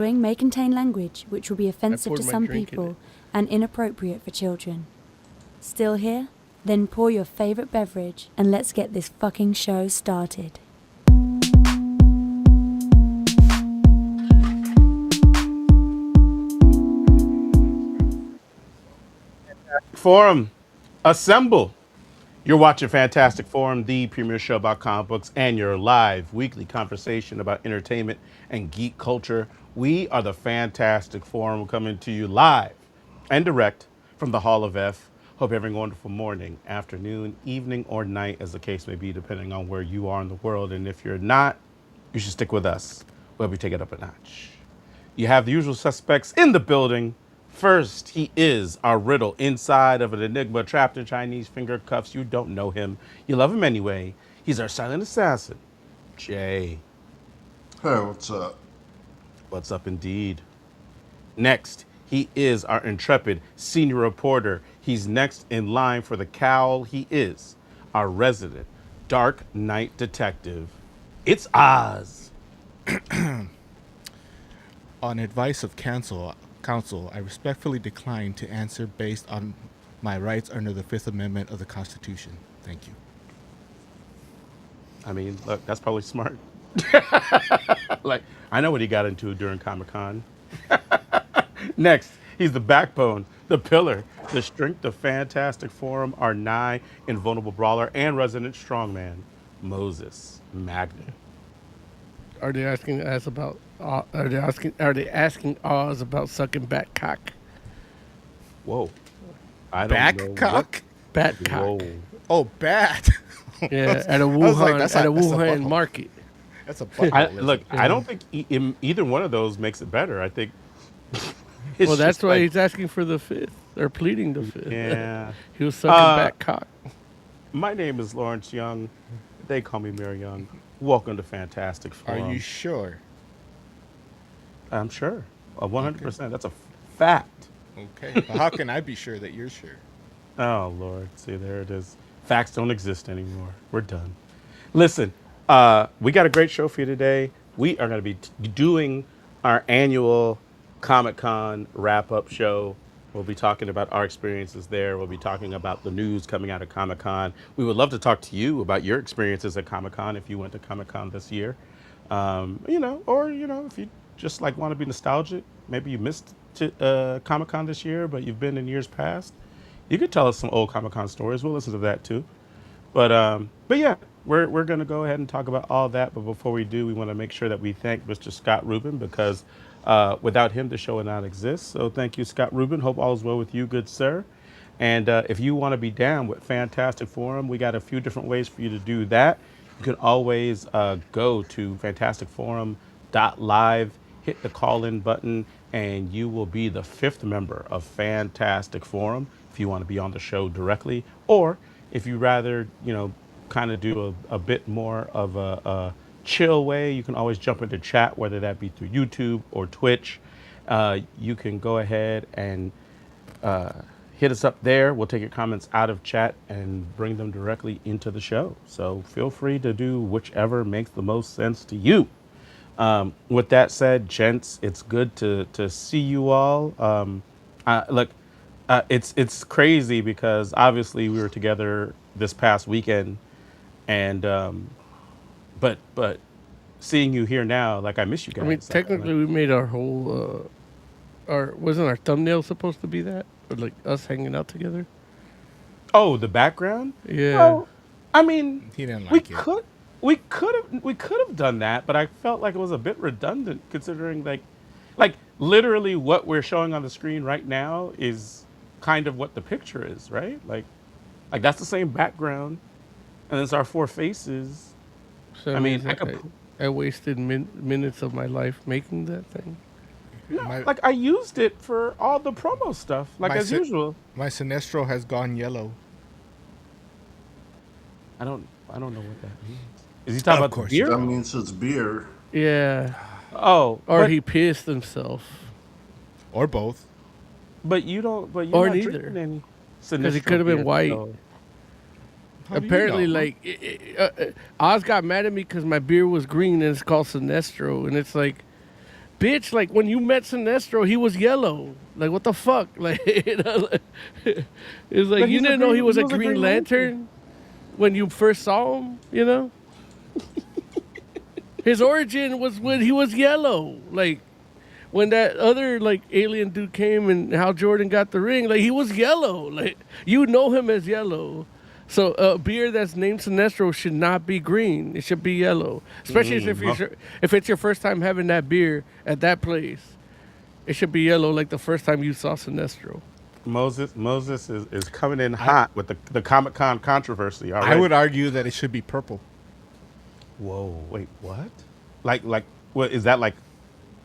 may contain language which will be offensive to poured my some drink in people it. and inappropriate for children. Still here? Then pour your favorite beverage and let's get this fucking show started. Forum, assemble. You're watching Fantastic Forum, the premier show about comic books, and your live weekly conversation about entertainment and geek culture. We are the Fantastic Forum coming to you live and direct from the Hall of F. Hope you're having a wonderful morning, afternoon, evening, or night, as the case may be, depending on where you are in the world. And if you're not, you should stick with us. We'll be taking it up a notch. You have the usual suspects in the building. First, he is our riddle inside of an enigma trapped in Chinese finger cuffs. You don't know him. You love him anyway. He's our silent assassin, Jay. Hey, what's up? What's up indeed? Next, he is our intrepid senior reporter. He's next in line for the cowl. He is our resident Dark Knight detective. It's Oz. On advice of counsel, I respectfully decline to answer based on my rights under the Fifth Amendment of the Constitution. Thank you. I mean, look, that's probably smart. Like, I know what he got into during Comic-Con. Next, he's the backbone, the pillar, the strength of Fantastic Forum, our nigh invulnerable brawler and resident strongman, Moses Magnet. Are they asking us about? Are they asking Oz about sucking bat cock? Whoa. I don't Back know cock? Bat what- cock. Whoa. Oh, bat. Yeah, at a was like, Wuhan that's at a a Wuhan butthole. market. That's a butthole. Look, I don't think either one of those makes it better. I think. It's Well, that's just why like, he's asking for the fifth. They're pleading the fifth. Yeah. He was sucking bat cock. My name is Lawrence Young. They call me Mayor Young. Welcome to Fantastic Are Forum. you sure? I'm sure. 100%. That's a fact. Okay. Well, how can I be sure that you're sure? Oh, Lord. See, there it is. Facts don't exist anymore. We're done. Listen, we got a great show for you today. We are going to be doing our annual Comic-Con wrap-up show. We'll be talking about our experiences there. We'll be talking about the news coming out of Comic-Con. We would love to talk to you about your experiences at Comic-Con if you went to Comic-Con this year. If you just like want to be nostalgic, maybe you missed Comic-Con this year, but you've been in years past. You could tell us some old Comic-Con stories. We'll listen to that too. But yeah, we're going to go ahead and talk about all that. But before we do, we want to make sure that we thank Mr. Scott Rubin because without him, the show would not exist. So thank you, Scott Rubin. Hope all is well with you, good sir. And if you want to be down with Fantastic Forum, we got a few different ways for you to do that. You can always go to fantasticforum.live, hit the call-in button, and you will be the fifth member of Fantastic Forum if you want to be on the show directly. Or if you rather, kind of do a bit more of a chill way, you can always jump into chat, whether that be through YouTube or Twitch. You can go ahead and hit us up there. We'll take your comments out of chat and bring them directly into the show. So feel free to do whichever makes the most sense to you. With that said, gents, it's good to see you all. It's crazy because obviously we were together this past weekend, and but seeing you here now, like I miss you guys. I mean, technically, we made our whole. Wasn't our thumbnail supposed to be that, or like us hanging out together? Oh, the background. Yeah. Well, I mean, He didn't we like it. could have done that, but I felt like it was a bit redundant considering like literally what we're showing on the screen right now is kind of what the picture is, right? Like that's the same background, and it's our four faces. So I mean, I wasted minutes of my life making that thing. No, My- like I used it for all the promo stuff, like as usual. My Sinestro has gone yellow. I don't know what that means. Is he talking Of about course the he beer? That means it's beer. Yeah. Oh, Or but, he pissed himself. Or both. but you don't. But you're Or not neither. drinking any. Because it could have been beer, white. so- How do you Apparently, know? like, Oz got mad at me because my beer was green and it's called Sinestro. And it's like, bitch, like when you met Sinestro, he was yellow. Like what the fuck? Like it's like But you he's a didn't know he Green- was he a was a Green Green Lantern when you first saw him. You know, his origin was when he was yellow. Like when that other like alien dude came and Hal Jordan got the ring, like he was yellow. Like you know him as yellow. So a beer that's named Sinestro should not be green. It should be yellow, especially if it's your first time having that beer at that place. It should be yellow, like the first time you saw Sinestro. Moses is coming in hot with the Comic Con controversy. All I right. would argue that it should be purple. Whoa, wait, what? Like, what is that like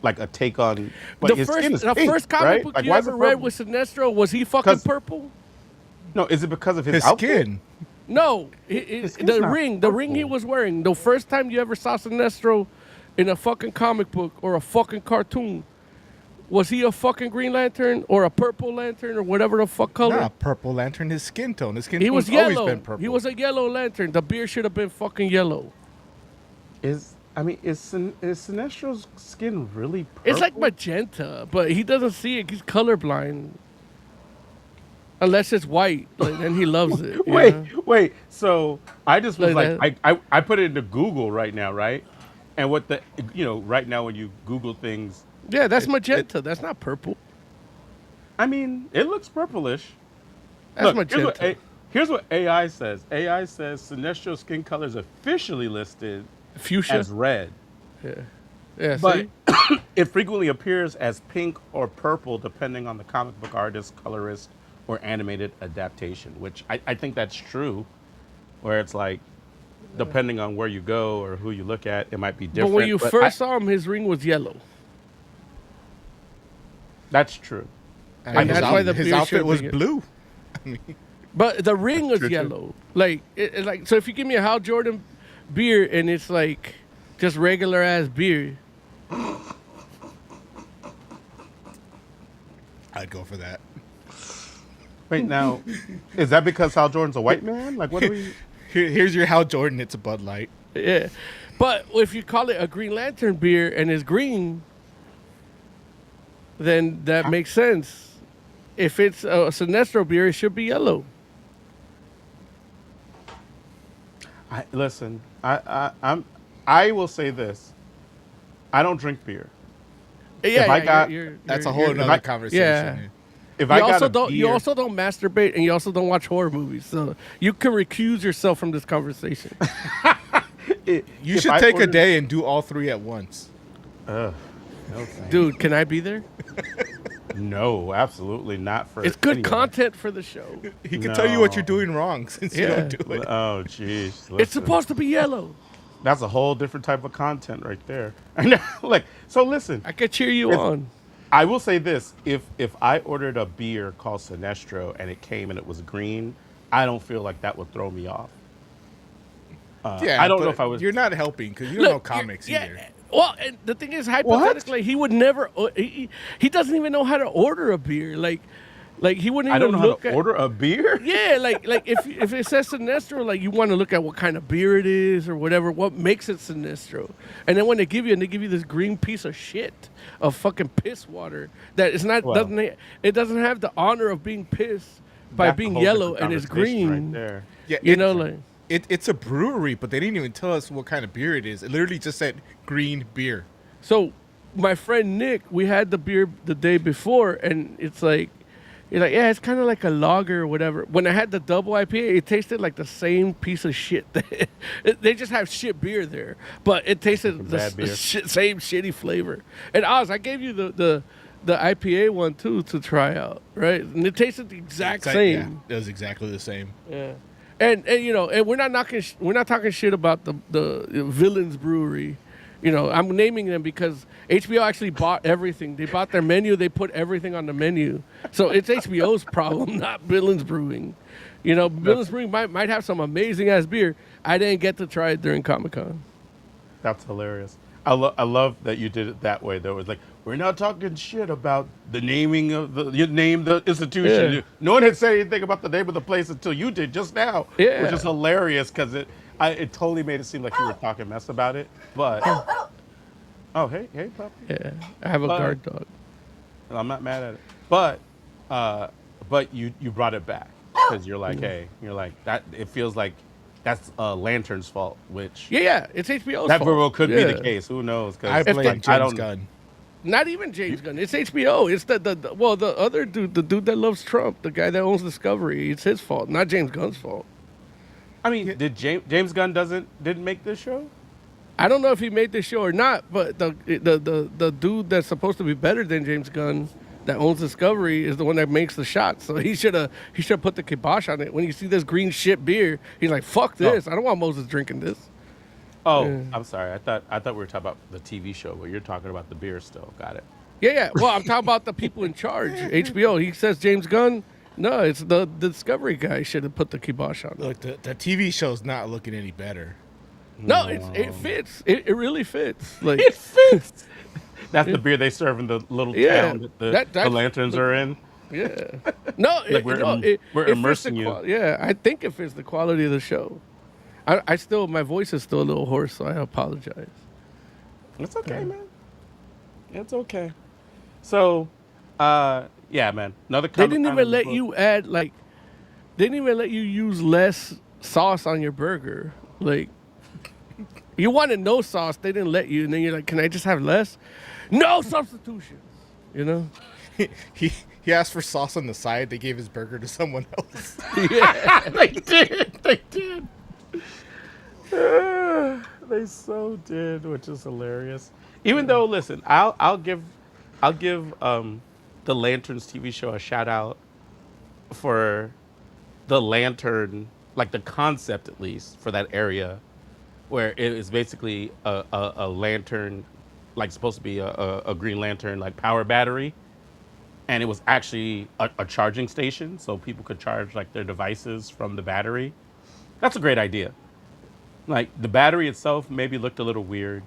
a take on? Like, The his first, skin is the pink, first comic right? book Like, you why is it ever read purple? with Sinestro, was he fucking 'Cause- purple? No, is it because of his, His outfit? skin. No, skin's the not ring he purple. was wearing. The first time you ever saw Sinestro in a fucking comic book or a fucking cartoon, was he a fucking Green Lantern or a Purple Lantern or whatever the fuck color? Nah, purple lantern. His skin tone. His skin He tone's was always yellow. been purple. He was a yellow lantern. The beer should have been fucking yellow. Is Sinestro's skin really purple? It's like magenta, but he doesn't see it. He's colorblind. Unless it's white, like, then he loves it. you know? Wait. So I just was Like like, I put it into Google right now, right? And what right now when you Google things, Yeah, that's magenta. That's not purple. I mean, it looks purplish. That's Look, magenta. here's what AI says. AI says Sinestro's skin color is officially listed Fuchsia. as red, Yeah, but see? it frequently appears as pink or purple depending on the comic book artist, colorist, or animated adaptation, which I think that's true, where it's like, depending on where you go or who you look at, it might be different. But when you but first saw him, his ring was yellow. that's true. And that's why the his beer outfit should was be- blue. But the ring was true, too. yellow. Like, like so if you give me a Hal Jordan beer and it's like just regular ass beer, I'd go for that. Wait, now, is that because Hal Jordan's a white man? Like, what do we? Here's your Hal Jordan. It's a Bud Light. yeah. But if you call it a Green Lantern beer and it's green, then that makes sense. If it's a Sinestro beer, it should be yellow. Listen, I will say this. I don't drink beer. Yeah, If I got- That's a you're- whole you're- other conversation. yeah. If You I got also a don't. beer, You also don't masturbate, and you also don't watch horror movies. So you can recuse yourself from this conversation. You if should I take a ordered- day and do all three at once. No, thanks. Dude, can I be there? No, absolutely not for. It's good anyone. content for the show. He can tell you what No. you're doing wrong since you Yeah. don't do it. Oh, jeez. It's supposed to be yellow. That's a whole different type of content right there. I know. Like, so listen. I could cheer you If- on. I will say this: if I ordered a beer called Sinestro and it came and it was green, I don't feel like that would throw me off. Yeah, I don't know but if I was. You're not helping because you don't know comics either. Well, and the thing is, hypothetically, he would never. He doesn't even know how to order a beer. Like he wouldn't I even don't know look how to at. order a beer. Yeah, like if it says Sinestro, like you want to look at what kind of beer it is or whatever, what makes it Sinestro, and then when they give you this green piece of shit of fucking piss water that is not Well. doesn't have the honor of being piss by That's a being whole yellow different and it's conversation green. right there. Yeah, You know, like it's a brewery, but they didn't even tell us what kind of beer it is. It literally just said green beer. so. My friend Nick, we had the beer the day before, and it's like. You're like, yeah, it's kind of like a lager or whatever. When I had the double IPA, it tasted like the same piece of shit. They just have shit beer there, but it tasted the, bad beer. same shitty flavor. And Oz, I gave you the IPA one too to try out, right? And it tasted the exact same. Yeah, it was exactly the same. Yeah. And you know, and we're not talking shit about the Villains Brewery. You know, I'm naming them because HBO actually bought everything. They bought their menu. They put everything on the menu. So it's HBO's problem, not Villains Brewing. You know, Villains Brewing might have some amazing ass beer. I didn't get to try it during Comic-Con. That's hilarious. I love that you did it that way. Though it's like we're not talking shit about the naming of you name the institution. Yeah. No one had said anything about the name of the place until you did just now, Yeah. which is hilarious because it totally made it seem like you were talking mess about it. But Oh, hey, puppy. Yeah, I have a But guard dog. I'm not mad at it. Uh, but you brought it back because you're like, hey, you're like that. It feels like that's Lantern's fault, which Yeah, it's HBO's that very fault. well could be the Yeah. case. Who knows? I Because blame like I James don't. Gunn. Not even James Gunn. It's HBO. It's the other dude, the dude that loves Trump, the guy that owns Discovery. It's his fault, not James Gunn's fault. I mean, did James Gunn didn't make this show? I don't know if he made this show or not, but the dude that's supposed to be better than James Gunn that owns Discovery is the one that makes the shots. So he should have put the kibosh on it. When you see this green shit beer, he's like, "Fuck this! I don't want Moses drinking this." Oh, Yeah. I'm sorry. I thought we were talking about the TV show, but you're talking about the beer still. Got it. Yeah. Well, I'm talking about the people in charge. HBO. He says James Gunn. No, it's the Discovery guy should have put the kibosh on it. Look, the TV show's not looking any better. No, it fits. It really fits. Like It fits. That's the beer they serve in the little Yeah, town that the that's- lanterns are in. yeah. No, Like we're it fits immersing the you. Yeah, I think it fits the quality of the show. I still, my voice is still a little hoarse, so I apologize. It's okay, man. It's okay. So, yeah, man. Another. They didn't even let you add they didn't even let you use less sauce on your burger. Like, you wanted no sauce, they didn't let you, and then you're like, "Can I just have less?" No substitutions. You know? He asked for sauce on the side. They gave his burger to someone else. Yeah. They did. They did. They so did, which is hilarious. Even though, listen, I'll give the Lanterns TV show a shout out for the lantern, like the concept at least for that area, where it is basically a lantern, like supposed to be a Green Lantern like power battery, and it was actually a charging station, so people could charge like their devices from the battery. That's a great idea. Like the battery itself maybe looked a little weird,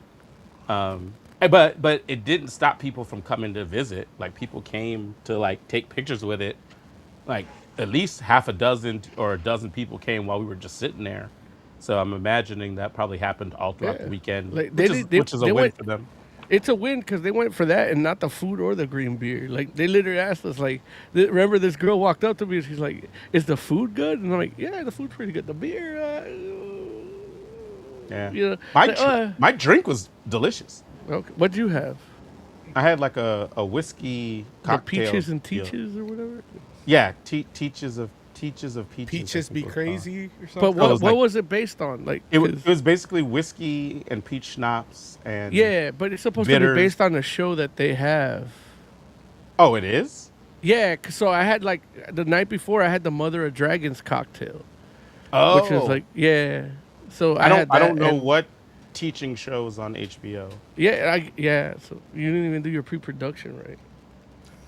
but it didn't stop people from coming to visit. Like people came to like take pictures with it. Like at least half a dozen or a dozen people came while we were just sitting there. So I'm imagining that probably happened all throughout the weekend, Like, which is a they win went- for them. It's a win because they went for that and not the food or the green beer. Like, they literally asked us, like, remember this girl walked up to me and she's like, "Is the food good?" And I'm like, "Yeah, the food's pretty good. The beer, Yeah, you know." my Like, my drink was delicious. okay. What'd you have? I had like a whiskey The cocktail. peaches and deal. teaches or whatever. Yeah, teaches of peaches. Peaches I be think it was called. crazy or something. But what, it was what like- was it based on? Like, It 'cause- was basically whiskey and peach schnapps and yeah, but it's supposed to bitters. be based on the show that they have. Oh, it is. Yeah, so I had like the night before I had the Mother of Dragons cocktail, Oh, which is like So I don't had that know and- what teaching shows on HBO. Yeah. So you didn't even do your pre-production right.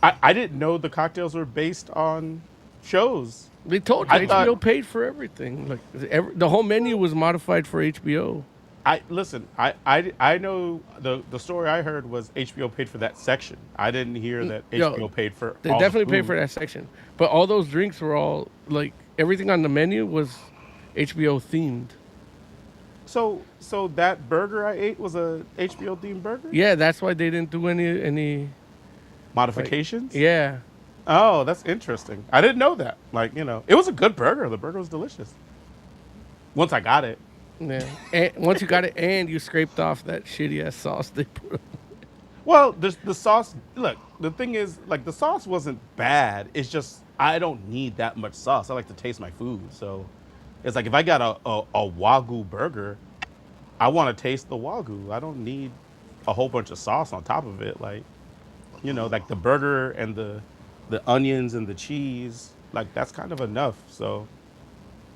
I didn't know the cocktails were based on shows. They told you I thought- HBO paid for everything. Like the whole menu was modified for HBO. I know the story I heard was HBO paid for that section. I didn't hear that Yo, HBO paid for. They all the definitely paid food. for that section, but all those drinks were all like everything on the menu was HBO themed. So that burger I ate was a HBO themed burger. Yeah, that's why they didn't do any. Modifications. Yeah, Oh, that's interesting. I didn't know that. Like, it was a good burger. The burger was delicious. Once I got it. yeah. And once you got it, and you scraped off that shitty ass sauce they put. Well, the sauce, look, the thing is, like, the sauce wasn't bad. It's just, I don't need that much sauce. I like to taste my food. So it's like if I got a Wagyu burger, I want to taste the Wagyu. I don't need a whole bunch of sauce on top of it. Like, like the burger and the onions and the cheese, like that's kind of enough. So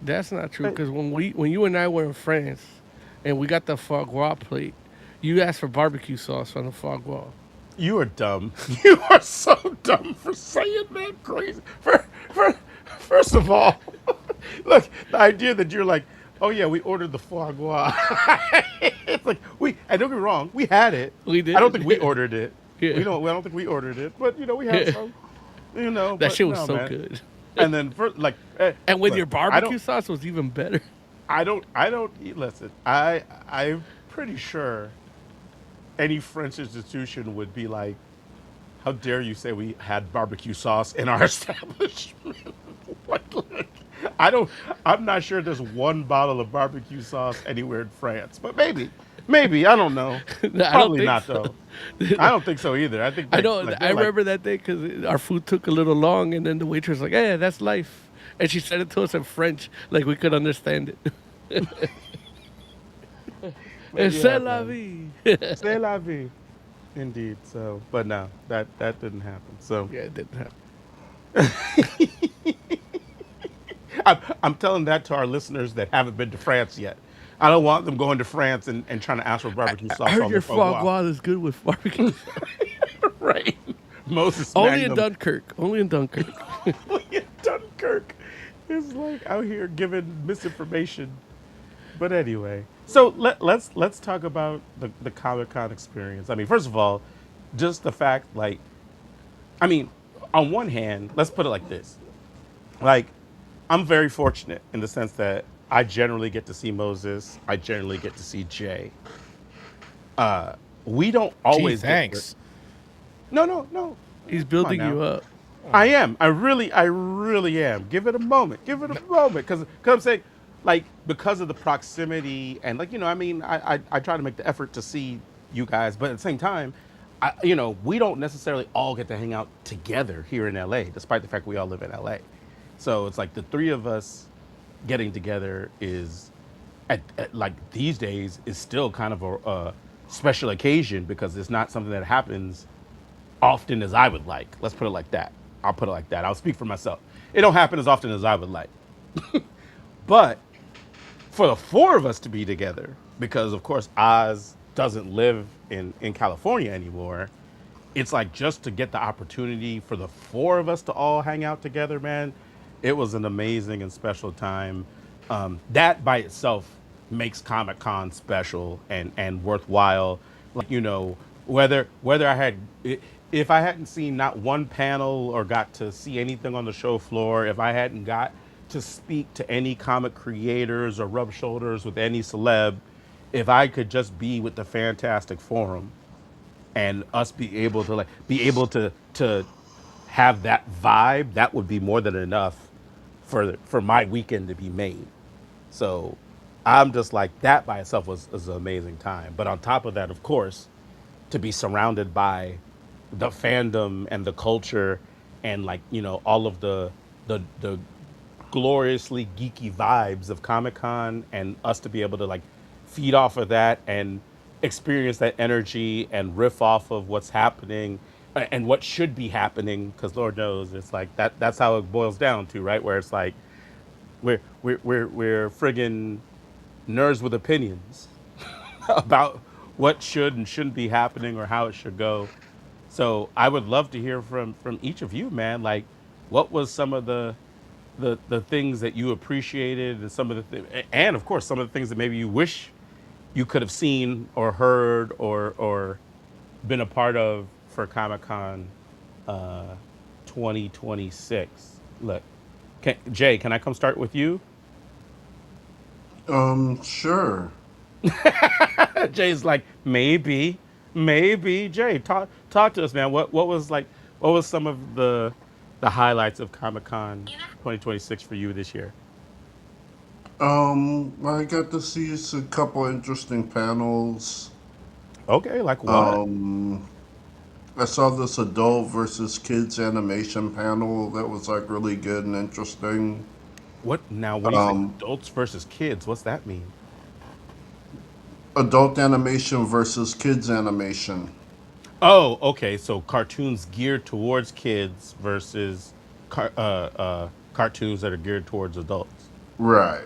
That's not true because when you and I were in France, and we got the foie gras plate, you asked for barbecue sauce on the foie gras. you are dumb. You are so dumb for saying that crazy. First of all, look, the idea that you're like, oh yeah, we ordered the foie gras. It's like and don't get me wrong, we had it. We did. I don't think we ordered it. Yeah. I don't think we ordered it, but we had Yeah. some. That but shit was no, so man. good. And then And with look, your barbecue sauce was even better. I don't eat. Listen, I'm pretty sure any French institution would be like, how dare you say we had barbecue sauce in our establishment? What, like, I don't. I'm not sure there's one bottle of barbecue sauce anywhere in France, but maybe I don't know. I don't Probably think not so. though. I don't think so either. I think I like know. like I they're like, remember that day because our food took a little long, and then the waitress was like, "Hey, that's life," and she said it to us in French, like we could understand it. but And yeah, c'est la man, vie. c'est la vie, indeed. So, but no, that didn't happen. So, Yeah, it didn't happen. I'm telling that to our listeners that haven't been to France yet. I don't want them going to France and trying to ask for barbecue I sauce heard on their your foie foie gras. gras is good with barbecue sauce. Right. Moses Only in Magnum Dunkirk. Only in Dunkirk. in Dunkirk is like out here giving misinformation. But anyway, so let's talk about the Comic Con experience. I mean, first of all, just the fact like, I mean, on one hand, let's put it like this: like, I'm very fortunate in the sense that I generally get to see Moses, I generally get to see Jay. We don't Gee, always get to. thanks. No, no, no. He's Come on building now. you up. I am. I really am. Give it a moment. Give it a moment, because I'm saying, like, because of the proximity and like I mean, I try to make the effort to see you guys, but at the same time, we don't necessarily all get to hang out together here in LA, despite the fact we all live in LA. So it's like the three of us getting together is at like these days is still kind of a special occasion because it's not something that happens often as I would like. Let's put it like that. I'll put it like that. I'll speak for myself. It don't happen as often as I would like. But for the four of us to be together, because of course Oz doesn't live in California anymore, it's like just to get the opportunity for the four of us to all hang out together, man. It was an amazing and special time. That by itself makes Comic Con special and worthwhile. Like whether if I hadn't seen not one panel or got to see anything on the show floor, if I hadn't got to speak to any comic creators or rub shoulders with any celeb, if I could just be with the Fantastic Forum and us be able to have that vibe, that would be more than enough for my weekend to be made. So I'm just like that by itself was an amazing time. But on top of that, of course, to be surrounded by the fandom and the culture and like all of the gloriously geeky vibes of Comic Con and us to be able to like feed off of that and experience that energy and riff off of what's happening and what should be happening, because Lord knows it's like that's how it boils down to, right, where it's like we're friggin' nerds with opinions about what should and shouldn't be happening or how it should go. So I would love to hear from each of you, man. Like, what was some of the things that you appreciated, and some of and of course some of the things that maybe you wish you could have seen or heard or been a part of for Comic Con 2026. Look, Jay, can I come start with you? Sure. Jay's like, maybe. Jay, talk to us, man. What was some of the highlights of Comic Con 2026 for you this year? I got to see a couple interesting panels. Okay, like what? Um, I saw this adult versus kids animation panel that was like really good and interesting. What now? When you say Um, adults versus kids, what's that mean? Adult animation versus kids animation. Oh, okay. So cartoons geared towards kids versus cartoons that are geared towards adults. Right.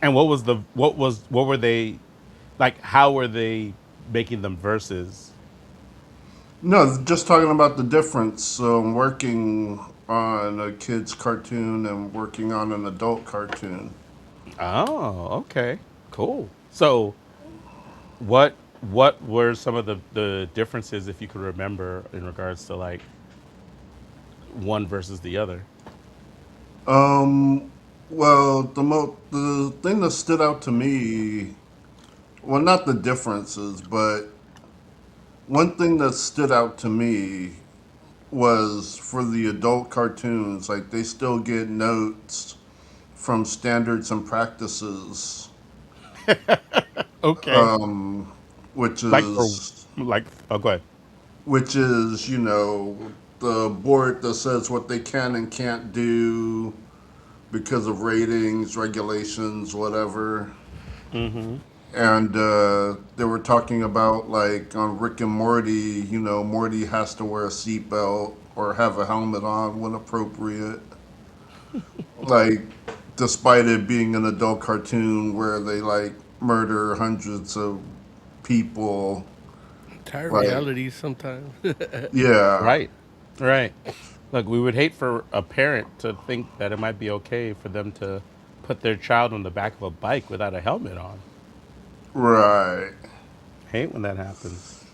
And what were they like? How were they making them versus? No, just talking about the difference working on a kid's cartoon and working on an adult cartoon. Oh, okay, cool. So what were some of the differences, if you could remember, in regards to like one versus the other? Um, well, the thing that stood out to me, well, not the differences, but One thing that stood out to me was for the adult cartoons, like they still get notes from standards and practices, Okay. which Like for is like oh go ahead. you know, the board that says what they can and can't do because of ratings, regulations, whatever. Mm-hmm. And they were talking about like on Rick and Morty, you know, Morty has to wear a seatbelt or have a helmet on when appropriate. Like, despite it being an adult cartoon where they like murder hundreds of people, Entire like, reality sometimes. yeah, Right. Right. Look, we would hate for a parent to think that it might be okay for them to put their child on the back of a bike without a helmet on. right. Hate when that happens.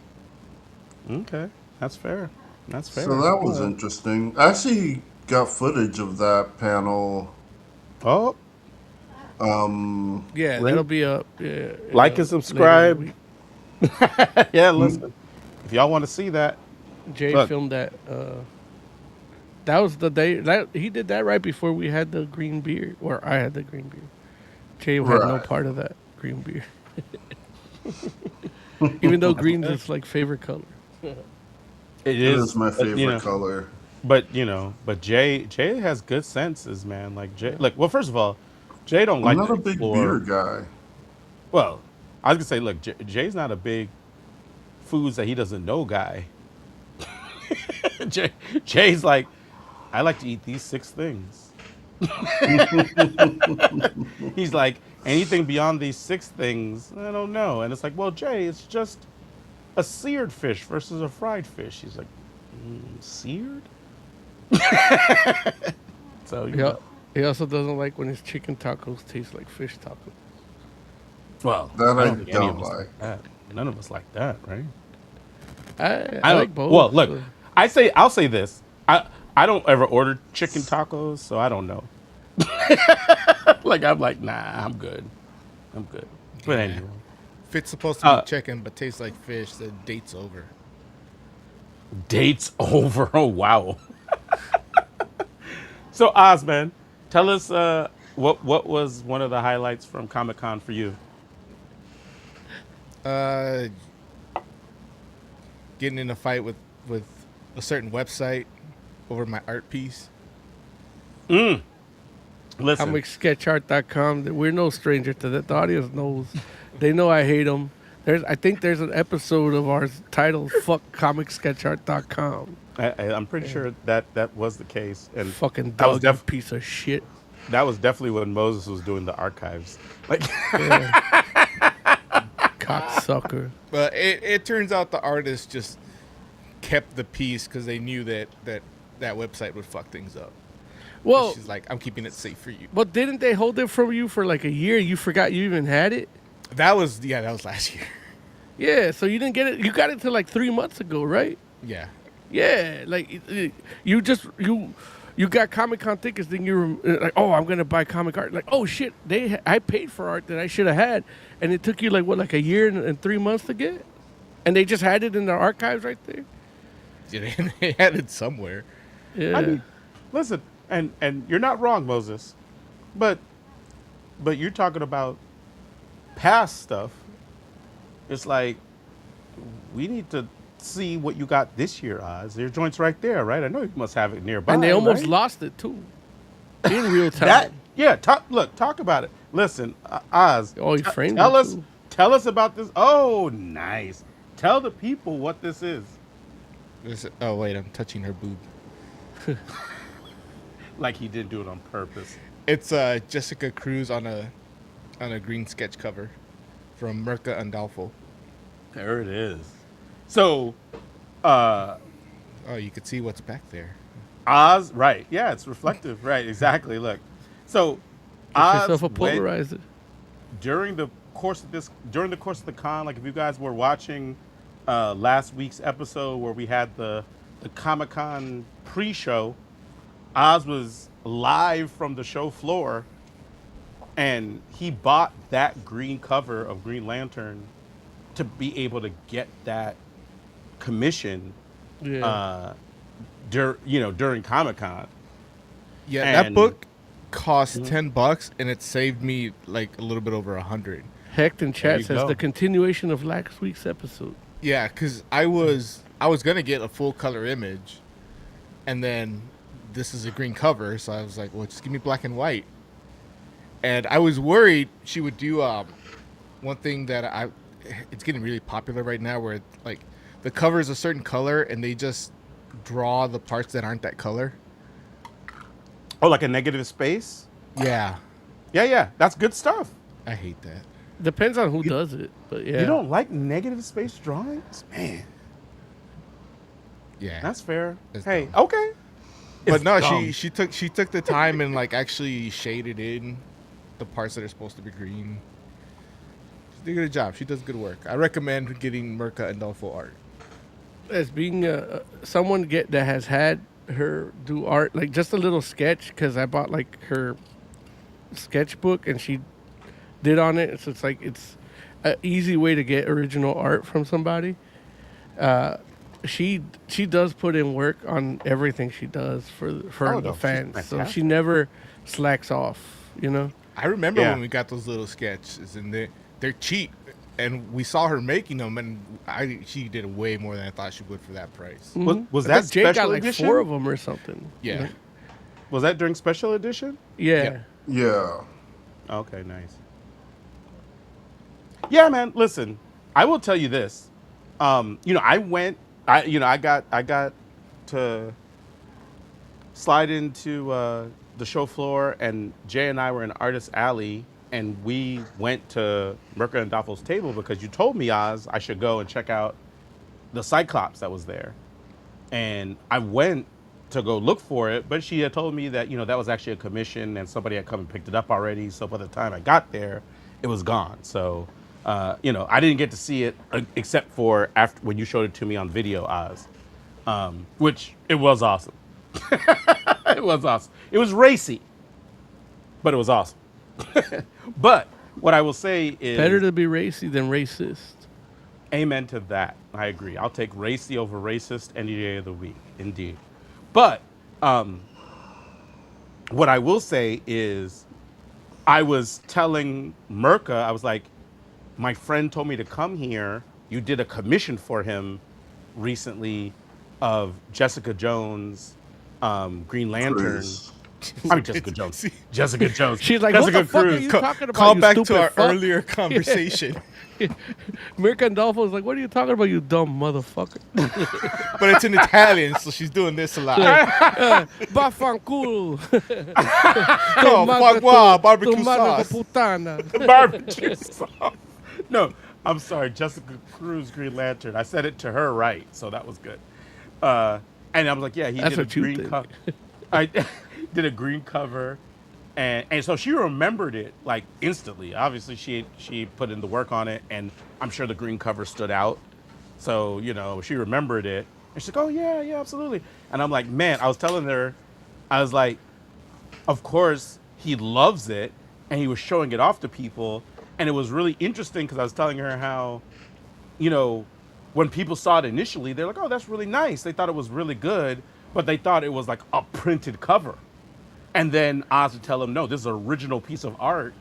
Okay. That's fair. That's So fair. that was interesting. I actually got footage of that panel. Oh, Yeah, that'll ring, be up. Yeah, like and later in the subscribe. week. Yeah, Hmm? listen. If y'all want to see that, Jay look, filmed that. That was the day that he did that right before we had the green beer, or I had the green beer. Jay had no Right. part of that green beer, even though green's his like favorite color. it It is, is my but favorite color. but Jay has good senses, man. Like Jay, look, well, first of all, Jay don't I'm like not to a big beer explore. guy. Well, I was gonna say, look, Jay's not a big foods that he doesn't know guy. Jay, Jay's like, I like to eat these six things. He's like, anything beyond these six things, I don't know. And it's like, well, Jay, it's just a seared fish versus a fried fish. He's like, seared? So, Yeah, he also doesn't like when his chicken tacos taste like fish tacos. well, That I I don't think any don't of us like like. that. None of us like that, right? I I don't. like both. Well, look, I'll say this. I don't ever order chicken tacos, so I don't know. Like I'm like, nah, I'm good. I'm good. But Yeah. anyway, If it's supposed to be uh, chicken but tastes like fish, the date's over. dates over. Oh wow. So Oz, man, tell us what was one of the highlights from Comic Con for you? Uh, Getting in a fight with a certain website over my art piece. Listen, ComicSketchArt.com. We're no stranger to that. The audience knows. They know I hate them. I think there's an episode of ours titled "Fuck ComicSketchArt.com." I'm pretty sure that was the case, and Fucking that was Doug, you piece of shit. that was definitely when Moses was doing the archives. Like, Yeah, cocksucker. But it turns out the artist just kept the piece because they knew that website would fuck things up. Well, She's like, I'm keeping it safe for you. but didn't they hold it from you for like a year? You forgot you even had it. That was last year. Yeah, so you didn't get it. You got it till like 3 months ago, right? Yeah. Yeah, like you just you got Comic Con tickets, then you were like, oh, I'm gonna buy comic art. Like, oh shit, I paid for art that I should have had, and it took you like what, like a year and 3 months to get, and they just had it in their archives right there. They had it somewhere. Yeah, I mean, listen, and you're not wrong, Moses, but you're talking about past stuff. It's like we need to see what you got this year, Oz. Your joint's right there, right? I know you must have it nearby. and they almost right? lost it too, in real time. That. Yeah, talk about it. Listen, Oz, Oh, he framed tell it us too. tell us about this. Oh, nice. Tell the people what this is. Oh wait, I'm touching her boob. Like he didn't do it on purpose. It's Jessica Cruz on a green sketch cover from Mirka Andolfo. There it is. So, Oh, you could see what's back there. Oz, right? Yeah, it's reflective, right? Exactly. Look, so Get Oz yourself a went polarizer. during the course of the con. Like if you guys were watching last week's episode where we had the Comic Con pre-show, Oz was live from the show floor, and he bought that green cover of Green Lantern to be able to get that commission, Yeah. during Comic-Con. Yeah, that And book cost $10, and it saved me like a little bit over 100. Hecht in There you chat says go. the continuation of last week's episode. Yeah, because I was gonna get a full color image, and then this is a green cover, so I was like, well, just give me black and white. And I was worried she would do one thing that it's getting really popular right now, where like the cover is a certain color and they just draw the parts that aren't that color. Oh, like a negative space? Yeah, Yeah, that's good stuff. I hate that. Depends on who does it, but yeah. You don't like negative space drawings? Man, Yeah, that's fair. It's Hey, dumb. okay. But It's no, dumb. she took the time and like actually shaded in the parts that are supposed to be green. She did a good job. She does good work. I recommend getting Merca and Dolfo art. As being someone that has had her do art, like just a little sketch, because I bought like her sketchbook and she did on it. So it's like it's an easy way to get original art from somebody. She does put in work on everything she does for Oh, no, the she's fans. So fantastic. she never slacks off. You know. I remember Yeah. when we got those little sketches, and they're cheap, and we saw her making them, and she did way more than I thought she would for that price. Was I that think Jake special got like edition? 4 of them or something. Yeah, Was that during special edition? Yeah. Yeah. Okay, nice. Yeah, man. Listen, I will tell you this. I got to slide into the show floor, and Jay and I were in Artist Alley, and we went to Merca and Doffel's table because you told me, Oz, I should go and check out the Cyclops that was there. And I went to go look for it, but she had told me that, that was actually a commission and somebody had come and picked it up already. So by the time I got there, it was gone. So, I didn't get to see it except for after when you showed it to me on video, Oz, which it was awesome. It was awesome. It was racy, but it was awesome. But what I will say is Better to be racy than racist. amen to that. I agree. I'll take racy over racist any day of the week, indeed. But what I will say is I was telling Merca, I was like, my friend told me to come here. You did a commission for him recently of Jessica Jones, Green Lantern. Chris. I mean, Jessica Jones. Jessica Jones. She's like, Jessica what the fuck are Cruz. you talking about? Call you back to stupid our fuck? earlier conversation. Mirka Andolfo's like, what are you talking about, you dumb motherfucker? But it's in Italian, so she's doing this a lot. Baffanculo. Oh, fuck, wow, barbecue Tu madre sauce. putana. Barbecue sauce. No, I'm sorry. Jessica Cruz, Green Lantern. I said it to her right, so that was good. And I was like, yeah, he That's did a what you green think. cover. I did a green cover, and so she remembered it like instantly. Obviously, she put in the work on it, and I'm sure the green cover stood out. So she remembered it, and she's like, oh yeah, absolutely. And I'm like, man, I was telling her, I was like, of course he loves it, and he was showing it off to people, and it was really interesting because I was telling her how, when people saw it initially, they're like, oh, that's really nice. They thought it was really good, but they thought it was like a printed cover. And then Oz would tell them, no, this is an original piece of art.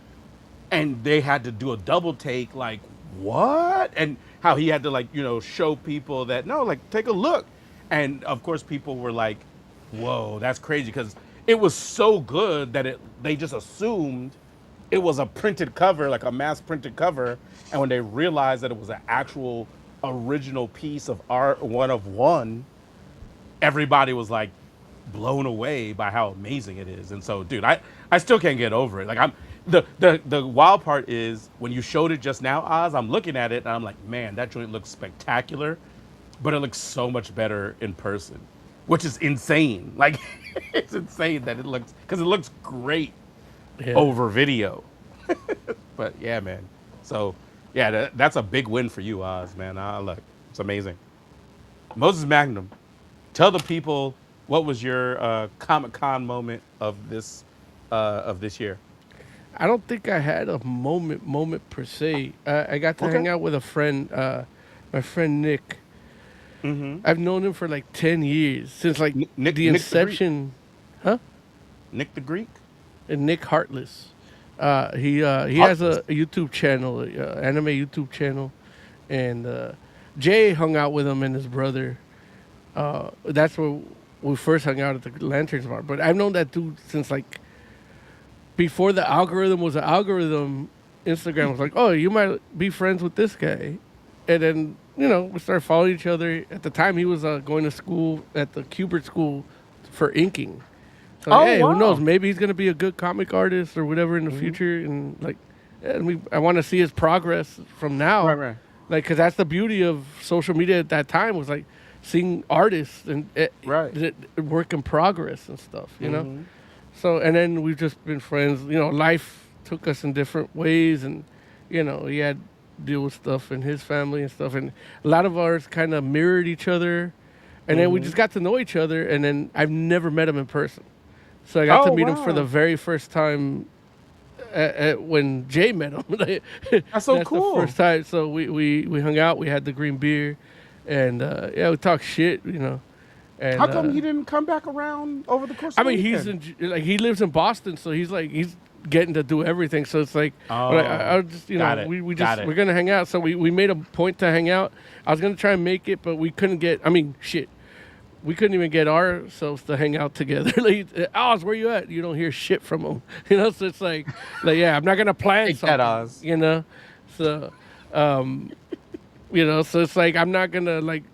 And they had to do a double take, like, what? And how he had to show people that, no, like, take a look. And of course, people were like, whoa, that's crazy. Because it was so good that they just assumed it was a printed cover, like a mass printed cover. And when they realized that it was an actual original piece of art, one of one, everybody was like blown away by how amazing it is. And so, dude, I still can't get over it. Like the wild part is when you showed it just now, Oz, I'm looking at it and I'm like, man, that joint looks spectacular, but it looks so much better in person, which is insane. Like it's insane that it looks great over video. But yeah, man. So yeah, that's a big win for you, Oz, man. Look, it's amazing. Moses Magnum, tell the people what was your Comic-Con moment of this year. I don't think I had a moment per se. I got to hang out with a friend, my friend Nick, I've known him for like 10 years since like Nick the the inception. Huh? Nick the Greek. And Nick Heartless. He has Heartless. a YouTube channel, anime YouTube channel, and Jay hung out with him and his brother. That's where we first hung out at the Lanterns Bar. But I've known that dude since like before the algorithm was an algorithm. Instagram was like, oh, you might be friends with this guy, and then we started following each other. At the time, he was going to school at the Kubert School for inking. So Oh, hey, who wow. knows? Maybe he's gonna be a good comic artist or whatever in the future. And like, I want to see his progress from now. Right. Like, cause that's the beauty of social media at that time was like seeing artists and Right. work in progress and stuff. You know. So and then we've just been friends. Life took us in different ways, and he had to deal with stuff in his family and stuff, and a lot of ours kind of mirrored each other, and then we just got to know each other, and then I've never met him in person. So I got to meet him for the very first time when Jay met him. That's so cool. The first time. So we hung out. We had the green beer, and we talked shit. And, How come he didn't come back around over the course? Of the weekend? he lives in Boston, so he's getting to do everything. So it's like, I just got it. we're Got it. gonna hang out. So we made a point to hang out. I was gonna try and make it, but we couldn't get. I mean, shit. We couldn't even get ourselves to hang out together. Like, Oz, where you at? You don't hear shit from him. So it's like, yeah, I'm not gonna plan Take something. that, Oz. So, so it's like I'm not gonna like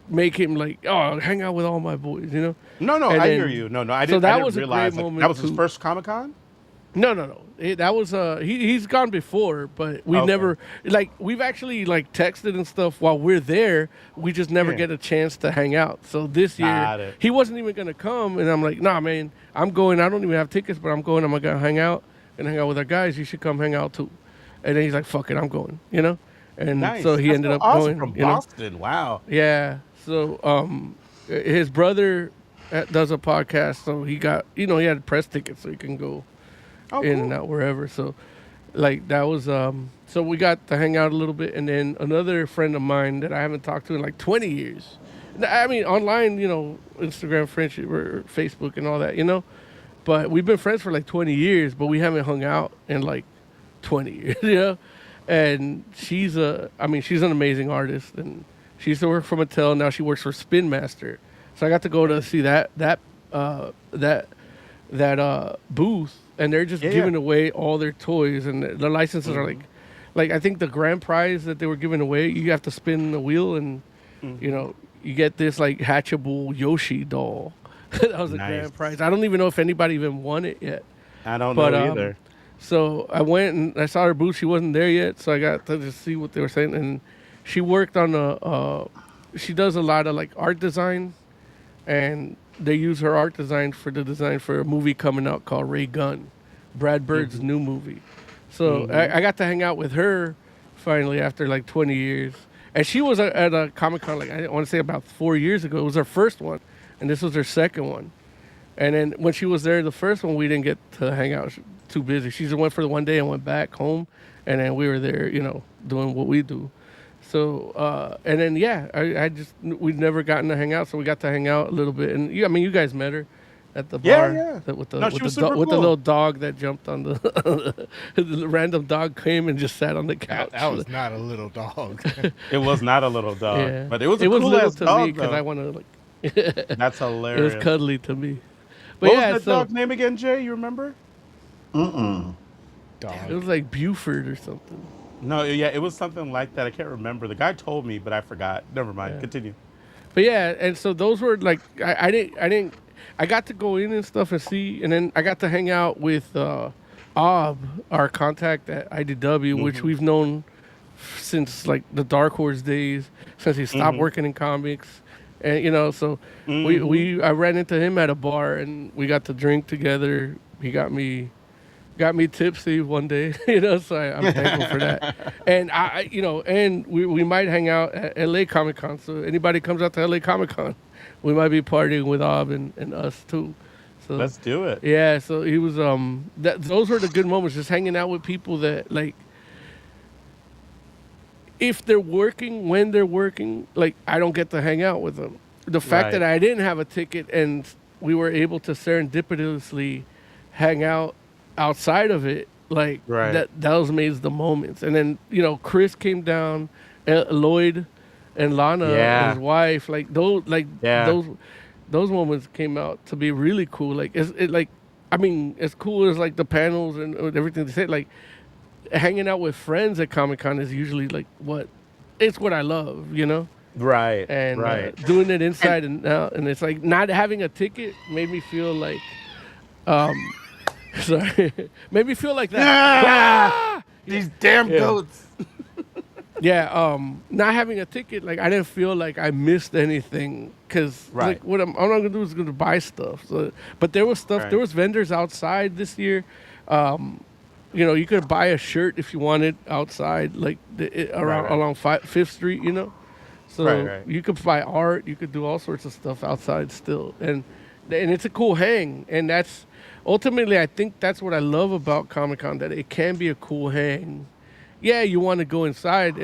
make him like, oh, hang out with all my boys. No, And I then- hear you. No, I so didn't. that I didn't was a great realize moment that was his too. first Comic-Con. No. That was he's gone before, but we Okay. never we've actually like texted and stuff while we're there. We just never Yeah. get a chance to hang out. So this Got year it. he wasn't even gonna come, and I'm like, nah, man, I'm going. I don't even have tickets, but I'm going. I'm gonna hang out and hang out with our guys. You should come hang out too. And then he's like, fuck it, I'm going. And Nice. so he That's ended so up awesome going. from Boston. Wow. Yeah. So his brother does a podcast, so he got he had press tickets, so he can go Oh, in cool. and out wherever. So that was so we got to hang out a little bit, and then another friend of mine that I haven't talked to in like 20 years. I mean, online, Instagram friendship or Facebook and all that, but we've been friends for like 20 years, but we haven't hung out in like 20 years, And she's an amazing artist, and she used to work for Mattel. Now she works for Spin Master. So I got to go to see that booth, and they're just giving away all their toys, and the licenses are like I think the grand prize that they were giving away, you have to spin the wheel, and you get this like hatchable Yoshi doll. That was a Nice. grand prize. I don't even know if anybody even won it yet. I don't But, know either. So I went and I saw her booth. She wasn't there yet, so I got to just see what they were saying. And she worked on she does a lot of like art design, and they use her art design for the design for a movie coming out called Ray Gun, Brad Bird's new movie. So I got to hang out with her finally after like 20 years. And she was at a Comic-Con, like I want to say about 4 years ago. It was her first one, and this was her second one. And then when she was there, the first one, we didn't get to hang out. She was too busy. She just went for the one day and went back home. And then we were there, doing what we do. So, and then, we'd never gotten to hang out. So we got to hang out a little bit. And you guys met her at the bar. Yeah. With the, No, with she the, was do- super with the cool. little dog that jumped on the random dog came and just sat on the couch. That was not a little dog. It was not a little dog, Yeah. but it was a it was cool little ass to dog. me because though. I want to like. That's It hilarious. was cuddly to me. But What yeah, was that so dog's name again, Jay? You remember? Mm-mm. it Dog. was like Buford or something. No, yeah, it was something like that. I can't remember. The guy told me, but I forgot. Never mind. Yeah. Continue. But yeah, and so those were like I got to go in and stuff and see, and then I got to hang out with Ob, our contact at IDW, which we've known since like the Dark Horse days, since he stopped working in comics, and so I ran into him at a bar and we got to drink together. He got me tipsy one day, so I'm thankful for that. And and we might hang out at LA Comic Con. So anybody comes out to LA Comic Con, we might be partying with Ob and us too. So Let's do it. yeah, so he was those were the good moments, just hanging out with people that like if they're working, when they're working, like I don't get to hang out with them. The fact Right. that I didn't have a ticket and we were able to serendipitously hang out outside of it, like Right. that was made the moments. And then Chris came down, Lloyd, and Lana, and his Yeah. wife, like Yeah. those moments came out to be really cool. Like I mean, as cool as like the panels and everything they said, like hanging out with friends at Comic Con is usually like it's what I love, Right. and Right. doing it inside and out, and it's like not having a ticket made me feel like, sorry, made me feel like that. These damn Yeah. goats. Yeah, not having a ticket, like I didn't feel like I missed anything because Right. like what I'm all I'm gonna do is gonna buy stuff. So, but there was stuff, Right. there was vendors outside this year. You could buy a shirt if you wanted outside, like around right. along Fifth Street, So Right. you could buy art, you could do all sorts of stuff outside still, and it's a cool hang, and that's ultimately I think that's what I love about Comic Con, that it can be a cool hang. Yeah, you want to go inside,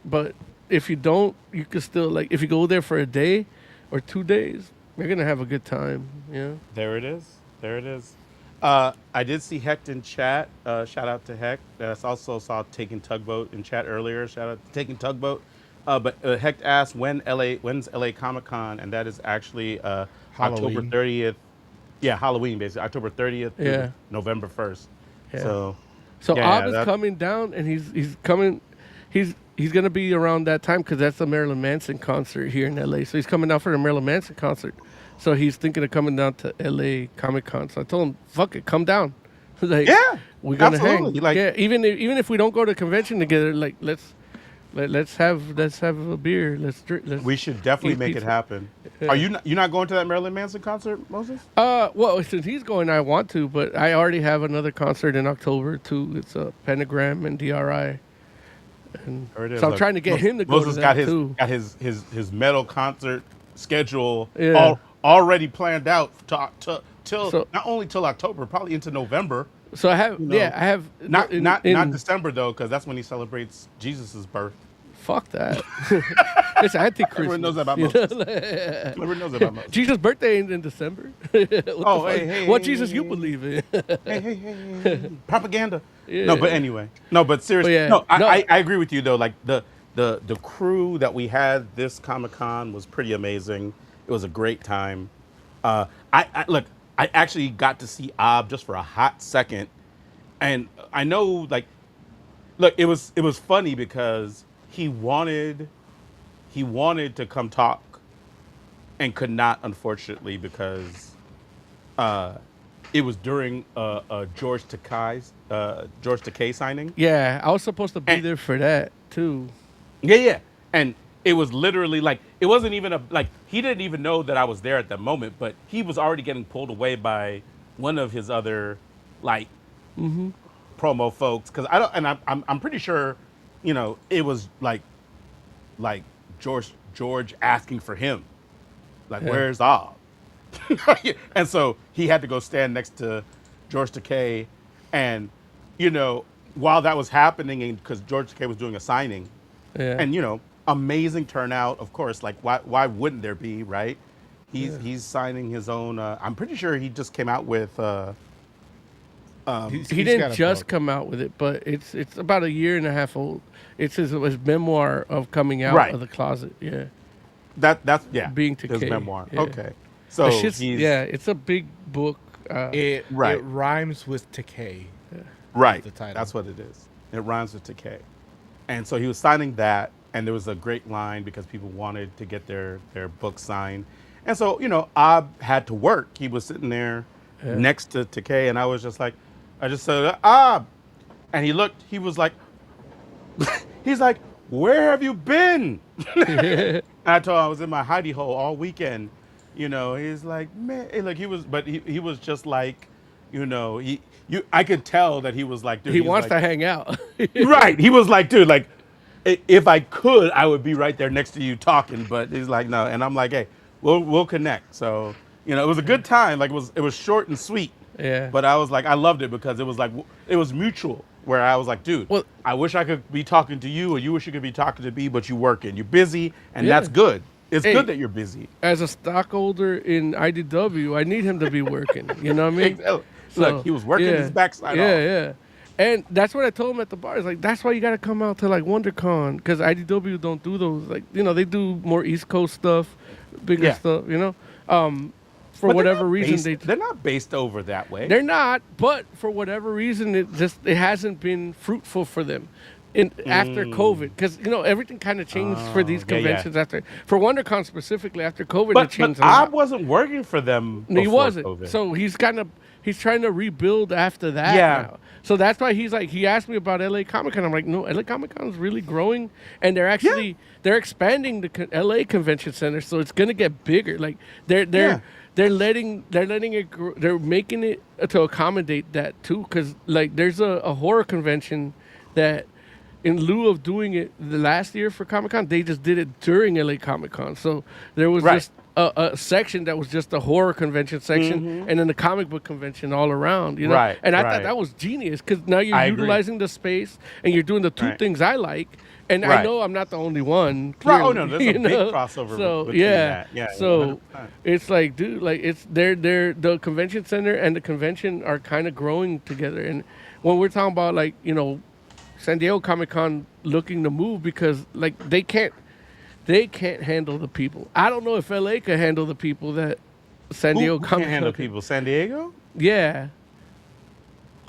but if you don't, you could still, like, if you go there for a day or 2 days, you're gonna have a good time. Yeah. There it is. There it is. I did see Hecht in chat. Shout out to Hecht. I also saw Taking Tugboat in chat earlier. Shout out to Taking Tugboat. But Hecht asked when's LA Comic Con, and that is actually October Halloween. 30th. Yeah, Halloween basically. October 30th through Yeah. November 1st. Yeah. So So yeah, Ab is coming down, and he's coming. He's gonna be around that time because that's the Marilyn Manson concert here in LA. So he's coming down for the Marilyn Manson concert. So he's thinking of coming down to LA Comic Con. So I told him, "Fuck it, come down." Like, Yeah, we're gonna absolutely. hang. Like- yeah, even if we don't go to convention together, like let's have a beer. Let's drink. we should definitely eat make it pizza. happen. Yeah. Are you not going to that Marilyn Manson concert, Moses? Well, since he's going, I want to, but I already have another concert in October too. It's a Pentagram and DRI. And There it is. so I'm Look, trying to get him to go Moses to got that too. his metal concert schedule Yeah. already planned out till So- not only till October, probably into November. So I have, know, I have Not in- not in- not December though, because that's when he celebrates Jesus' birth. Fuck that. It's anti-Christmas. Everyone knows about you Moses. know? Everyone knows about Moses. Jesus' birthday ain't in December. What the Oh, fuck? hey, what hey, Jesus hey, you hey. believe in? Hey. Propaganda. Yeah. No, but anyway. No, but seriously. But yeah, no, no. I agree with you though. Like the crew that we had this Comic-Con was pretty amazing. It was a great time. I look, I actually got to see Ab just for a hot second. And I know, like, look, it was funny because he wanted to come talk and could not, unfortunately, because it was during George Takei signing. Yeah, I was supposed to be And- there for that too. Yeah. And it was literally like, it wasn't even he didn't even know that I was there at that moment, but he was already getting pulled away by one of his other, like, promo folks. Cause I'm pretty sure, it was like George asking for him. Like, Yeah. where's Ob? And so he had to go stand next to George Takei. And, while that was happening, and because George Takei was doing a signing, Yeah. and, amazing turnout, of course, like why wouldn't there be, right? He's signing his own, I'm pretty sure he just came out with, He's he got didn't a just book. come out with it, but it's about a year and a half old. It's his memoir of coming out Right. of the closet. Yeah. that's Being his Takei, memoir. yeah. Okay. So That shit's- he's yeah, it's a big book. It Right. It rhymes with Takei. right. the title. That's what it is. It rhymes with Takei. And so he was signing that, and there was a great line because people wanted to get their book signed. And so, Ab had to work. He was sitting there next to Takei, and I was just like, I just said, Ab. And he looked, he was like, he's like, where have you been? And I told him I was in my hidey hole all weekend. He's like, man, look, he was just like, I could tell that he was like, dude, He he's wants like, to hang out. right. He was like, dude, like, if I could, I would be right there next to you talking. But he's like, no. And I'm like, hey, we'll connect. So, it was a good time. Like, it was short and sweet. Yeah. But I was like, I loved it because it was like, it was mutual. where I was like, dude, Well, I wish I could be talking to you, or you wish you could be talking to me, but you working, you're busy, and yeah. that's good. It's Hey, good that you're busy. as a stockholder in IDW, I need him to be working. You know what I mean? Exactly. Look, So he was working his yeah, backside yeah, off. yeah. And that's what I told him at the bar. It's like that's why you got to come out to like WonderCon because IDW don't do those. Like they do more East Coast stuff, bigger Yeah, stuff. For but whatever reason they're not based over that way. they're not. But for whatever reason, it hasn't been fruitful for them. After COVID, because everything kind of changed for these Yeah, yeah. conventions for WonderCon specifically after COVID, it But changed a I lot. wasn't working for them No, he before wasn't. COVID. So he's trying to rebuild after that Yeah. now. So that's why he asked me about LA Comic Con. I'm like, no, LA Comic Con is really growing, and they're expanding the LA Convention Center, so it's gonna get bigger. Like they're letting it grow, they're making it to accommodate that too, because like there's a horror convention that. In lieu of doing it the last year for Comic Con, they just did it during LA Comic Con. So there was Right. just a section that was just a horror convention section, and then the comic book convention all around. Right, And I right. thought that was genius because now you're I agree. utilizing the space and you're doing the two Right. things I like. And I Right. know I'm not the only one. Right. Oh, Clearly, no, there's a big crossover So between yeah, that. Yeah, so 100%. it's like, dude, like it's they're the convention center and the convention are kind of growing together. And when we're talking about like San Diego Comic Con looking to move because like they can't handle the people. I don't know if LA can handle the people that San Diego Who Comic can't handle Con. people? San Diego? Yeah,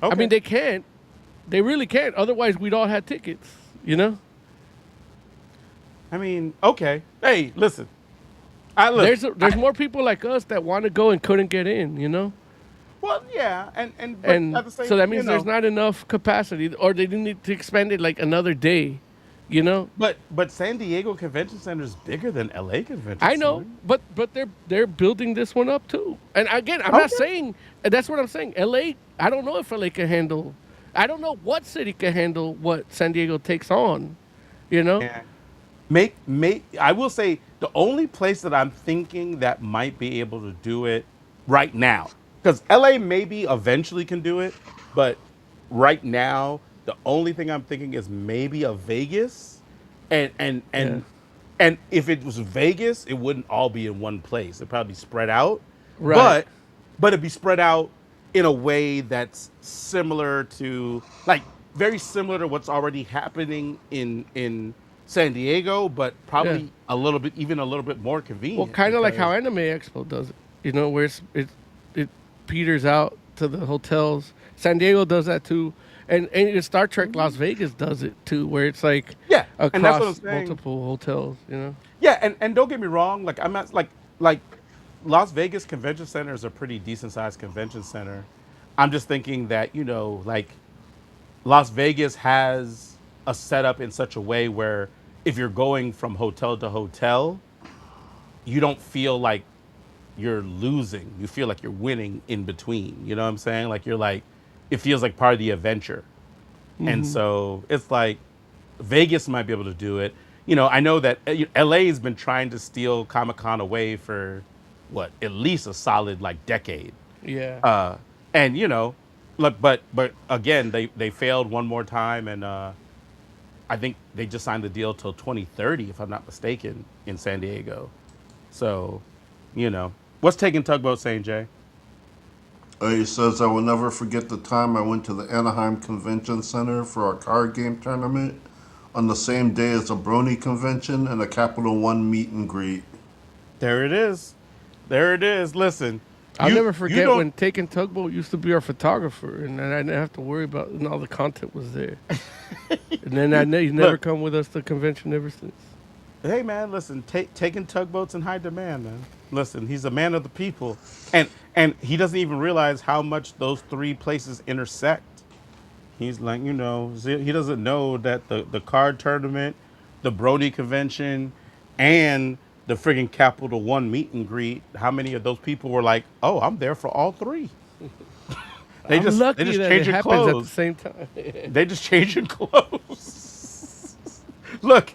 Okay. I mean they can't. They really can't. Otherwise, we'd all have tickets. Okay. Hey, listen. There's more people like us that want to go and couldn't get in. Well, yeah, but And at the same, so that means you know, there's not enough capacity, or they didn't need to expand it like another day. But San Diego Convention Center is bigger than LA Convention I know, Center. but they're building this one up too. And again, I'm not Okay. saying that's what I'm saying. LA, I don't know if LA can handle. I don't know what city can handle what San Diego takes on. Yeah. I will say the only place that I'm thinking that might be able to do it right now, because LA maybe eventually can do it, but right now the only thing I'm thinking is maybe a Vegas, and Yeah. and if it was Vegas, it wouldn't all be in one place. It'd probably be spread out, Right. but it'd be spread out in a way that's similar to like very similar to what's already happening in San Diego, but probably Yeah. even a little bit more convenient. Well, kind of like how because- Anime Expo does it. Where it peters out to the hotels. San Diego does that too, and Star Trek Las Vegas does it too, where it's like Yeah, and that's what I'm across saying. multiple hotels. Yeah, and don't get me wrong, like I'm not like Las Vegas Convention Center is a pretty decent sized convention center. I'm just thinking that, like Las Vegas has a setup in such a way where if you're going from hotel to hotel, you don't feel like you're losing. You feel like you're winning in between. You know what I'm saying? Like it feels like part of the adventure. And so it's like Vegas might be able to do it. I know that LA has been trying to steal Comic-Con away for at least a solid like decade. Yeah. And look, but again, they failed one more time, and I think they just signed the deal till 2030, if I'm not mistaken, in San Diego. So, what's taking Tugboat St. J? He says, I will never forget the time I went to the Anaheim Convention Center for a card game tournament on the same day as a Brony convention and a Capital One meet and greet. There it is. There it is. Listen, I'll you- never you forget don't- when Taking Tugboat used to be our photographer, and I didn't have to worry about, and all the content was there. And then he's never Look. come with us to convention ever since. Hey man, listen, taking Tugboat's in high demand, man. Listen, he's a man of the people, and he doesn't even realize how much those three places intersect. He's like, he doesn't know that the card tournament, the Brony convention, and the friggin' Capital One meet and greet. How many of those people were like, "Oh, I'm there for all three"? I'm lucky they just that change it your happens at the clothes. same time. They just change your clothes. Look.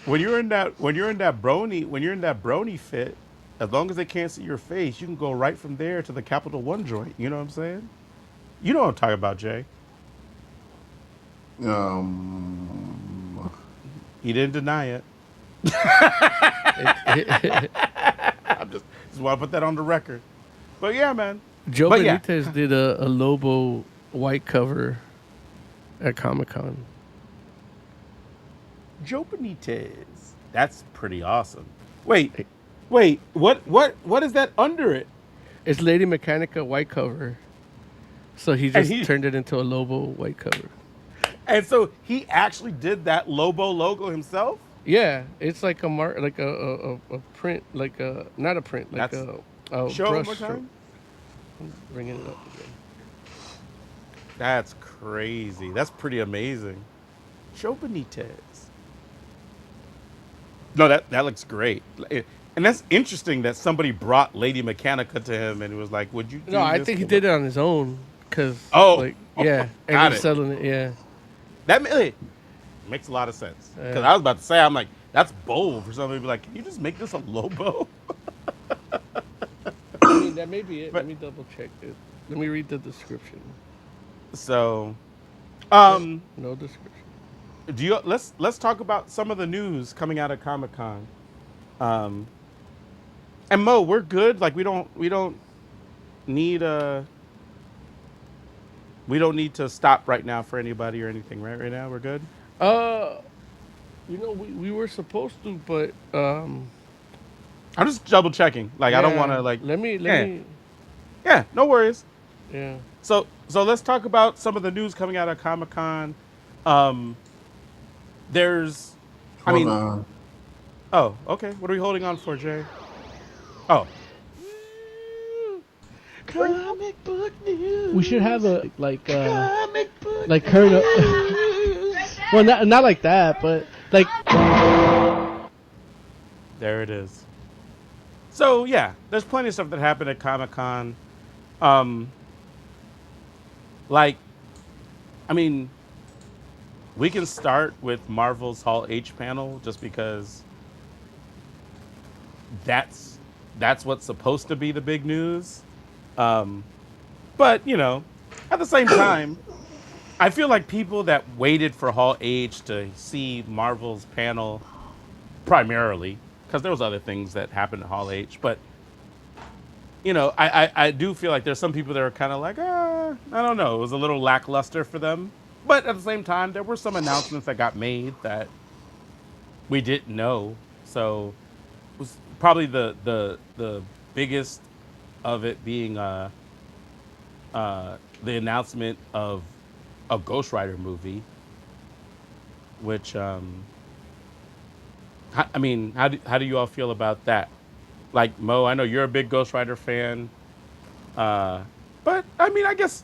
When you're in that brony fit, as long as they can't see your face, you can go right from there to the Capital One joint. You know what I'm saying? You know what I'm talking about, Jay. He didn't deny it. I just want to put that on the record. But yeah, man. Joe But yeah. Benitez did a Lobo white cover at Comic-Con. Joe Benitez. That's pretty awesome. Wait. What is that under it? It's Lady Mechanica white cover. So he just turned it into a Lobo white cover. And so he actually did that Lobo logo himself? Yeah, it's like a print, like a not a print, like That's, a show brush one more stroke. time. I'm bringing it up again. That's crazy. That's pretty amazing. Joe Benitez. No, that looks great. And that's interesting that somebody brought Lady Mechanica to him and was like, "Would you do No, I this think he for did me?" it on his own because, Oh. yeah, and Got he's it. selling it, yeah. That makes a lot of sense. Because I was about to say, I'm like, that's bold for somebody to be like, "Can you just make this a Lobo?" I mean, that may be it. But- Let me double check it. Let me read the description. So, No description. let's talk about some of the news coming out of Comic-Con. And Mo, we're good. Like we don't need we don't need to stop right now for anybody or anything, right? Right now, we're good. We were supposed to, but I'm just double checking. Like I don't want to like. Let me. Yeah, no worries. Yeah. So let's talk about some of the news coming out of Comic-Con. There's, Hold on. Oh, okay. What are we holding on for, Jay? Oh. Comic book news. We should have a Comic book like current. Well, not like that, but like. There it is. So yeah, there's plenty of stuff that happened at Comic-Con. Like, I mean, we can start with Marvel's Hall H panel just because that's what's supposed to be the big news. But you know, at the same time, I feel like people that waited for Hall H to see Marvel's panel primarily, because there was other things that happened at Hall H, but you know, I do feel like there's some people that are kind of like, I don't know, it was a little lackluster for them. But at the same time, there were some announcements that got made that we didn't know. So it was probably the biggest of it being the announcement of a Ghost Rider movie, which I mean, how do you all feel about that? Like Mo, I know you're a big Ghost Rider fan, but I mean, I guess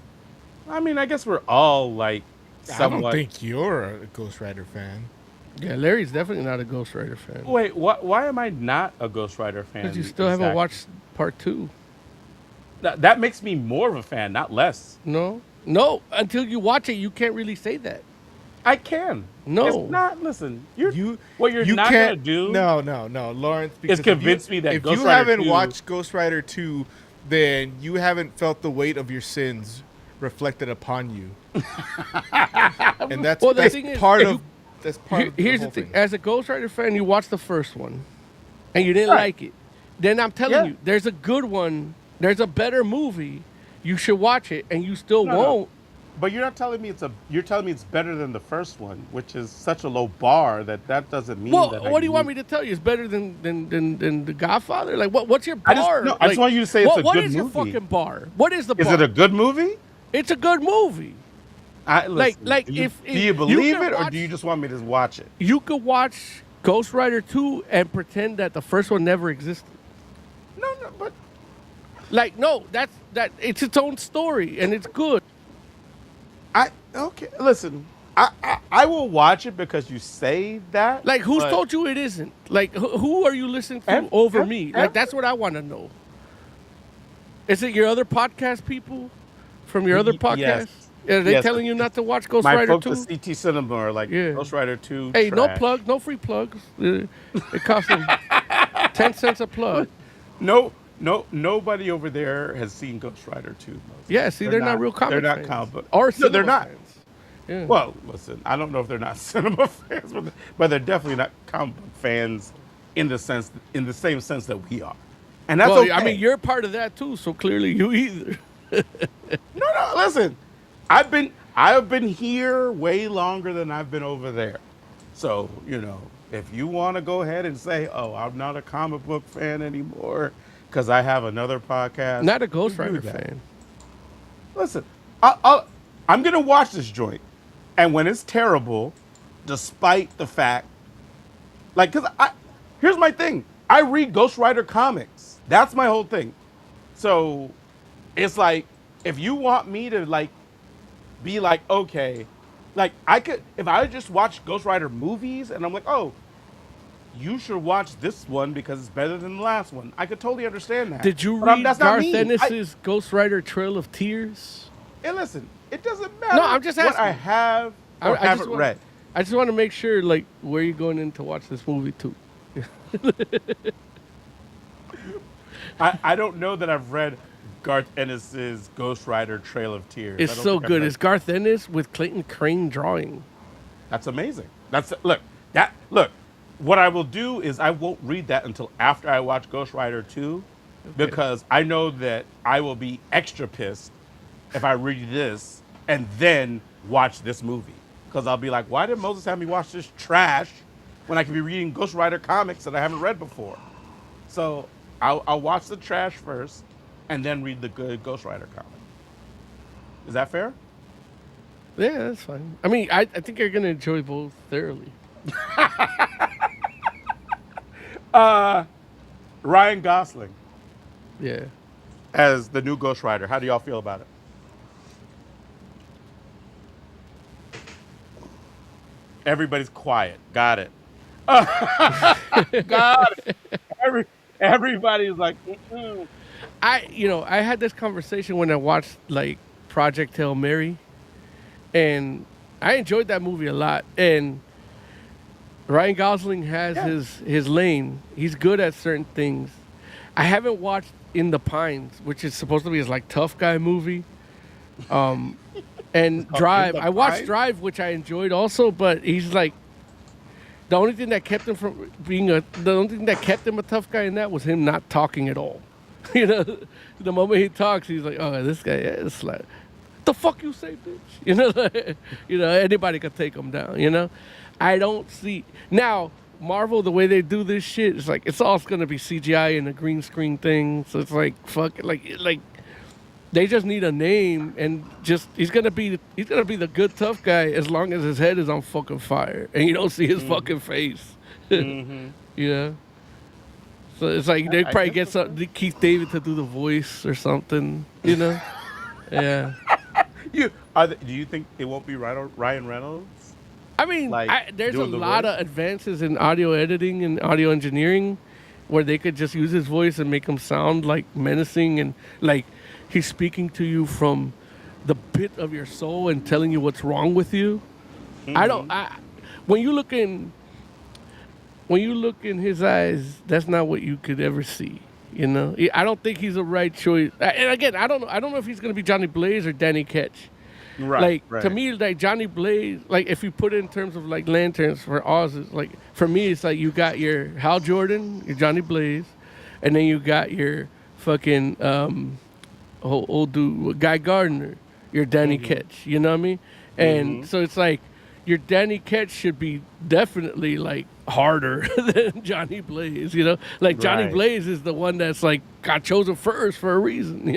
we're all like somewhat. I don't think you're a Ghost Rider fan. Yeah, Larry's definitely not a Ghost Rider fan. Wait, why am I not a Ghost Rider fan? Because you still haven't exactly? watched part 2. That makes me more of a fan, not less. No, until you watch it, you can't really say that. I can. No. It's not. Listen, what you're you not can't gonna do. No, Lawrence. Because convince me that if Ghost you Rider haven't 2 watched Ghost Rider 2, then you haven't felt the weight of your sins reflected upon you. And that's Well, the that's thing is, part if of you- that's part of Here's the the whole thing. As a Ghost Rider fan, you watched the first one, and you didn't Right. like it. Then I'm telling Yeah. you, there's a good one. There's a better movie. You should watch it, and you still No. won't. But you're not telling me you're telling me it's better than the first one, which is such a low bar that doesn't mean Well, that. what do you want me to tell you? It's better than The Godfather? Like, what's your I just- bar? no, I just Like, want you to say it's a what good is your movie. fucking bar? What is the Is bar? it a good movie? It's a good movie. Listen, like, do you, if do you you believe can it, or watch- do you just want me to watch it? You could watch Ghost Rider 2 and pretend that the first one never existed. No, but Like, no, it's its own story, and it's good. okay. Listen, I will watch it because you say that. Like, who's but- told you it isn't? Like, who are you listening to Ev- over ev- me? ev- Like, that's what I want to know. Is it your other podcast people from your other podcast? Yes. Are they Yes. telling you not to watch Ghost My Rider folks 2? at CT Cinema are like, Yeah. Ghost Rider 2. Hey, no trash. plug, no free plugs. It costs them 10 cents a plug. No nobody over there has seen Ghost Rider 2. Moses. Yeah, see, they're not real They're comic not fans. comic book. Or No, they're cinema not. fans. Yeah. Well, listen, I don't know if they're not cinema fans, but they're definitely not comic book fans in the same sense that we are, and that's well, okay. I mean, you're part of that too, so clearly you either. no, listen, I've been here way longer than I've been over there, so if you want to go ahead and say, oh, I'm not a comic book fan anymore because I have another podcast, Not a you Ghost do Rider that. fan. Listen, I'm gonna watch this joint, and when it's terrible, despite the fact, because here's my thing: I read Ghost Rider comics. That's my whole thing. So it's like, if you want me to be like, okay, I could, if I just watch Ghost Rider movies, and I'm like, oh, you should watch this one because it's better than the last one. I could totally understand that. Did you But read that's not Garth me. Ennis's Ghost Rider Trail of Tears? And listen, it doesn't matter. No, I'm just what I asking. have or I haven't just want, read. I just want to make sure, where you going in to watch this movie too. I don't know that I've read Garth Ennis's Ghost Rider Trail of Tears. It's I don't so think I've good. read It's Garth Ennis with Clayton Crane drawing. That's amazing. Look. What I will do is I won't read that until after I watch Ghost Rider 2, because I know that I will be extra pissed if I read this and then watch this movie. Because I'll be like, why did Moses have me watch this trash when I could be reading Ghost Rider comics that I haven't read before? So I'll watch the trash first and then read the good Ghost Rider comic. Is that fair? Yeah, that's fine. I mean, I think you're gonna enjoy both thoroughly. Ryan Gosling Yeah. as the new Ghost Rider. How do y'all feel about it? Everybody's quiet. Got it. Got it. Everybody's like, mm-mm. I had this conversation when I watched Project Hail Mary, and I enjoyed that movie a lot. And Ryan Gosling has his lane. He's good at certain things. I haven't watched In the Pines, which is supposed to be his tough guy movie. And Drive. I watched Drive, which I enjoyed also, but he's the only thing that kept him from the only thing that kept him a tough guy in that was him not talking at all. The moment he talks, he's like, oh, this guy is like, the fuck you say, bitch? Anybody could take him down. I don't see now Marvel, the way they do this shit. It's it's all gonna be CGI and a green screen thing. So it's fuck, they just need a name, and he's gonna be the good tough guy as long as his head is on fucking fire and you don't see his fucking face. Yeah. So it's they probably get Keith David to do the voice or something. Yeah. Do you think it won't be Ryan Reynolds? I mean, there's a doing the lot voice? of advances in audio editing and audio engineering where they could just use his voice and make him sound menacing and he's speaking to you from the pit of your soul and telling you what's wrong with you. When you look in his eyes, that's not what you could ever see. I don't think he's the right choice. And again, I don't know if he's gonna be Johnny Blaze or Danny Ketch. Right. To me, Johnny Blaze, if you put it in terms of lanterns for Oz, it's for me, it's you got your Hal Jordan, your Johnny Blaze, and then you got your fucking old dude Guy Gardner, your Danny Ketch. You know what I mean? And so it's your Danny Ketch should be definitely harder than Johnny Blaze. Johnny Right. Blaze is the one that's got chosen first for a reason.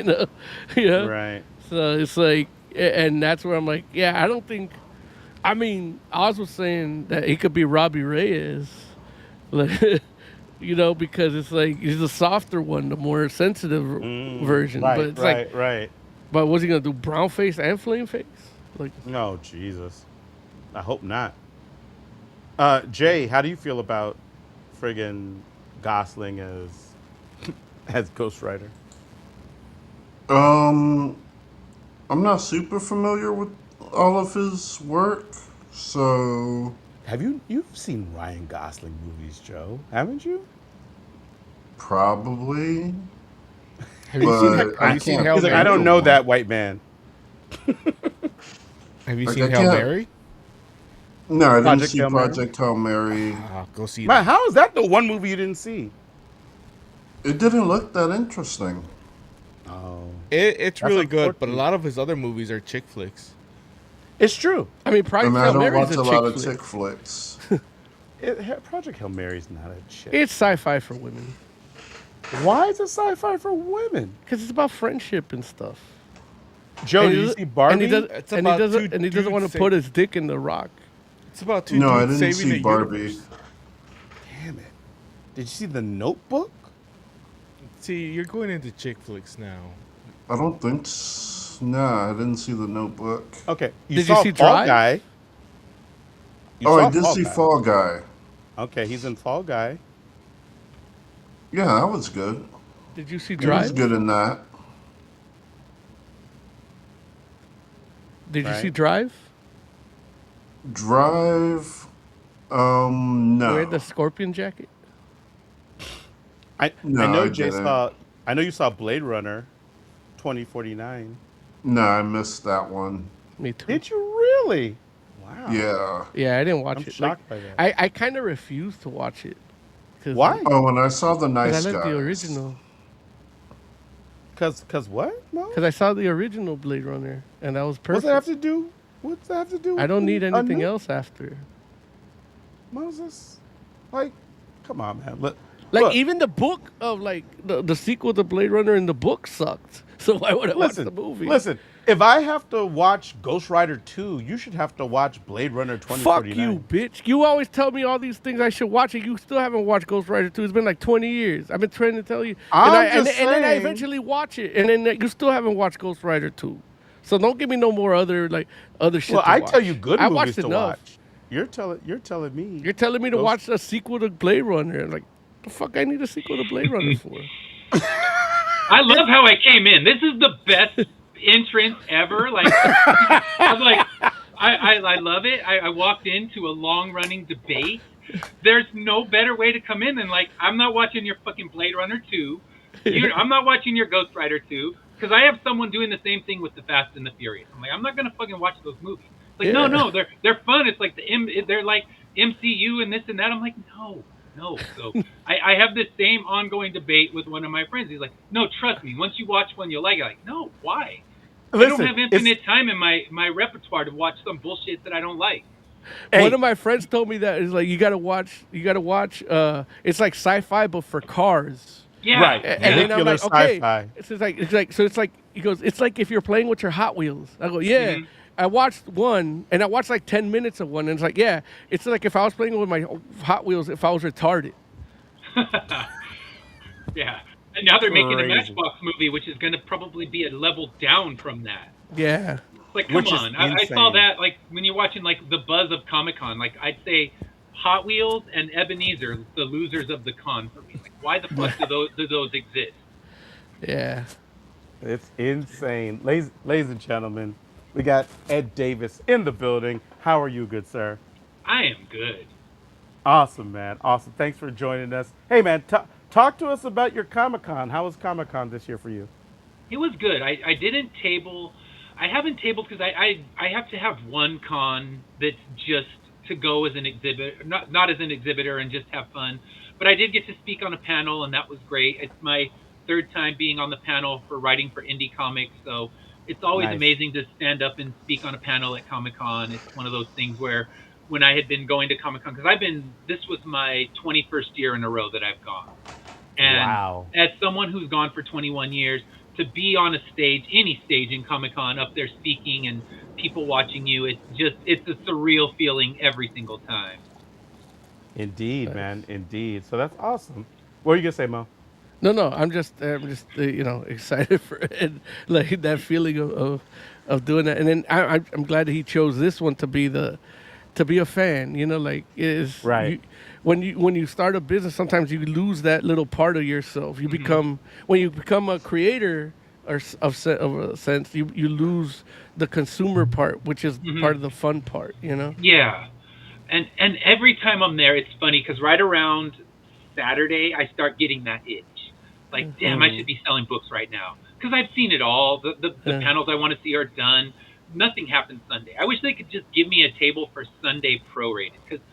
Yeah. Right. So it's and that's where I'm I don't think. I mean, Oz was saying that he could be Robbie Reyes, because it's he's a softer one, the more sensitive version. Right. But it's right. but what's he gonna do? Brown face and flame face? No, Jesus. I hope not. Jay, how do you feel about friggin' Gosling as Ghost Rider? I'm not super familiar with all of his work, so You've seen Ryan Gosling movies, Joe, haven't you? probably. Have you seen but Have I you seen can't Hail He's like, I think don't Mary? of know one. that white man. Have you Like seen I Hail can't. Mary? No, I didn't Project see Hail Mary. Project Hail Mary. Ah, go see Man, that. how is that the one movie you didn't see? It didn't look that interesting. Oh, It's that's really good, but a unfortunate. lot of his other movies are chick flicks. It's true. I mean, And Project I Hail don't Mary is watch a a chick lot of flick. chick flicks. Project Hail Mary is not a chick. It's sci-fi for women Why is it sci-fi for women? because it's about friendship and stuff. Joe, And did he you doesn't, see Barbie? It's about two and he doesn't want dudes to put save. his dick in the rock. It's about two No, I dudes didn't saving see the Barbie. universe. Damn it! Did you see The Notebook? See, you're going into chick flicks now. I don't think. Nah, I didn't see the Notebook. Okay, you Did you saw see Fall Drive? Guy. You Oh, I saw did Fall see Guy. Fall Guy. Okay, he's in Fall Guy. Yeah, that was good. Did you see He was Drive? good in that. Did you see Right. Drive? Drive. Wear the No. scorpion jacket. I No, know I Jay didn't. saw. I know you saw Blade Runner, 2049. No, I missed that one. Me too. Did you really? Wow. Yeah. Yeah, I didn't I'm watch it. shocked by that. I kind of refused to watch it because Why? Oh, and I saw the I Nice like the Guys. original. Cause what? No. Because I saw the original Blade Runner and that was What's that have perfect. to do? What's that have to do with I don't need a anything new else after. Moses? Like, come on, man. Look, Like even the book of like the sequel to Blade Runner in the book sucked. So why would I watch listen, the movie? listen. If I have to watch Ghost Rider 2, you should have to watch Blade Runner Fuck 2049. you, bitch. You always tell me all these things I should watch, and you still haven't watched Ghost Rider 2. It's been like 20 years. I've been trying to tell you. I'm just And then I saying. eventually watch it, and then you still haven't watched Ghost Rider 2. So don't give me no more other shit Well, to I watch. tell you good I movies watched to enough. watch. You're telling me. You're telling me to Ghost- watch a sequel to Blade Runner. Like, the fuck I need a sequel to Blade Runner for? I love how I came in. This is the best entrance ever. Like, I'm like, I love it. I walked into a long running debate. There's no better way to come in than like, I'm not watching your fucking Blade Runner 2. I'm not watching your Ghost Rider 2 because I have someone doing the same thing with the Fast and the Furious. I'm like, I'm not gonna fucking watch those movies. It's like, Yeah. no, they're fun. It's like they're like MCU and this and that. I'm like, no. So I have this same ongoing debate with one of my friends. He's like, no, trust me. Once you watch one, you'll like it. Like, no, why? I don't Listen, have infinite time in my repertoire to watch some bullshit that I don't like. Hey. One of my friends told me that is like you gotta watch. It's like sci-fi but for cars. Yeah. Right. And then I'm Vehicular like, okay, sci-fi. it's like he goes, it's like if you're playing with your Hot Wheels. I go, yeah. Mhm. I watched one, and I watched like 10 minutes of one, and it's like, yeah, it's like if I was playing with my Hot Wheels, if I was retarded. Yeah. And now they're making a Crazy. Matchbox movie, which is going to probably be a level down from that. Yeah. Like, come Which is on. I saw insane. that, like, when you're watching, like, the buzz of Comic-Con. Like, I'd say Hot Wheels and Ebenezer, the losers of the con for me. Like, why the fuck do those exist? Yeah. It's insane. Ladies and gentlemen, we got Ed Davis in the building. How are you, good sir? I am good. Awesome, man. Awesome. Thanks for joining us. Hey, man, talk to us about your Comic-Con. How was Comic-Con this year for you? It was good. I didn't table. I haven't tabled because I have to have one con that's just to go as an exhibit, not as an exhibitor and just have fun. But I did get to speak on a panel, and that was great. It's my third time being on the panel for writing for indie comics, so it's always Nice. amazing to stand up and speak on a panel at Comic-Con. It's one of those things where when I had been going to Comic-Con, because this was my 21st year in a row that I've gone. And Wow. as someone who's gone for 21 years, to be on a stage, any stage in Comic-Con, up there speaking and people watching you, it's a surreal feeling every single time. Indeed, man. Indeed. So that's awesome. What were you gonna say, Mo? No. I'm just excited for it, like that feeling of doing that. And then I'm glad that he chose this one to be a fan. You know, like is Right. When you start a business, sometimes you lose that little part of yourself. You become when you become a creator of a sense, you lose the consumer part, which is part of the fun part. You know. Yeah. And every time I'm there, it's funny because right around Saturday, I start getting that itch. Like, damn, I should be selling books right now because I've seen it all. The panels I want to see are done. Nothing happens Sunday. I wish they could just give me a table for Sunday prorated because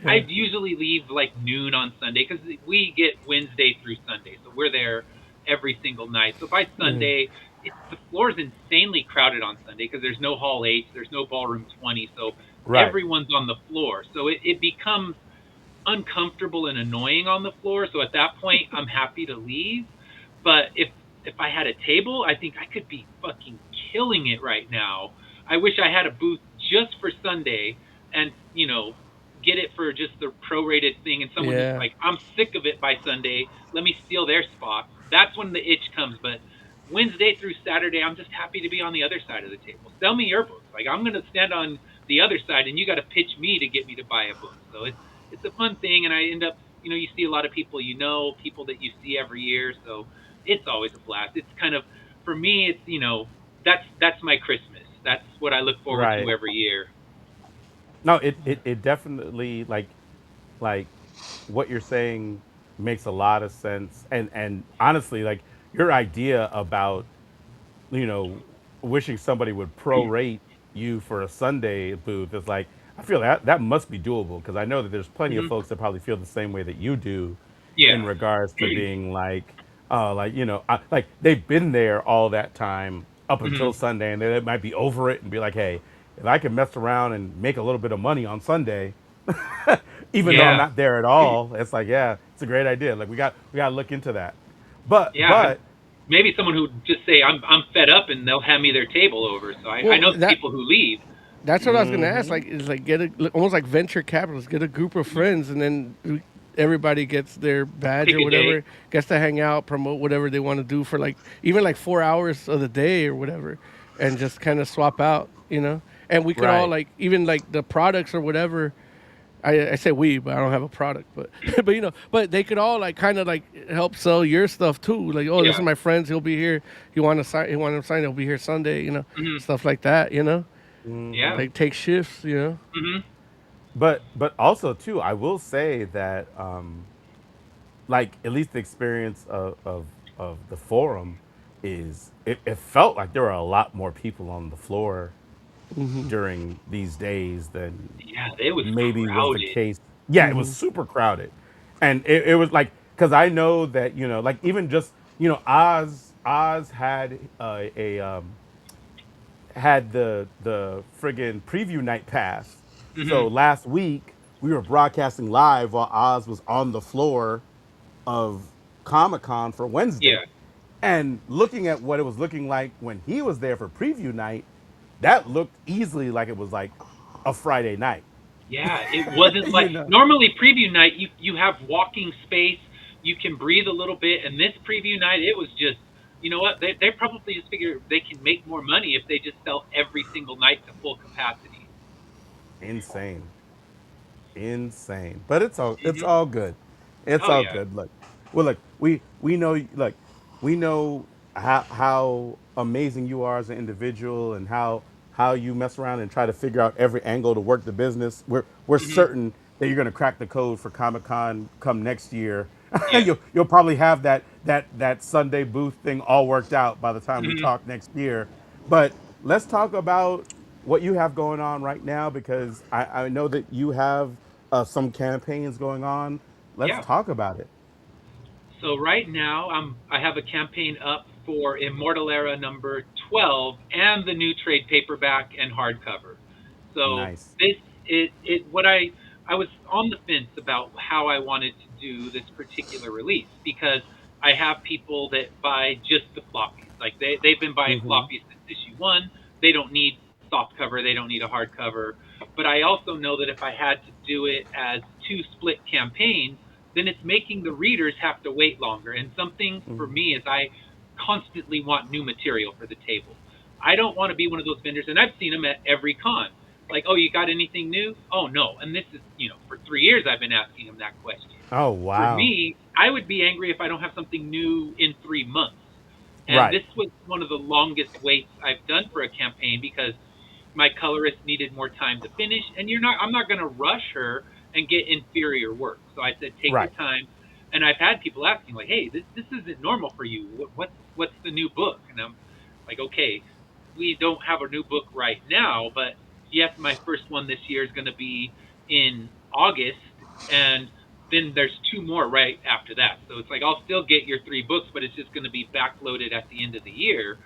I Yeah. usually leave like noon on Sunday because we get Wednesday through Sunday, so we're there every single night. So by Mm. Sunday, the floor is insanely crowded on Sunday because there's no Hall H, there's no Ballroom 20, so Right. everyone's on the floor. So it becomes uncomfortable and annoying on the floor. So at that point, I'm happy to leave. But if I had a table, I think I could be fucking killing it right now. I wish I had a booth just for Sunday, and get it for just the prorated thing. And someone who's Yeah. like, I'm sick of it by Sunday. Let me steal their spot. That's when the itch comes. But Wednesday through Saturday, I'm just happy to be on the other side of the table. Sell me your books. Like, I'm gonna stand on the other side, and you got to pitch me to get me to buy a book. So it's a fun thing, and I end up, you see a lot of people, people that you see every year, so it's always a blast. It's kind of, for me, it's, that's my Christmas. That's what I look forward to Right. every year. No, it definitely like what you're saying makes a lot of sense. And honestly, like your idea about you know, wishing somebody would prorate you for a Sunday booth is like, I feel that must be doable because I know that there's plenty of Hmm. folks that probably feel the same way that you do in Yeah. regards to being like, like they've been there all that time up Hmm. until Sunday and they might be over it and be like, hey, if I can mess around and make a little bit of money on Sunday, even though I'm Yeah. not there at all, it's like, yeah, it's a great idea. Like we got to look into that. But Yeah. but Maybe someone who just say, I'm fed up, and they'll hand me their table over. So I know Well, the people who leave. that's what I was gonna ask. mhm, Like, is like get almost like venture capitalists, get a group of Mhm. friends, and then everybody gets their badge Pick or a day. whatever, gets to hang out, promote whatever they want to do for like even like 4 hours of the day or whatever, and just kind of swap out, And we could all right. like even like the products or whatever. I say we, but I don't have a product, but but they could all like kind of like help sell your stuff too. Like, oh, this is Yeah. my friends. He'll be here. You want to sign? You want him to sign? He'll be here Sunday. Hmm. Stuff like that. Yeah. Mhm. Like take shifts. Hmm. But also too, I will say that like at least the experience of the forum is it felt like there were a lot more people on the floor Hmm. during these days than Yeah. It was maybe was the crowded. case. Yeah, it was Hmm. super crowded, and it was like because I know that like even just Oz had had the friggin' preview night pass. So Hmm. last week we were broadcasting live while Oz was on the floor of Comic Con for Wednesday, Yeah. and looking at what it was looking like when he was there for preview night, that looked easily like it was like a Friday night. Yeah, it wasn't like you know, normally preview night you have walking space, you can breathe a little bit, and this preview night it was just, you know what, they probably just figure they can make more money if they just sell every single night to full capacity. insane. Insane. But it's Hmm. all good. It's Oh all yeah. good. Look, well, look, we know we know how amazing you are as an individual and how you mess around and try to figure out every angle to work the business. We're Hmm. certain that you're going to crack the code for Comic Con come next year. Yeah. You'll probably have that Sunday booth thing all worked out by the time we Hmm. talk next year. But let's talk about what you have going on right now because I know that you have some campaigns going on. Let's Yeah. talk about it. So right now, I have a campaign up for Immortal Era number 12 and the new trade paperback and hardcover. So Nice. this it what I was on the fence about how I wanted to do this particular release because I have people that buy just the floppies. Like they've been buying Mm-hmm. floppies since issue 1. They don't need soft cover, they don't need a hardcover. But I also know that if I had to do it as two split campaigns, then it's making the readers have to wait longer. And something for Mm-hmm. me is I constantly want new material for the table. I don't want to be one of those vendors, and I've seen them at every con. Like, oh, you got anything new? Oh, no. And this is, for 3 years I've been asking them that question. Oh For wow. me, I would be angry if I don't have something new in 3 months. And Right. this was one of the longest waits I've done for a campaign because my colorist needed more time to finish, and I'm not going to rush her and get inferior work. So I said, take your Right. time. And I've had people asking like, "Hey, this isn't normal for you. What's the new book?" And I'm like, "Okay, we don't have a new book right now, but yes, my first one this year is going to be in August, and then there's two more right after that. So it's like I'll still get your three books, but it's just going to be backloaded at the end of the year.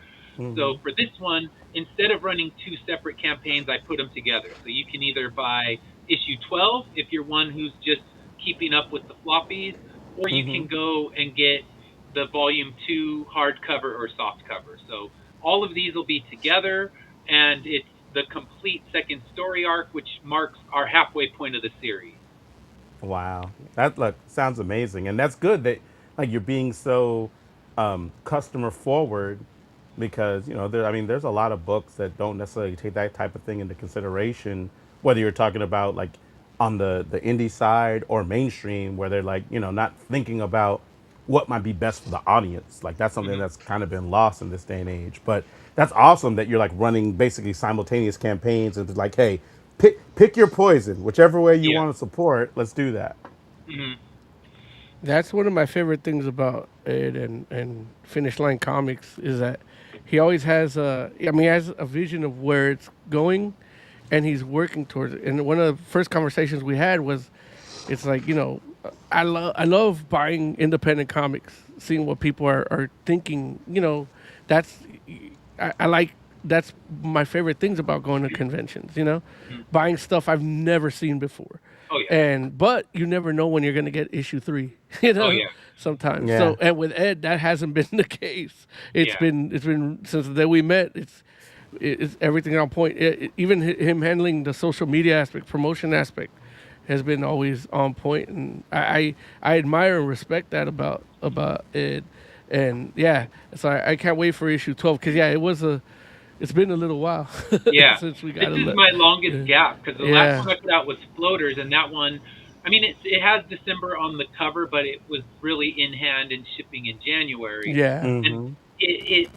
So for this one, instead of running two separate campaigns, I put them together. So you can either buy issue 12 if you're one who's just keeping up with the floppies, or you can go and get the volume 2 hardcover or soft cover. So all of these will be together, and it's the complete second story arc, which marks our halfway point of the series. Wow, that look sounds amazing, and that's good that like you're being so customer forward because there. I mean, there's a lot of books that don't necessarily take that type of thing into consideration. Whether you're talking about like on the indie side or mainstream, where they're like not thinking about what might be best for the audience. Like that's something Mhm. that's kind of been lost in this day and age. But that's awesome that you're like running basically simultaneous campaigns and it's like, hey, pick your poison, whichever way you Yeah. want to support. Let's do that. Hmm. That's one of my favorite things about Ed and Finish Line Comics is that he always has he has a vision of where it's going, and he's working towards it. And one of the first conversations we had was, it's like I love buying independent comics, seeing what people are thinking. That's I like that's my favorite things about going to conventions. Hmm. Buying stuff I've never seen before, Oh yeah. and but you never know when you're gonna get issue 3. Oh yeah. Sometimes. Yeah. So and with Ed, that hasn't been the case. It's Yeah. been since the day we met. It's everything on point. Even him handling the social media aspect, promotion aspect, has been always on point, and I admire and respect that about Ed, and yeah, so I can't wait for issue 12 because yeah, it's been a little while Yeah, since we this got is it. my longest Yeah, gap because the last yeah, one I put out was Floaters, and that one, I mean, it has December on the cover, but it was really in hand and shipping in January, yeah, and it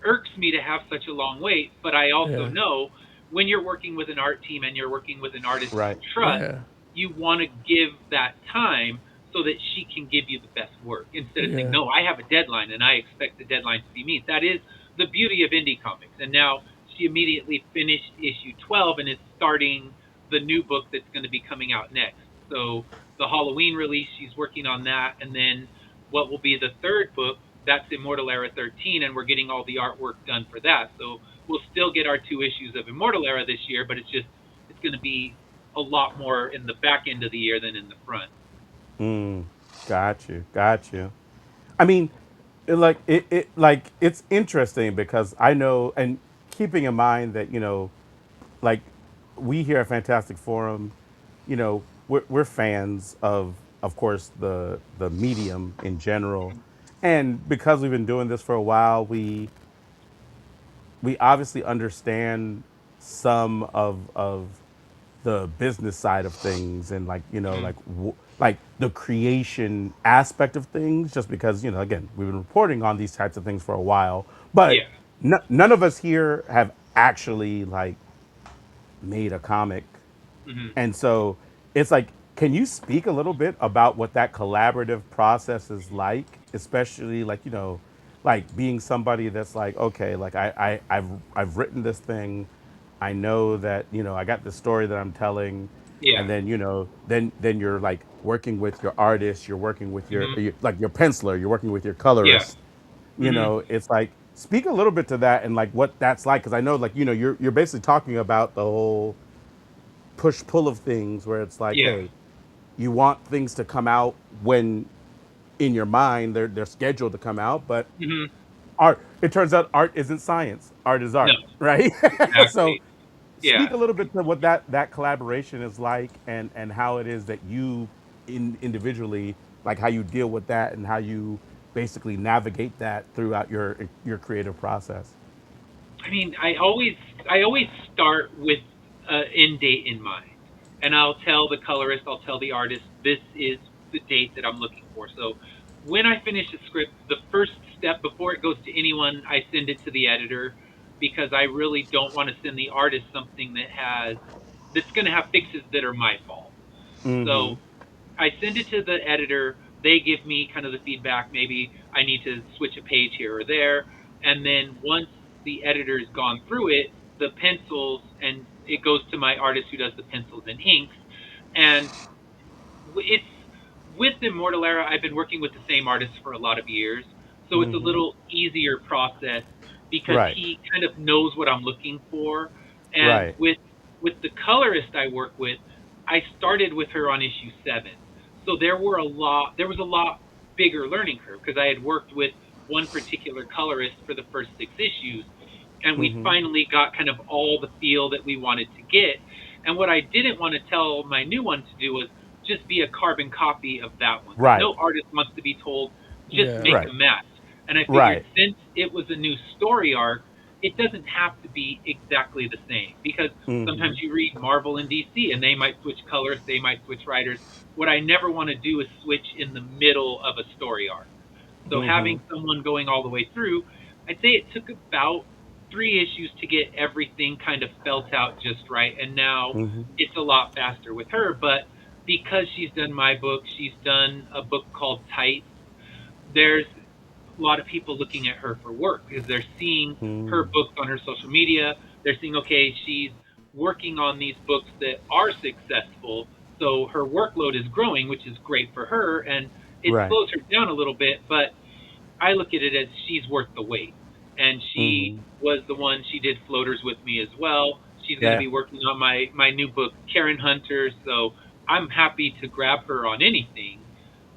irks me to have such a long wait. But I also yeah, know when you're working with an art team and you're working with an artist you Right. trust, yeah, you want to give that time so that she can give you the best work instead of saying, yeah, no, I have a deadline and I expect the deadline to be met. That is the beauty of indie comics. And now she immediately finished issue 12 and is starting the new book that's going to be coming out next. So the Halloween release, she's working on that. And then what will be the third book, that's Immortal Era 13, and we're getting all the artwork done for that. So we'll still get our two issues of Immortal Era this year, but it's going to be a lot more in the back end of the year than in the front. Got you. Got you. I mean, like it's interesting because I know, and keeping in mind that like we here at Fantastic Forum, we're fans of course the medium in general, and because we've been doing this for a while, we obviously understand some of the business side of things and like Mm-hmm. like the creation aspect of things just because again we've been reporting on these types of things for a while but Yeah. none of us here have actually like made a comic. Mm-hmm. And so it's like, can you speak a little bit about what that collaborative process is like, especially like, like being somebody that's like, okay, like I've written this thing. I know that, I got this story that I'm telling. Yeah. And then, then you're like working with your artist, you're working with Mm-hmm. like your penciler, you're working with your Yeah. colorist. Mm-hmm. It's like, speak a little bit to that and like what that's like. Cause I know like, you're basically talking about the whole push pull of things where it's like, Yeah. hey, you want things to come out when in your mind they're scheduled to come out, but Mm-hmm. art it turns out art isn't science. Art is No. art, right? So Exactly. speak Yeah. a little bit to what that collaboration is like and how it is that you individually like how you deal with that and how you basically navigate that throughout your creative process. I mean, I always start with end date in mind, and I'll tell the colorist, I'll tell the artist, this is the date that I'm looking for. So when I finish a script, the first step before it goes to anyone, I send it to the editor because I really don't want to send the artist something that's going to have fixes that are my fault. Mm-hmm. So I send it to the editor. They give me kind of the feedback. Maybe I need to switch a page here or there. And then once the editor's gone through it, the pencils, and it goes to my artist who does the pencils and inks. And it's with Immortal Era, I've been working with the same artist for a lot of years, so it's a little easier process because Right. he kind of knows what I'm looking for. And Right. with the colorist I work with, I started with her on issue 7, so there was a lot bigger learning curve because I had worked with one particular colorist for the first 6 issues, and we finally got kind of all the feel that we wanted to get. And what I didn't want to tell my new one to do was just be a carbon copy of that one, because Right. no artist wants to be told just Yeah. make Right. a match. And I figured Right. since it was a new story arc, it doesn't have to be exactly the same, because sometimes you read Marvel and DC and they might switch colors, they might switch writers. What I never want to do is switch in the middle of a story arc. So having someone going all the way through, I'd say it took about 3 issues to get everything kind of felt out just right. And now it's a lot faster with her. But because she's done my book, she's done a book called Tights. There's a lot of people looking at her for work because they're seeing her books on her social media. They're seeing, okay, she's working on these books that are successful. So her workload is growing, which is great for her. And it Right. slows her down a little bit, but I look at it as she's worth the wait. And she was the one, she did floaters with me as well. She's going to Yeah. be working on my new book, Karen Hunter. So I'm happy to grab her on anything,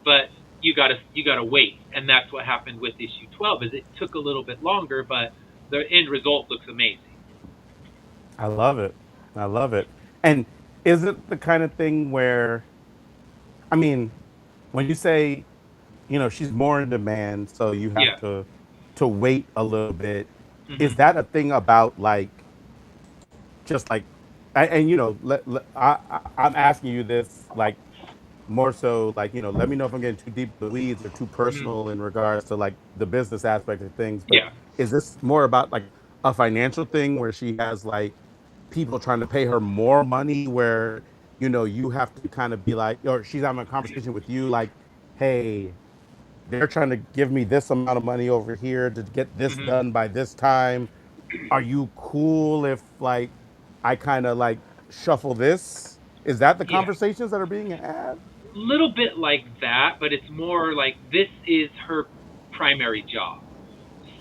but you gotta wait. And that's what happened with issue 12 is it took a little bit longer, but the end result looks amazing. I love it. I love it. And is it the kind of thing where, I mean, when you say, she's more in demand, so you have Yeah. to wait a little bit, is Hmm. that a thing about like just like, and I'm asking you this like more so like let me know if I'm getting too deep in the weeds or too Hmm. personal in regards to like the business aspect of things, but Yeah. is this more about like a financial thing where she has like people trying to pay her more money where you have to kind of be like, or she's having a conversation with you like, hey, they're trying to give me this amount of money over here to get this Hmm. done by this time, are you cool if like I kind of like shuffle this? Is that the Yeah. conversations that are being had? Little bit like that, but it's more like this is her primary job.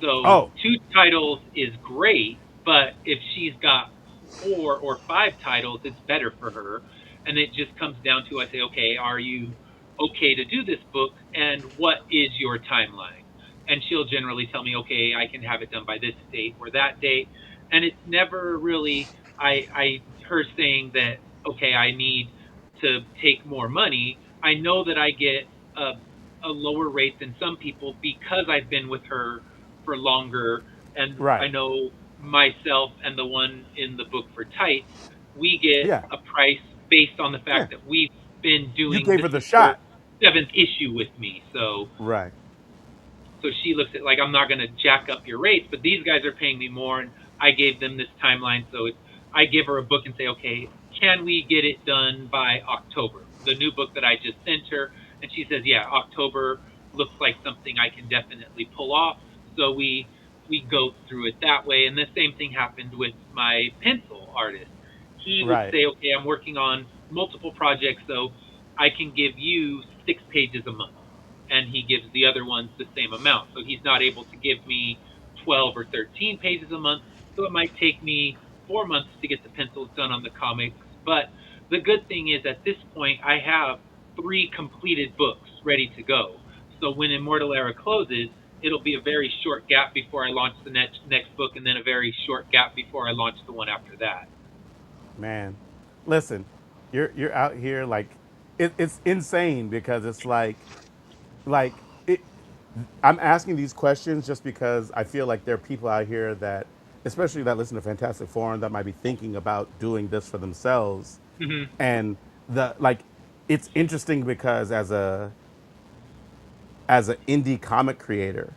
So Oh, 2 titles is great, but if she's got 4 or 5 titles, it's better for her. And it just comes down to, I say, okay, are you okay to do this book, and what is your timeline? And she'll generally tell me, okay, I can have it done by this date or that date. And it's never really I her saying that, okay, I need to take more money. I know that I get a a lower rate than some people because I've been with her for longer. And I right. know myself and the one in the book for Tights, we get Yeah. a price based on the Yeah. fact that we've been You doing gave this her the is her shot. 7th issue with me. Right. So she looks at like I'm not going to jack up your rates, but these guys are paying me more, and I gave them this timeline. So I give her a book and say, okay, can we get it done by October? The new book that I just sent her, and she says, yeah, October looks like something I can definitely pull off. So we go through it that way, and the same thing happened with my pencil artist. He would Right. say, okay, I'm working on multiple projects, so I can give you 6 pages a month, and he gives the other ones the same amount. So he's not able to give me 12 or 13 pages a month. So it might take me 4 months to get the pencils done on the comics. But the good thing is at this point, I have 3 completed books ready to go. So when Immortal Era closes, it'll be a very short gap before I launch the next book, and then a very short gap before I launch the one after that. Man, listen, you're out here like it's insane because it's like it. I'm asking these questions just because I feel like there are people out here that, especially that listen to Fantastic Forum, that might be thinking about doing this for themselves, Hmm. and the like. It's interesting because as an indie comic creator,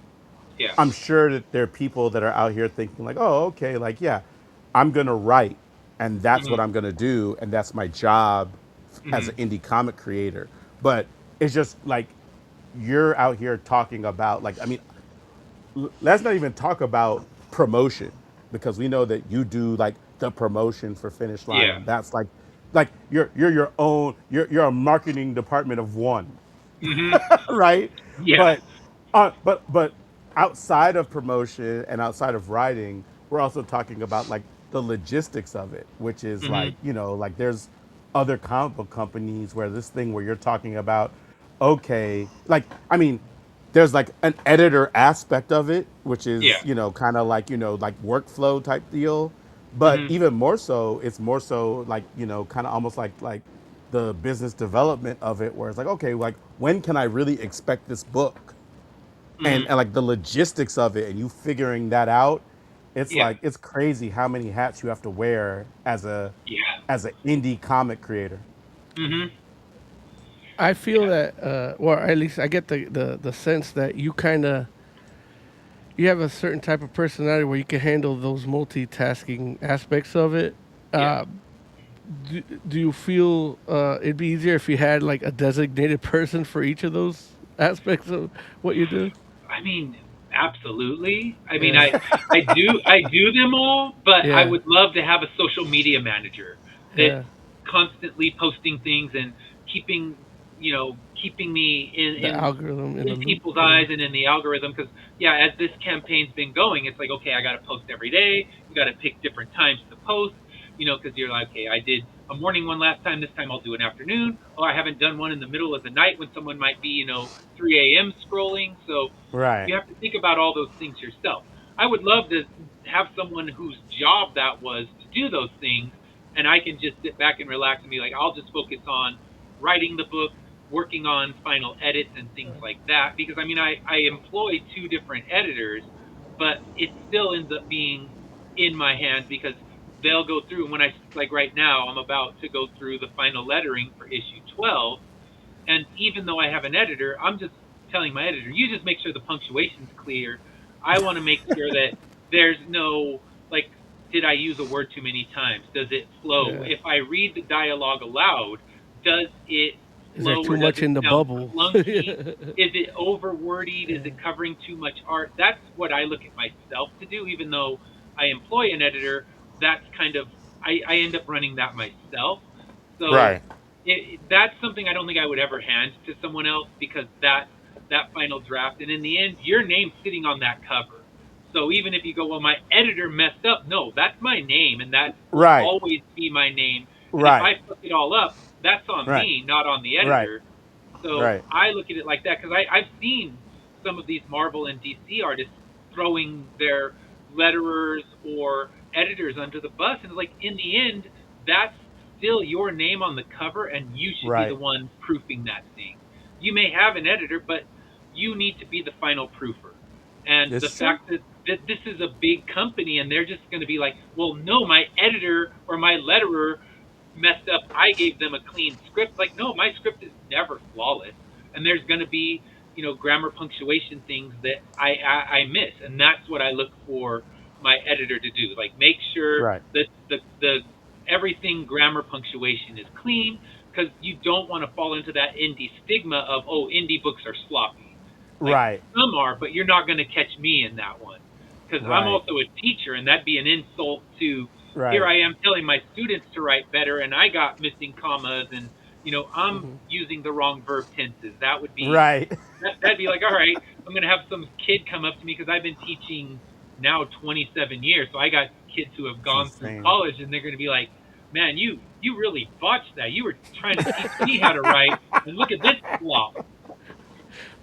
Yeah. I'm sure that there are people that are out here thinking like, oh, okay, like yeah, I'm gonna write, and that's what Hmm. I'm gonna do, and that's my job as Hmm. an indie comic creator. But it's just like you're out here talking about, like, I mean, let's not even talk about promotion, because we know that you do like the promotion for Finish Line, Yeah. and that's like you're your own, you're a marketing department of one. Hmm. Right? Yeah. But but outside of promotion and outside of writing, we're also talking about like the logistics of it, which is Hmm. like, like there's other comic book companies where this thing where you're talking about, okay, like, I mean, there's like an editor aspect of it, which is, Yeah. kind of like, like workflow type deal. But Hmm. even more so, it's more so like, kind of almost like the business development of it, where it's like, okay, like when can I really expect this book? Hmm. And like the logistics of it, and you figuring that out, it's Yeah. like it's crazy how many hats you have to wear Yeah. as an indie comic creator. Hmm. I feel Yeah. that, or at least I get the sense that you have a certain type of personality where you can handle those multitasking aspects of it. Yeah. Uh, do you feel it'd be easier if you had like a designated person for each of those aspects of what you do? I mean, absolutely. I mean, Yeah, I do them all, but I yeah, would love to have a social media manager that's yeah. constantly posting things and keeping keeping me The algorithm in the in loop. people's Yeah, eyes and in the algorithm. Because yeah, as this campaign's been going, it's like, okay, I got to post every day. You got to pick different times to post. Because you're like, okay, I did a morning one last time. This time I'll do an afternoon. Oh, I haven't done one in the middle of the night when someone might be 3 a.m. scrolling. So Right. you have to think about all those things yourself. I would love to have someone whose job that was to do those things, and I can just sit back and relax and be like, I'll just focus on writing the book, working on final edits and things like that. Because I mean, I employ two different editors, but it still ends up being in my hands because they'll go through. And when I, like right now, I'm about to go through the final lettering for issue 12, and even though I have an editor, I'm just telling my editor, you just make sure the punctuation's clear. I want to make sure that there's no, like, did I use a word too many times? Does it flow? yeah. If I read the dialogue aloud, does it Is there flow too or does much it in the sound bubble? clunky? Yeah, Is it over wordied? Is it covering too much art? That's what I look at myself to do, even though I employ an editor. That's kind of, I end up running that myself. So Right. that's something I don't think I would ever hand to someone else because that's that final draft. And in the end, your name's sitting on that cover. So even if you go, well, my editor messed up, no, that's my name, and that will Right. always be my name. And if Right. I fuck it all up, that's on Right. me, not on the Right. editor. So Right. I look at it like that because I've seen some of these Marvel and DC artists throwing their letterers or editors under the bus, and like in the end, that's still your name on the cover, and you should be the Right. one proofing that thing. You may have an editor, but you need to be the final proofer. And the It's true. fact that this is a big company and they're just going to be like, well, no, my editor or my letterer messed up. I gave them a clean script. Like, no, my script is never flawless, and there's going to be grammar, punctuation things that I miss, and that's what I look for my editor to do. Like, make sure Right. that the everything grammar, punctuation is clean, because you don't want to fall into that indie stigma of, oh, indie books are sloppy. Like, Right. some are, but you're not going to catch me in that one because I'm Right. also a teacher, and that'd be an insult to, here Right. I am telling my students to write better, and I got missing commas, and I'm using the wrong verb tenses. That would be Right. that'd be like, all right, I'm gonna have some kid come up to me because I've been teaching now 27 years, so I got kids who have It's gone through insane. college, and they're gonna be like, man, you really botched that. You were trying to teach me how to write, and look at this flop.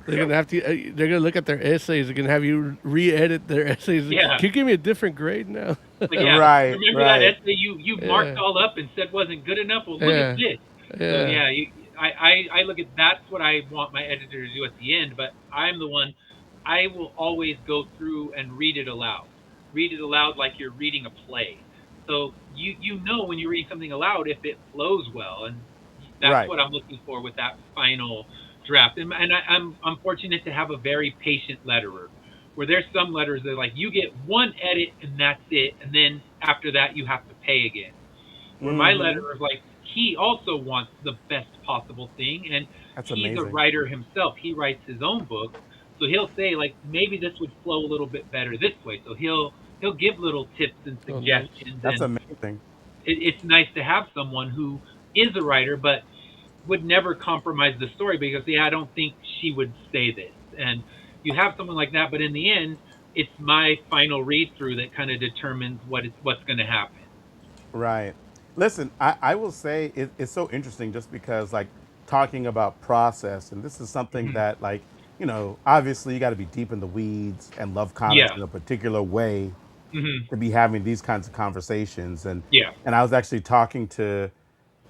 they're gonna have to. They're gonna look at their essays. They're gonna have you re-edit their essays. Yeah. Can you give me a different grade now? Like, yeah, Right. remember that Right. essay you marked Yeah, all up and said wasn't good enough? Well, look at yeah, this. So yeah. yeah, I look at that's what I want my editor to do at the end. But I'm the one. I will always go through and read it aloud. Read it aloud like you're reading a play. So you know when you're reading something aloud if it flows well, and that's Right. what I'm looking for with that final draft. And I'm fortunate to have a very patient letterer where there's some letters that are like you get one edit and that's it, and then after that you have to pay again. Where my Mm-hmm. letterer is like he also wants the best possible thing, and That's he's a amazing. writer himself. He writes his own books, so he'll say like maybe this would flow a little bit better this way. So he'll give little tips and Oh, nice. suggestions, That's and amazing. it's nice to have someone who is a writer but would never compromise the story because yeah, I don't think she would say this. And you have someone like that, but in the end, it's my final read through that kind of determines what's going to happen. Right. Listen, I will say it's so interesting just because, like, talking about process, and this is something Hmm. that, like, obviously you got to be deep in the weeds and love comics Yeah. in a particular way Hmm. to be having these kinds of conversations. Yeah. And I was actually talking to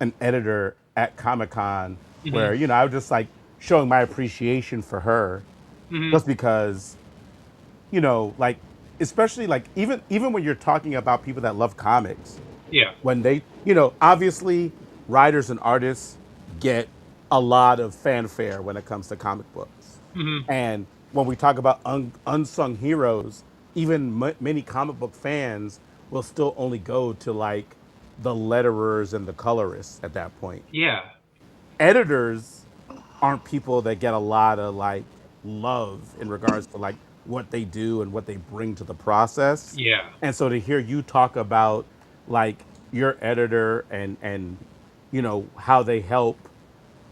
an editor at Comic Con Hmm. where, I was just like showing my appreciation for her Hmm. just because, like, especially like even when you're talking about people that love comics, Yeah. when they, obviously writers and artists get a lot of fanfare when it comes to comic books. Hmm. And when we talk about unsung heroes, even many comic book fans will still only go to like the letterers and the colorists at that point. Yeah. Editors aren't people that get a lot of like love in regards to like what they do and what they bring to the process. Yeah. And so to hear you talk about like your editor and how they help,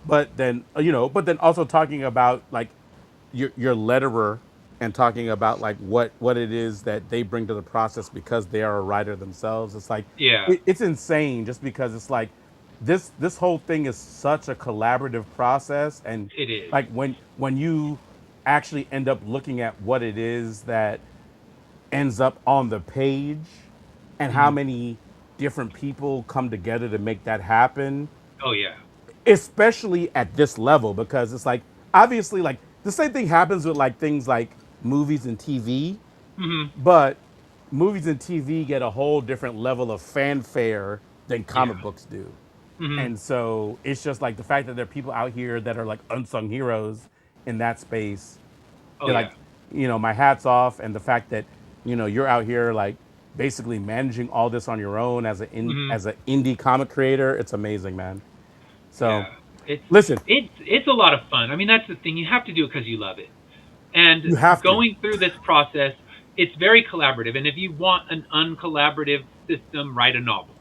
but then also talking about like your letterer and talking about like what it is that they bring to the process because they are a writer themselves. It's like Yeah. it's insane just because it's like this whole thing is such a collaborative process. And It is. like when you actually end up looking at what it is that ends up on the page and how Hmm. many different people come together to make that happen, Oh yeah. especially at this level, because it's like obviously like the same thing happens with like things like movies and TV, Hmm. but movies and TV get a whole different level of fanfare than Yeah. comic books do. Hmm. And so it's just like the fact that there are people out here that are like unsung heroes in that space. Oh They're like, yeah. my hat's off. And the fact that, you're out here like basically managing all this on your own as Hmm. as an indie comic creator, it's amazing, man. So Yeah. It's listen, it's a lot of fun. I mean, that's the thing. You have to do it because you love it. And you have to. going through this process, it's very collaborative. And if you want an uncollaborative system, write a novel.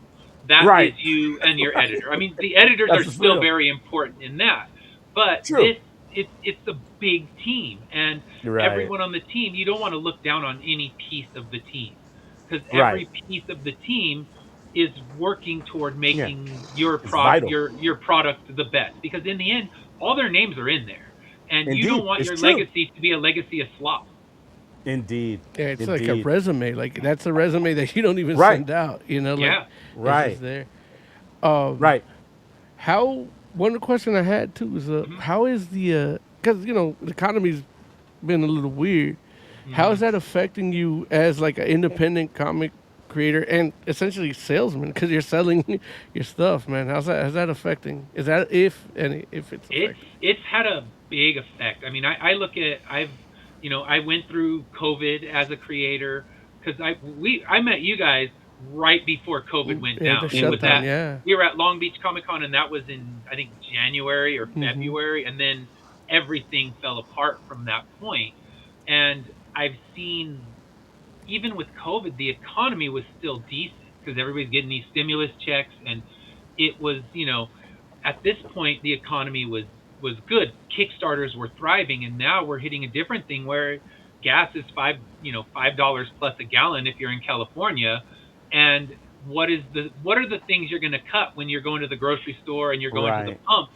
That is Right. you and your editor. I mean, the editors That's are just still real. very important in that, but True. it's a big team, and Right. everyone on the team, you don't want to look down on any piece of the team because Right. every piece of the team is working toward Yeah. making your It's vital. your product the best. Because in the end, all their names are in there and you don't Indeed. want It's your true. legacy to be a legacy of slop. Indeed. Yeah, it's like a Indeed. resume. Like that's a resume that you don't even Right. send out. Like Yeah. it's Right. just there. Um, Right. how one question I had too is Hmm. how is the because the economy's been a little weird. How Hmm. is that affecting you as like an independent comic creator and essentially salesman because you're selling your stuff, man? How's that affecting? Is that if it's affecting? It's had a big effect. I mean, I look at I went through COVID as a creator because I met you guys right before COVID went Yeah, the down. It was shutdown. at Yeah. We were at Long Beach Comic Con and that was in I think January or Hmm. February, and then everything fell apart from that point. And I've seen even with COVID, the economy was still decent because everybody's getting these stimulus checks, and it was, at this point the economy was good. Kickstarters were thriving, and now we're hitting a different thing where gas is $5 plus a gallon if you're in California, and what are the things you're going to cut when you're going to the grocery store and you're going to the Right. pump?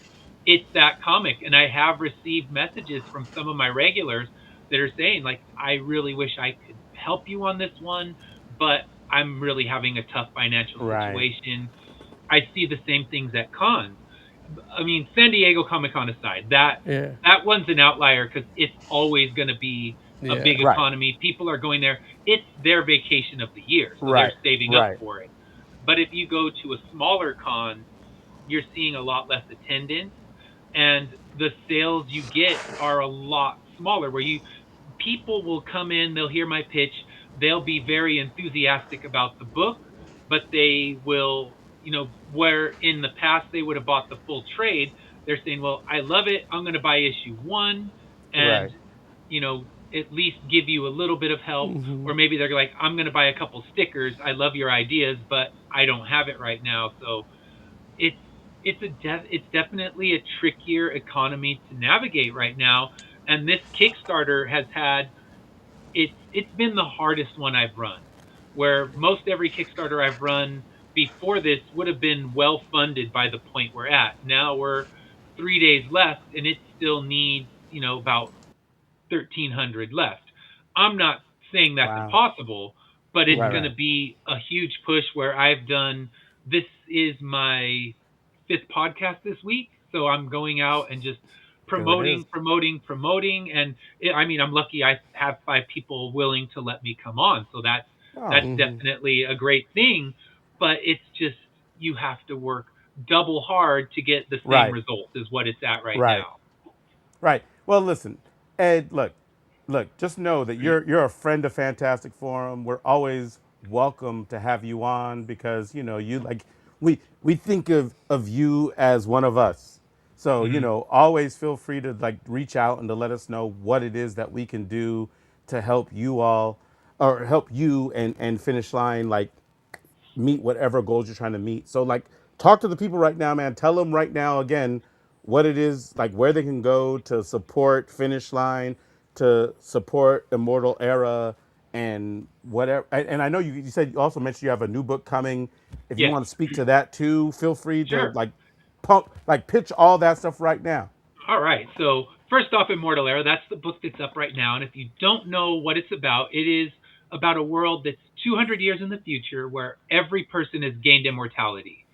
It's that comic, and I have received messages from some of my regulars that are saying like, I really wish I could help you on this one, but I'm really having a tough financial Right. situation. I see the same things at cons. I mean, San Diego Comic Con aside, Yeah. that one's an outlier because it's always going to be a Yeah. big Right. economy. People are going there. It's their vacation of the year, so they're Right. saving up Right. for it. But if you go to a smaller con, you're seeing a lot less attendance, and the sales you get are a lot smaller. Where you people will come in, they'll hear my pitch, they'll be very enthusiastic about the book, but they will, where in the past they would have bought the full trade, they're saying, well, I love it. I'm going to buy issue one and, Right. at least give you a little bit of help. Or maybe they're like, I'm going to buy a couple stickers. I love your ideas, but I don't have it right now. So it's, it's definitely a trickier economy to navigate right now. And this Kickstarter has had, it's been the hardest one I've run. Where most every Kickstarter I've run before this would have been well funded by the point we're at. Now we're 3 days left, and it still needs about 1,300 left. I'm not saying that's Wow. impossible, but it's Right. going Right. to be a huge push where I've done this is my fifth podcast this week. So I'm going out and just Because it is. promoting. And I mean, I'm lucky I have 5 people willing to let me come on. So that's Oh. definitely a great thing. But it's just, you have to work double hard to get the same Right. results is what it's at right Right. now. Right. Well, listen, Ed. Look. Just know that you're a friend of Fantastic Forum. We're always welcome to have you on because you like we think of you as one of us. So Mhm. always feel free to like reach out and to let us know what it is that we can do to help you all or help you and Finish Line like meet whatever goals you're trying to meet. So like talk to the people right now, man. Tell them right now again what it is, like where they can go to support Finish Line, to support Immortal Era and whatever. And I know you said you also mentioned you have a new book coming. If you Yes. want to speak to that too, feel free to Sure. like pump like pitch all that stuff right now. All right. So first off, Immortal Era. That's the book that's up right now. And if you don't know what it's about, it is about a world that's 200 years in the future where every person has gained immortality.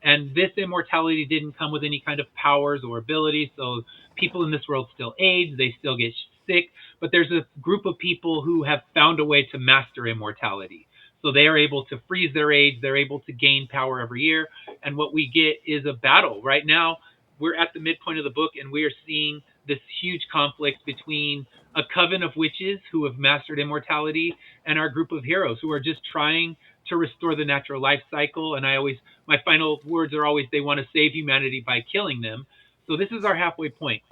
And this immortality didn't come with any kind of powers or abilities. So people in this world still age, they still get sick, but there's a group of people who have found a way to master immortality. So they are able to freeze their age, they're able to gain power every year. And what we get is a battle. Right now, we're at the midpoint of the book and we are seeing this huge conflict between a coven of witches who have mastered immortality and our group of heroes who are just trying to restore the natural life cycle. And my final words are always they want to save humanity by killing them. So this is our halfway point.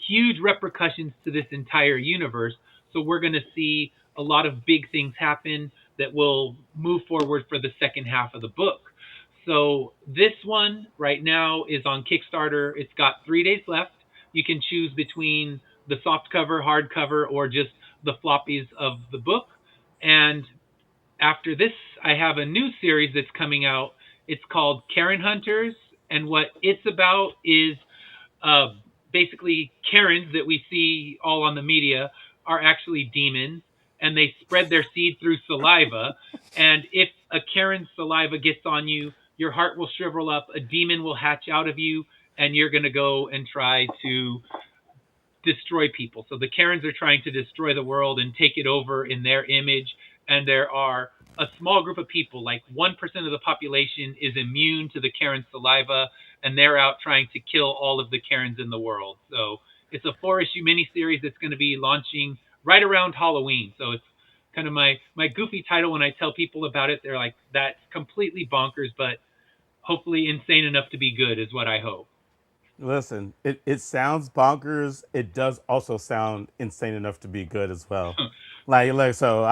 Huge repercussions to this entire universe. So we're going to see a lot of big things happen that will move forward for the second half of the book. So this one right now is on Kickstarter. It's got 3 days left. You can choose between the soft cover, hardcover, or just the floppies of the book. And after this, I have a new series that's coming out. It's called Karen Hunters, and what it's about is uh, basically Karens that we see all on the media are actually demons, and they spread their seed through saliva. And if a Karen's saliva gets on you, your heart will shrivel up, a demon will hatch out of you, and you're going to go and try to destroy people. So the Karens are trying to destroy the world and take it over in their image. And there are a small group of people, like 1% of the population is immune to the Karen saliva, and they're out trying to kill all of the Karens in the world. So it's a 4-issue miniseries that's going to be launching right around Halloween. So it's kind of my goofy title. When I tell people about it, they're like, that's completely bonkers, but hopefully insane enough to be good is what I hope. Listen, it sounds bonkers. It does also sound insane enough to be good as well. Like so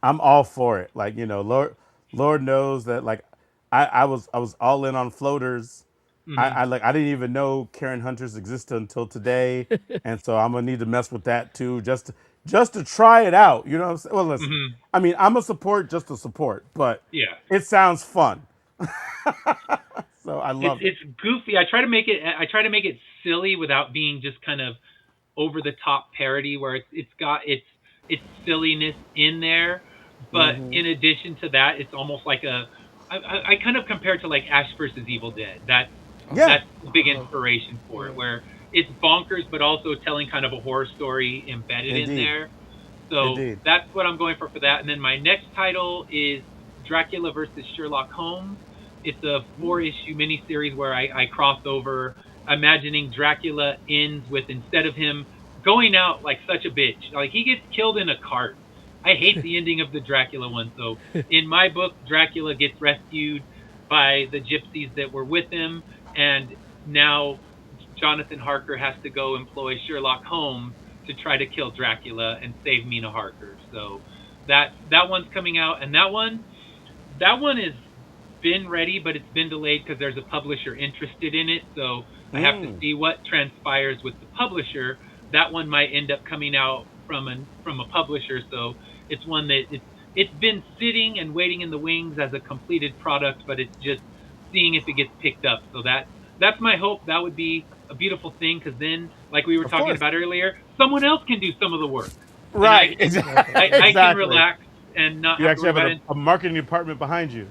I'm all for it. Like, Lord knows that like I was all in on floaters. Hmm. I didn't even know Karen Hunters existed until today. And so I'm gonna need to mess with that too, just to try it out. You know what I'm saying? Well, listen, Hmm. I mean, I'm a support just to support, but Yeah. it sounds fun. So I it's love it. it's goofy. I try to make it silly without being just kind of over the top parody where it's got its silliness in there, but in addition to that, it's almost like I kind of compare it to like Ash versus Evil Dead. That's Yeah, that's the big inspiration for it, where it's bonkers but also telling kind of a horror story embedded in indeed. there. So Indeed. that's what I'm going for that. And then my next title is Dracula versus Sherlock Holmes. It's a 4-issue miniseries where I cross over, imagining Dracula ends with, instead of him going out like such a bitch, like he gets killed in a cart. I hate the ending of the Dracula one. So in my book, Dracula gets rescued. by the gypsies that were with him, and now Jonathan Harker has to go employ Sherlock Holmes to try to kill Dracula and save Mina Harker. So that one's coming out, and that one has been ready, but it's been delayed because there's a publisher interested in it. So I have to see what transpires with the publisher. That one might end up coming out from a publisher. So it's one that it's been sitting and waiting in the wings as a completed product, but it's just seeing if it gets picked up. So that's my hope. That would be a beautiful thing, because then, like we were Of talking course. about earlier, someone else can do some of the work. Right. And Exactly. I can relax and not You have to actually worry have about it. a marketing department behind you.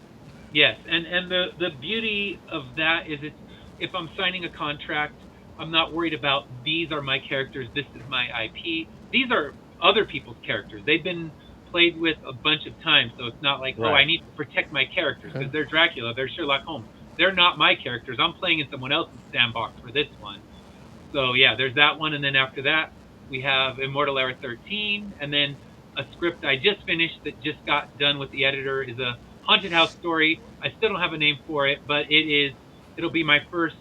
Yes, and the beauty of that is, it's if I'm signing a contract, I'm not worried about these are my characters, this is my IP. These are other people's characters. They've been played with a bunch of times, so it's not like, oh, I Right. need to protect my characters because they're Dracula, they're Sherlock Holmes. They're not my characters. I'm playing in someone else's sandbox for this one. So yeah, there's that one, and then after that we have Immortal Era 13, and then a script I just finished that just got done with the editor is a haunted house story. I still don't have a name for it, but it'll be my first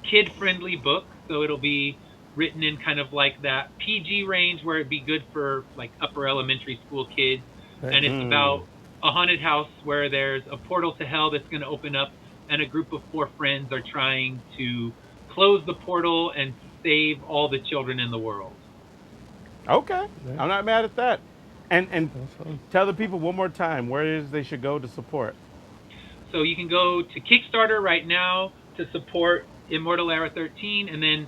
kid-friendly book, so it'll be written in kind of like that PG range where it'd be good for like upper elementary school kids, and it's about a haunted house where there's a portal to hell that's going to open up, and a group of four friends are trying to close the portal and save all the children in the world. Okay. I'm not mad at that. And That's fun. tell the people one more time where it is they should go to support. So you can go to Kickstarter right now to support Immortal Era 13, and then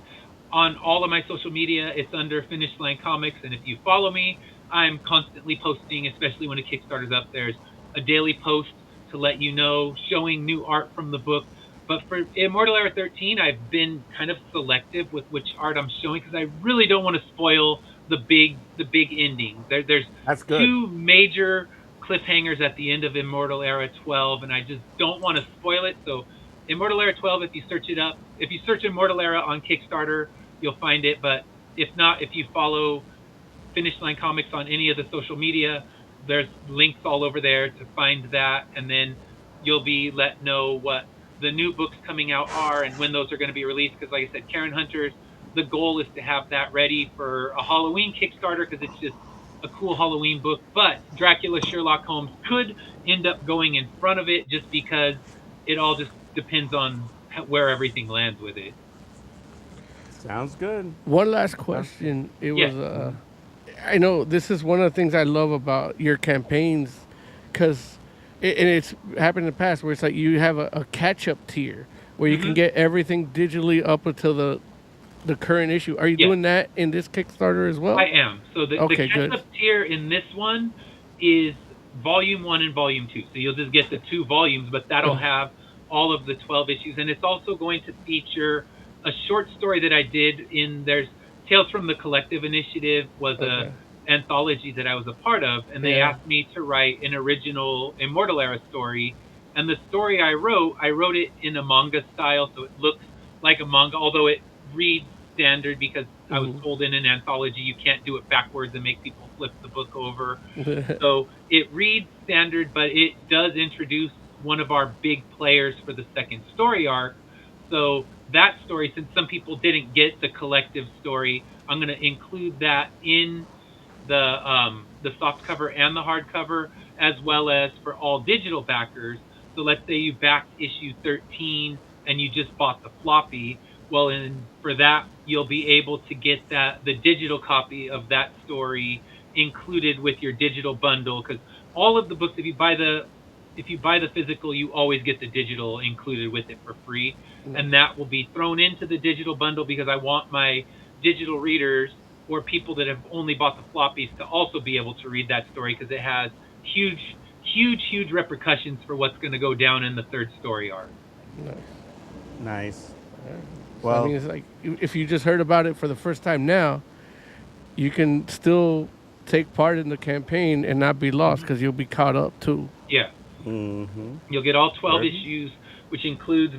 on all of my social media, it's under Finish Line Comics. And if you follow me, I'm constantly posting, especially when a Kickstarter's up. There's a daily post to let you know, showing new art from the book. But for Immortal Era 13, I've been kind of selective with which art I'm showing, because I really don't want to spoil the big ending. There's That's good. two major cliffhangers at the end of Immortal Era 12, and I just don't want to spoil it. So Immortal Era 12, if you search it up, if you search Immortal Era on Kickstarter, you'll find it. But if not, if you follow Finish Line Comics on any of the social media, there's links all over there to find that, and then you'll be let know what the new books coming out are and when those are going to be released. Because, like I said, Karen Hunters, the goal is to have that ready for a Halloween Kickstarter, because it's just a cool Halloween book. But Dracula Sherlock Holmes could end up going in front of it, just because it all just depends on where everything lands with it. Sounds good. One last question. It Yeah. was I know this is one of the things I love about your campaigns, because and it's happened in the past where it's like you have a catch-up tier where you can get everything digitally up until the current issue. Are you Yeah. doing that in this Kickstarter as well? I am. So the Okay, good. catch-up tier in this one is Volume 1 and Volume 2. So you'll just get the two volumes, but that'll have all of the 12 issues. And it's also going to feature a short story that I did there's Tales from the Collective Initiative was Okay. a anthology that I was a part of, and they Yeah. asked me to write an original Immortal Era story. And the story I wrote it in a manga style, so it looks like a manga, although it reads standard, because I was told in an anthology you can't do it backwards and make people flip the book over. So it reads standard, but it does introduce one of our big players for the second story arc. So that story, since some people didn't get the collective story, I'm going to include that in the soft cover and the hardcover, as well as for all digital backers. So let's say you backed issue 13 and you just bought the floppy. Well, and for that, you'll be able to get the digital copy of that story included with your digital bundle, because all of the books, if you buy the physical, you always get the digital included with it for free, and that will be thrown into the digital bundle, because I want my digital readers or people that have only bought the floppies to also be able to read that story, because it has huge repercussions for what's going to go down in the third story arc. Nice. So, I mean, it's like if you just heard about it for the first time now, you can still take part in the campaign and not be lost, because you'll be caught up too. Yeah. You'll get all 12 issues, which includes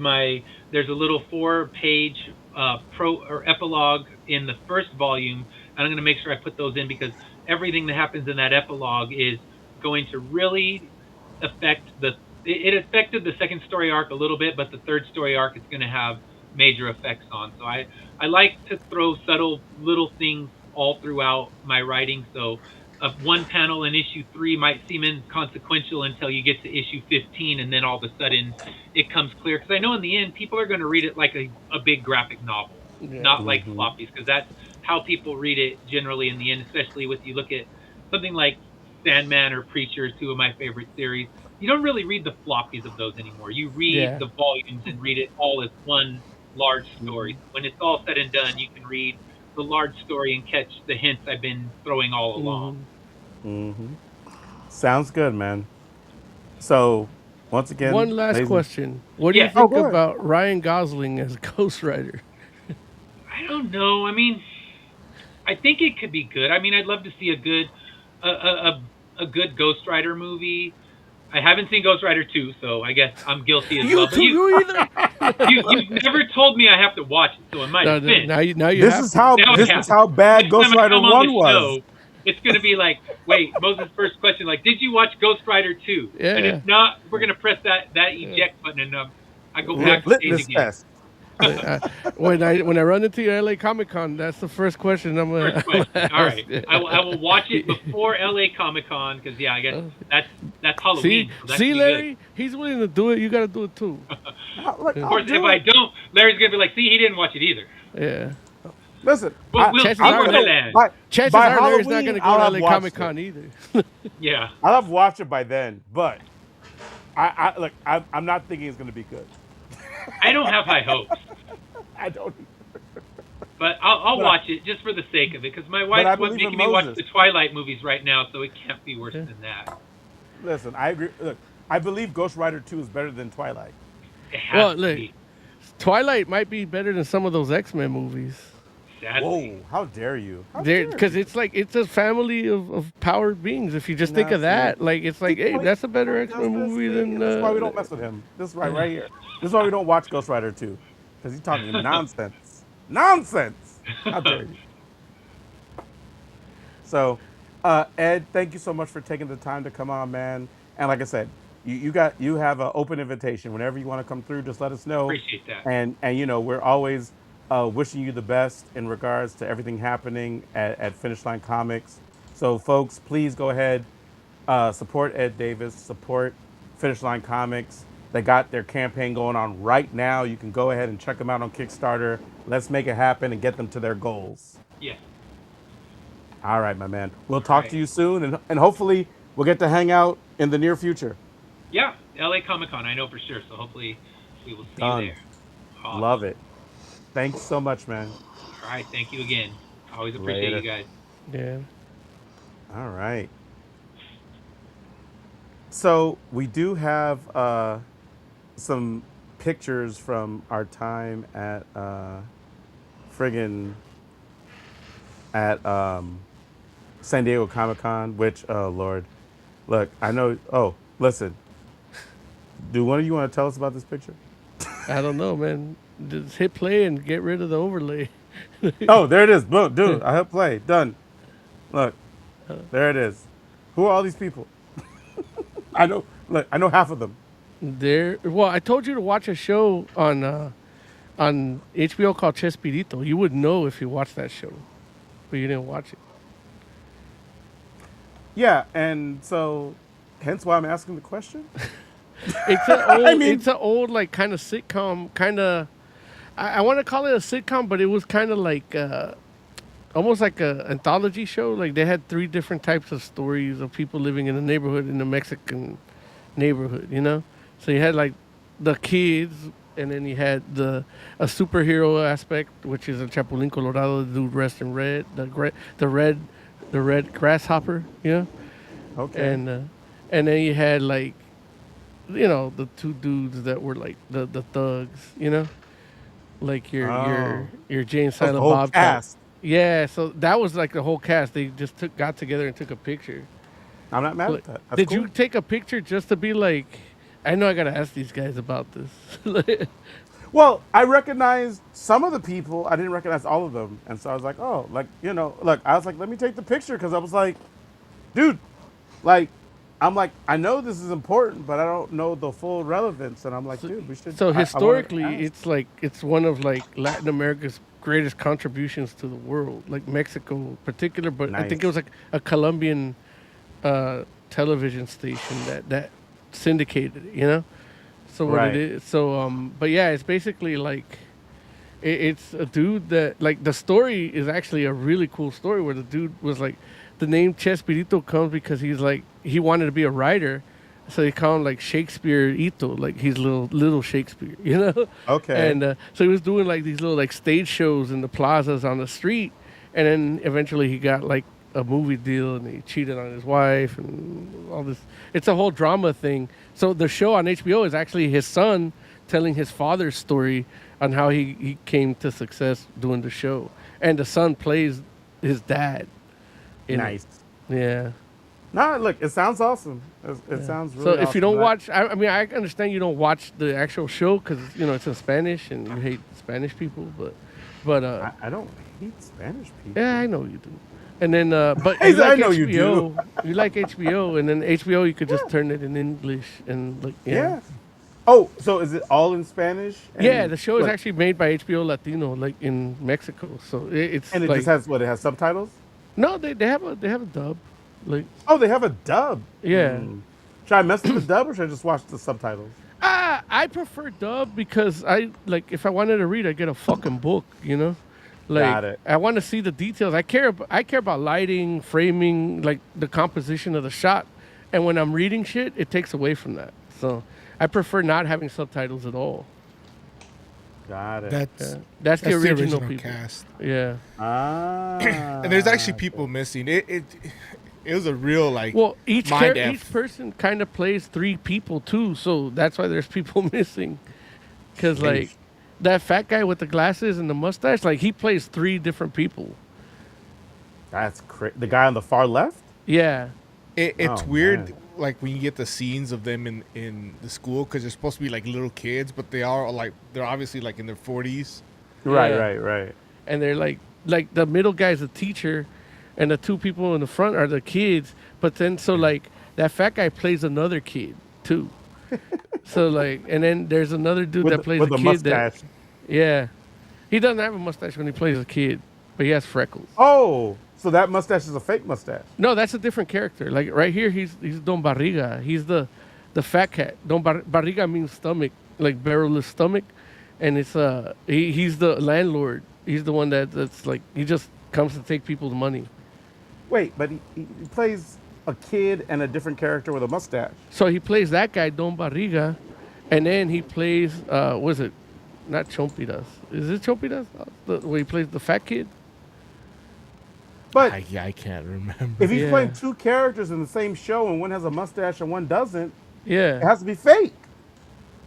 there's a little 4-page epilogue in the first volume, and I'm going to make sure I put those in, because everything that happens in that epilogue is going to really affect the it affected the second story arc a little bit, but the third story arc it's going to have major effects on. So I like to throw subtle little things all throughout my writing. So one panel in issue 3 might seem inconsequential until you get to issue 15, and then all of a sudden it comes clear. Because I know in the end people are going to read it like a big graphic novel, Yeah. not like floppies, because that's how people read it generally in the end. Especially with you look at something like Sandman or Preacher, two of my favorite series. You don't really read the floppies of those anymore. You read Yeah. the volumes and read it all as one large story. When it's all said and done, you can read the large story and catch the hints I've been throwing all along. Sounds good, man. So, once again, One last ladies and- question. What do you Yeah. Oh, think go ahead. about Ryan Gosling as Ghost Rider? I don't know. I mean, I think it could be good. I mean, I'd love to see a good Ghost Rider movie. I haven't seen Ghost Rider 2, so I guess I'm guilty as well. You But too, you either. you've never told me I have to watch it, so in my No, defense, now you This have is to. how now I this have is to. how bad Next Ghost time I Rider come on 1 the was. show, it's going to be like, wait, Moses' first question, like, did you watch Ghost Rider 2? Yeah. And if not, we're going to press that eject button, and I go backstage Litmus again. test. When I run into your LA Comic Con, that's the first question I'm gonna. First question. I'm gonna All right, ask. I will watch it before LA Comic Con because I guess that's Halloween. See, So that see, should be Larry, he's willing to do it. You got to do it too. Look, Of I'll course, do if I it. don't, Larry's gonna be like, "See, he didn't watch it either." Yeah. Listen, Well, we'll see chances are where that- they land. Chances by are Larry's not Halloween, gonna go I'll to have LA watched Comic it. Con either. Yeah. I'll have watched it by then, but look, I'm not thinking it's going to be good. I don't have high hopes, I don't. but I'll But watch it just for the sake of it because my I wife's believe making in me watch Moses. the Twilight movies right now, so it can't be worse than that. Listen, I agree. Look, I believe Ghost Rider 2 is better than Twilight. It has Well, to look, be. Twilight might be better than some of those X-Men movies. Sadly. Whoa, how dare you? How dare Because you? it's like it's a family of powered beings. If you just think of that, like it's like, hey, that's a better X-Men movie than. This is why we don't mess with him. This is right here. This is why we don't watch Ghost Rider 2. Because he's talking nonsense. Nonsense! How dare you? So, Ed, thank you so much for taking the time to come on, man. And like I said, you have an open invitation. Whenever you want to come through, just let us know. Appreciate that. And you know, we're always wishing you the best in regards to everything happening at Finish Line Comics. So, folks, please go ahead, support Ed Davis, support Finish Line Comics. They got their campaign going on right now. You can go ahead and check them out on Kickstarter. Let's make it happen and get them to their goals. Yes. All right, my man. We'll talk right. to you soon, and hopefully we'll get to hang out in the near future. Yeah. LA Comic Con, I know for sure. So hopefully we will see Done. you there. Awesome. Love it. Thanks so much, man. All right. Thank you again. Always appreciate Later. you guys. Yeah. All right. So we do have some pictures from our time at friggin' at San Diego Comic-Con, which, oh Lord, look, I know. Oh, listen, do one of you want to tell us about this picture? I don't know, man. Just hit play and get rid of the overlay. Oh, there it is. Boom, dude. I hit play. Done. Look, there it is. Who are all these people? I know. Look, I know half of them. Well, I told you to watch a show on HBO called Chespirito. You would know if you watched that show, but you didn't watch it. Yeah, and so hence why I'm asking the question. It's an old, mean- it's an old like kind of sitcom, kind of. I want to call it a sitcom, but it was kind of like almost like a anthology show. Like they had 3 different types of stories of people living in a neighborhood in a Mexican neighborhood, you know. So you had like the kids, and then you had a superhero aspect, which is a Chapulín Colorado, the dude dressed in red, the red grasshopper, you know. Okay. And then you had like, you know, the 2 dudes that were like the thugs, you know, like your Jane That's the Silent whole Bob cast. Yeah, so that was like the whole cast. They just got together and took a picture. I'm not mad Like, at that. That's did cool. you take a picture just to be like, I know I gotta ask these guys about this. Well, I recognized some of the people. I didn't recognize all of them, and so I was like, oh, like, you know, look, I was like, let me take the picture because I was like, dude, like, I'm like, I know this is important, but I don't know the full relevance. And I'm like, dude, we should. So I want to historically, ask. it's like it's one of like Latin America's greatest contributions to the world, like Mexico in particular. But I think it Nice. was like a Colombian television station that syndicated it. You know. So what it Right. is? So but yeah, it's basically like it's a dude that like the story is actually a really cool story where the dude was like the name Chespirito comes because he's like he wanted to be a writer, so they call him like Shakespeare Ito, like he's little Shakespeare, you know. Okay. And so he was doing like these little like stage shows in the plazas on the street, and then eventually he got like a movie deal and he cheated on his wife and all this. It's a whole drama thing. So the show on HBO is actually his son telling his father's story on how he came to success doing the show, and the son plays his dad. in it. Nice. Yeah. No, look, it sounds awesome. It sounds really So awesome. if you don't watch, I mean, I understand you don't watch the actual show because you know it's in Spanish and you hate Spanish people, but I don't hate Spanish people. yeah, I know you do. And then, but I you like know you HBO. do. You like HBO, and then HBO you could just turn it in English and like Yeah. Oh, so is it all in Spanish? Yeah, the show is like, actually made by HBO Latino, like in Mexico. So it's And it like just has what? It has subtitles? no, they have a dub, like Oh, they have a dub. yeah. Should I mess with the dub or should I just watch the subtitles? I prefer dub because I like if I wanted to read, I get a fucking book, you know. Like Got it. I want to see the details. I care about lighting, framing, like the composition of the shot. And when I'm reading shit, it takes away from that. So I prefer not having subtitles at all. Got it. That's the original people. cast. Yeah. And there's actually people missing. It was a real like. Well, each mind F. each person kind of plays three people too, so that's why there's people missing. Because like that fat guy with the glasses and the mustache, like he plays three different people. That's crazy. The guy on the far left? Yeah. It's Oh, weird, man. like when you get the scenes of them in the school because they're supposed to be like little kids, but they are like they're obviously like in their 40s. Right, Yeah. right. And they're like the middle guy's a teacher, and the two people in the front are the kids. But then so like that fat guy plays another kid too. So like, and then there's another dude that plays with a a kid mustache. yeah, he doesn't have a mustache when he plays a kid, but he has freckles. Oh, so that mustache is a fake mustache. No, that's a different character. Like right here, he's Don Barriga. He's the fat cat. Barriga means stomach, like barrelless stomach, and it's he's the landlord. He's the one that's like he just comes to take people's money. Wait, but he plays a kid and a different character with a mustache. So he plays that guy Don Barriga, and then he plays what is it? Not Chompiras. Is it Chompiras? Where he plays the fat kid. But I can't remember. if he's Yeah. playing two characters in the same show and one has a mustache and one doesn't, it Yeah. has to be fake.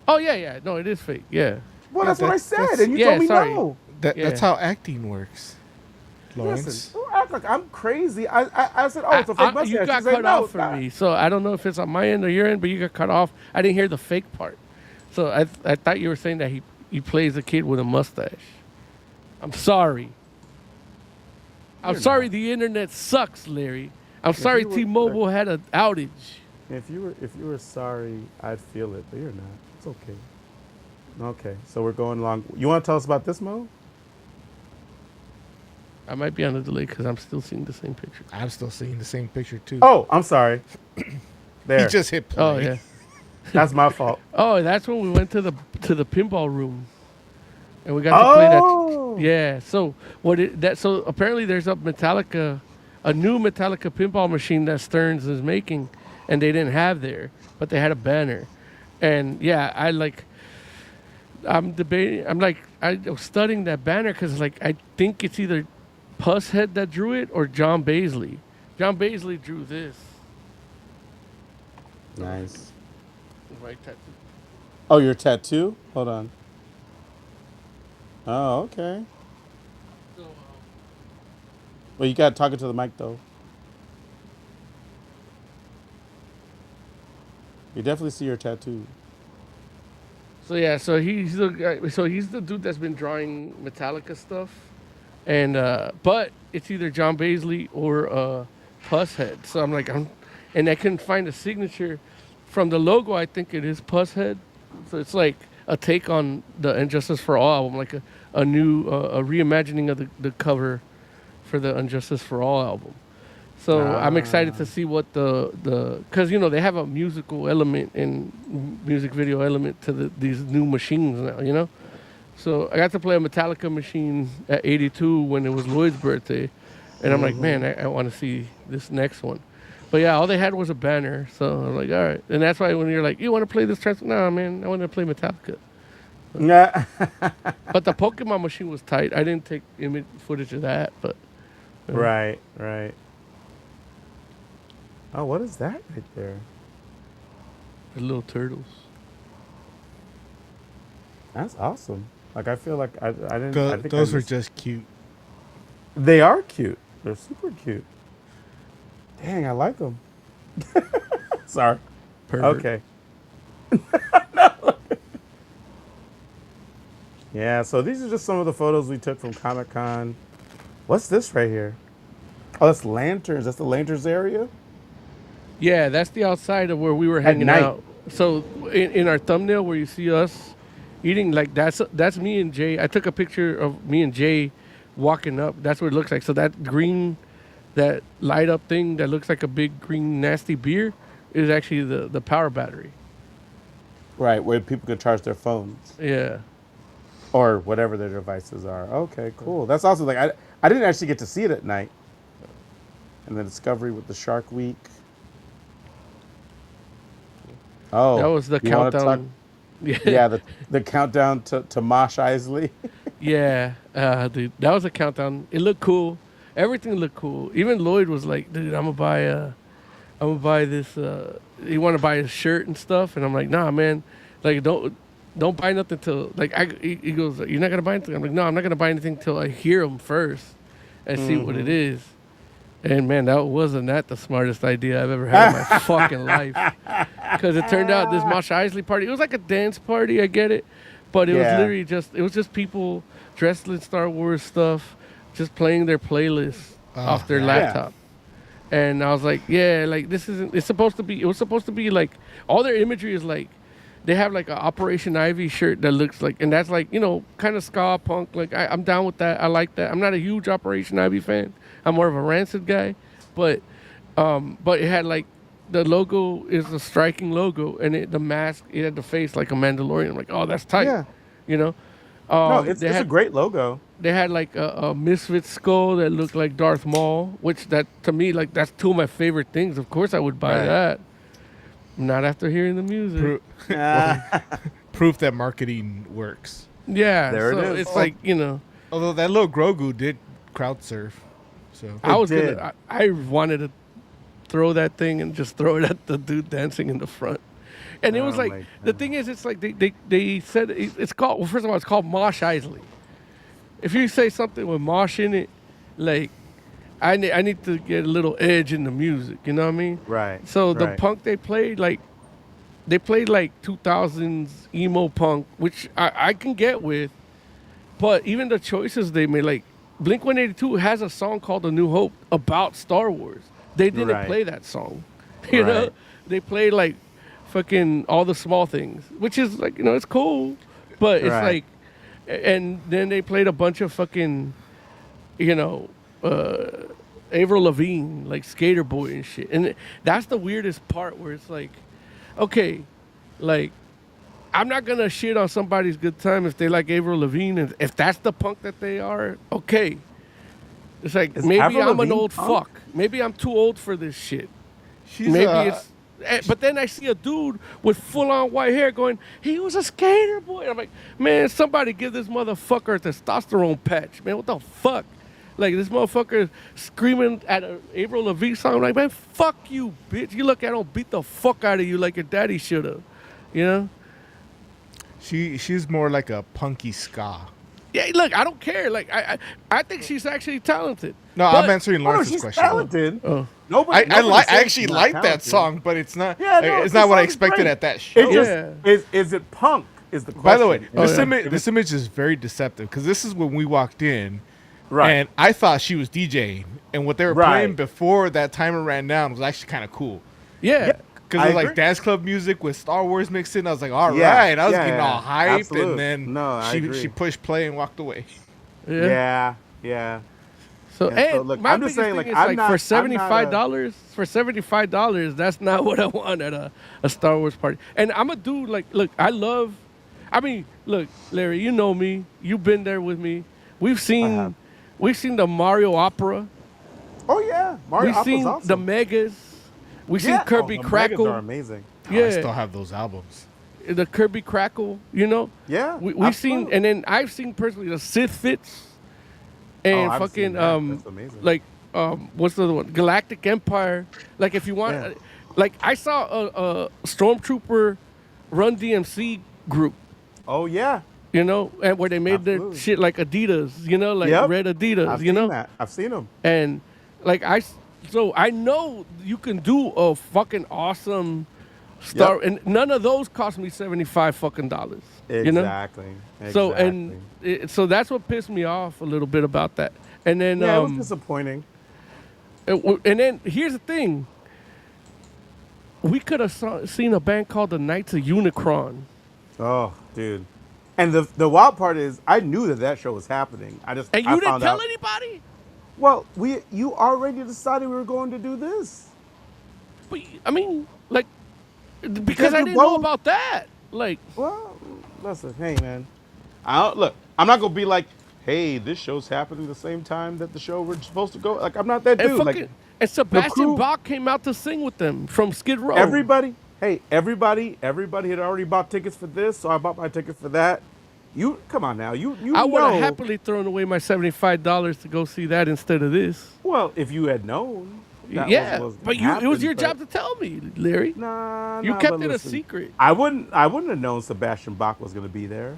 Oh yeah. No, it is fake. Yeah. Well, Yeah, that's what I said, that's- and you yeah, told me sorry. no. That's Yeah. how acting works, Lawrence. Listen, don't act like I'm crazy. I said, oh, it's a fake mustache. You got said, cut no, off it's for not. me, so I don't know if it's on my end or your end, but you got cut off. I didn't hear the fake part, so I thought you were saying that he plays a kid with a mustache. I'm sorry. I'm sorry. The internet sucks, Larry. I'm sorry. you were- T-Mobile had an outage. If you were sorry, I'd feel it, but you're not. It's okay. Okay, so we're going along. You want to tell us about this, Mo? I might be on a delay because I'm still seeing the same picture. I'm still seeing the same picture too. Oh, I'm sorry. There, He just hit play. Oh yeah. that's my fault. Oh, that's when we went to the pinball room, and we got to play Oh, that. Yeah. So so apparently there's a new Metallica pinball machine that Stearns is making, and they didn't have there, but they had a banner, and yeah, I'm debating. I was studying that banner because like I think it's either Pusshead that drew it or John Baisley. John Baisley drew this. nice. Right tattoo. Oh, your tattoo? Hold on. Oh, okay. So, Well, you got talking to the mic though. You definitely see your tattoo. So yeah, so he's the guy. So he's the dude that's been drawing Metallica stuff, and but it's either John Baisley or Pusshead. So I'm like, and I couldn't find a signature from the logo. I think it is Pusshead, so it's like a take on the Injustice for All album, like a new a reimagining of the cover for the Injustice for All album. So I'm excited to see what because they have a musical element and music video element to these new machines now. So I got to play a Metallica machine at 82 when it was Lloyd's birthday, and I'm like, man, I want to see this next one. But yeah, all they had was a banner, so I'm like, all right. And that's why when you're like, you want to play this track? No, man, I want to play Metallica. Yeah. But the Pokemon machine was tight. I didn't take image footage of that, but Right. Oh, what is that right there? the little turtles. That's awesome. Like I feel like I didn't. I think Those were just cute. They are cute. They're super cute. Dang, I like them. Sorry. Pervert. Okay. Yeah. So these are just some of the photos we took from Comic-Con. What's this right here? Oh, that's lanterns. That's the lanterns area. Yeah, that's the outside of where we were hanging night. out. So in our thumbnail where you see us eating, like that's me and Jay. I took a picture of me and Jay walking up. That's what it looks like. So that green, that light up thing that looks like a big green nasty beer is actually the power battery. Right, where people can charge their phones Yeah. or whatever their devices are. Okay, cool. That's also like I didn't actually get to see it at night. And the Discovery with the Shark Week. Oh, That was the you wanna countdown. Yeah, the countdown to Mosh Isley. Yeah, dude, that was a countdown. It looked cool. Everything looked cool. Even Lloyd was like, "Dude, I'm gonna buy this." He wanted to buy his shirt and stuff, and I'm like, "Nah, man. Like, don't buy nothing till like." He goes, "You're not gonna buy anything." I'm like, "No, I'm not gonna buy anything till I hear him first and see what it is." And man, that wasn't the smartest idea I've ever had in my fucking life. Because it turned out this Mosh Isley party, it was like a dance party, I get it. But it was literally just people dressed in Star Wars stuff, just playing their playlists off their laptop. And I was like, yeah, like it was supposed to be like, all their imagery is like, they have like an Operation Ivy shirt that looks like, and that's like, kind of ska punk. Like I'm down with that. I like that. I'm not a huge Operation Ivy fan. I'm more of a Rancid guy, but it had like, the logo is a striking logo, and the mask, it had the face like a Mandalorian. I'm like, oh, that's tight. Yeah. No, It's a great logo. They had like a Misfit skull that looked like Darth Maul, which that to me, like, that's two of my favorite things. Of course I would buy that. Not after hearing the music. Proof that marketing works. Yeah, There it so is. it's like, Although that little Grogu did crowd surf. So I wanted to throw that thing and just throw it at the dude dancing in the front. And it was like, the thing is, it's like they said it's called, well, first of all, it's called Mosh Isley. If you say something with Mosh in it, like, I need to get a little edge in the music, you know what I mean? Right. So the punk they played like 2000s emo punk, which I can get with, but even the choices they made, like Blink-182 has a song called A New Hope about Star Wars. They didn't play that song, you know? They played like fucking All the Small Things, which is like, it's cool, but it's like, and then they played a bunch of fucking, Avril Lavigne, like Skater Boy and shit. And that's the weirdest part, where it's like, okay, like, I'm not gonna shit on somebody's good time if they like Avril Lavigne, and if that's the punk that they are, okay. It's like, maybe Avril I'm an Lavigne old punk? fuck. Maybe I'm too old for this shit. She's But then I see a dude with full-on white hair going, he was a skater boy. I'm like, man, somebody give this motherfucker a testosterone patch, man. What the fuck? Like, this motherfucker screaming at an Avril Lavigne song. I'm like, man, fuck you, bitch. You look at him, beat the fuck out of you like your daddy should have. You know? She's more like a punky ska. Yeah, look, I don't care. Like, I think she's actually talented. No, I'm answering Oh, no, Lawrence's she's question. talented. Oh. Nobody. I says actually she's not like that talented. song, but it's not. Yeah, no, it's the not what I song is expected great. at that show. It just is it punk? Is the question. By the way, Is this image is very deceptive, because this is when we walked in, Right. and I thought she was DJing, and what they were playing before that timer ran down was actually kind of cool. Yeah. Because I it was like agree. dance club music with Star Wars mixed in. I was like, all Yeah, right. I was yeah, getting all yeah, hyped, absolutely. and then No, I agree. she pushed play and walked away. Yeah. Yeah. So And so, and look, my I'm just biggest saying, thing like, is I'm like for not $75, that's not what I want at a Star Wars party. And I'm a dude like, look, look, Larry, you know me. You've been there with me. We've have. seen the Mario Opera. Oh yeah, Mario We've Opera's seen the awesome. Megas. We've seen Yeah, Kirby the Megas are Crackle. amazing. Oh, I still have those albums. The Kirby Crackle, you know? Yeah, We've seen, absolutely. and then I've seen personally the Sith Fits and I've seen fucking that. That's amazing. like what's the other one? Galactic Empire. Like if you want, Yeah. like I saw a Stormtrooper Run DMC group, Oh yeah, you know, and where they made their Absolutely. shit like Adidas, you know, like Yep. red Adidas, I've you seen know, that. I've seen them. and like so I know you can do a fucking awesome Star, Yep. and none of those cost me $75 fucking dollars. You know? Exactly. So so that's what pissed me off a little bit about that. And then yeah, it was disappointing. and then here's the thing. We could have seen a band called the Knights of Unicron. Oh, dude. And the wild part is, I knew that show was happening. And you I didn't found tell out. anybody? Well, you already decided we were going to do this. But I mean, like because Because I you didn't know both- about that. Like Well, listen, hey man, look. I'm not gonna be like, hey, this show's happening the same time that the show we're supposed to go. Like, I'm not that and dude. fucking Like, and Sebastian crew- Bach came out to sing with them from Skid Row. everybody had already bought tickets for this, so I bought my ticket for that. You come on now, you I would have know. happily thrown away my $75 to go see that instead of this. Well, if you had known. that Yeah, was but gonna it was happen, your but- job to tell me, Larry. Nah, You nah, kept but it a listen, secret. I wouldn't have known Sebastian Bach was gonna be there.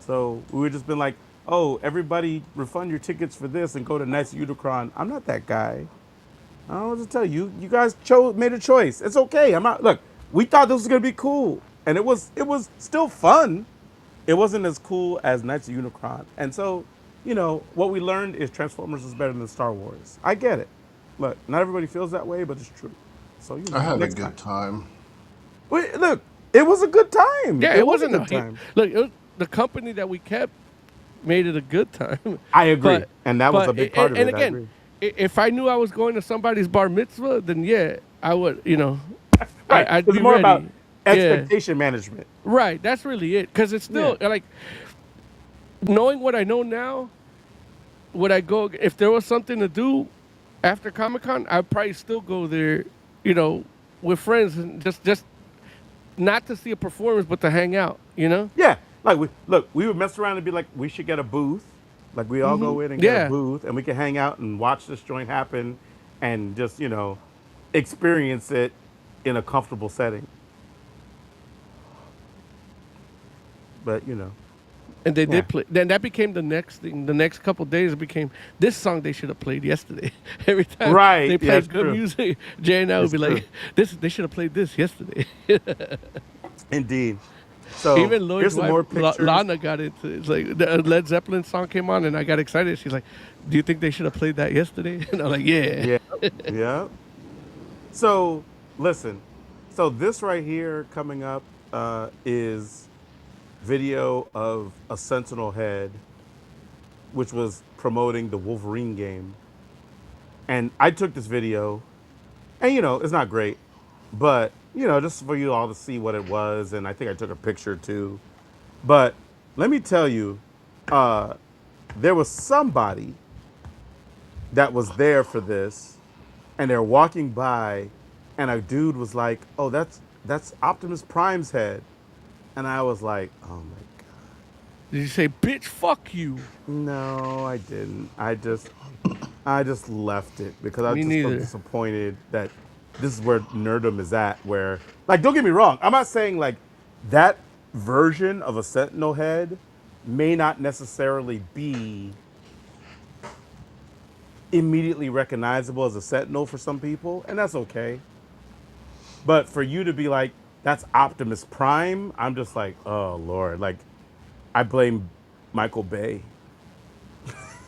So we would just been like, oh, everybody refund your tickets for this and go to Nice Unicron. I'm not that guy. I don't know what to tell you. You guys made a choice. It's okay. I'm not. Look, we thought this was gonna be cool, and it was still fun. It wasn't as cool as Knights of Unicron, and so, what we learned is Transformers is better than Star Wars. I get it. Look, not everybody feels that way, but it's true. So I had a next good time. Wait, look, it was a good time. Yeah, it wasn't a good time. Look, the company that we kept made it a good time. I agree, and that was a big part of and it. I again, agree. if I knew I was going to somebody's bar mitzvah, then yeah, I would. Right. I'd It's be more ready. about Yeah. expectation management. Right, that's really it. Because it's still like knowing what I know now. Would I go if there was something to do after Comic-Con? I'd probably still go there, with friends and just not to see a performance, but to hang out. Yeah, like we would mess around and be like, we should get a booth. Like we all go in and get a booth, and we can hang out and watch this joint happen, and just experience it in a comfortable setting. But And they Yeah. did play. Then that became the next thing. The next couple days it became this song they should have played yesterday. Every time Right, they yeah, played it's good true. music, Jay and I would It's be true. like, they should have played this yesterday. indeed. So Even Lloyd's here's some more wife, pictures. Lana, got into it. It's like the Led Zeppelin song came on and I got excited. She's like, do you think they should have played that yesterday? And I'm like, yeah. Yeah, yeah. So listen, so this right here coming up is video of a Sentinel head, which was promoting the Wolverine game. And I took this video, and it's not great, but just for you all to see what it was, and I think I took a picture too. But let me tell you, there was somebody that was there for this, and they're walking by, and a dude was like, "Oh, that's Optimus Prime's head," and I was like, "Oh my god." Did you say, bitch, fuck you? No, I didn't. I just left it because I was Me just so neither. disappointed that this is where nerdom is at. Where, like, don't get me wrong, I'm not saying like that version of a Sentinel head may not necessarily be immediately recognizable as a Sentinel for some people, and that's okay. But for you to be like, that's Optimus Prime, I'm just like, oh Lord, like I blame Michael Bay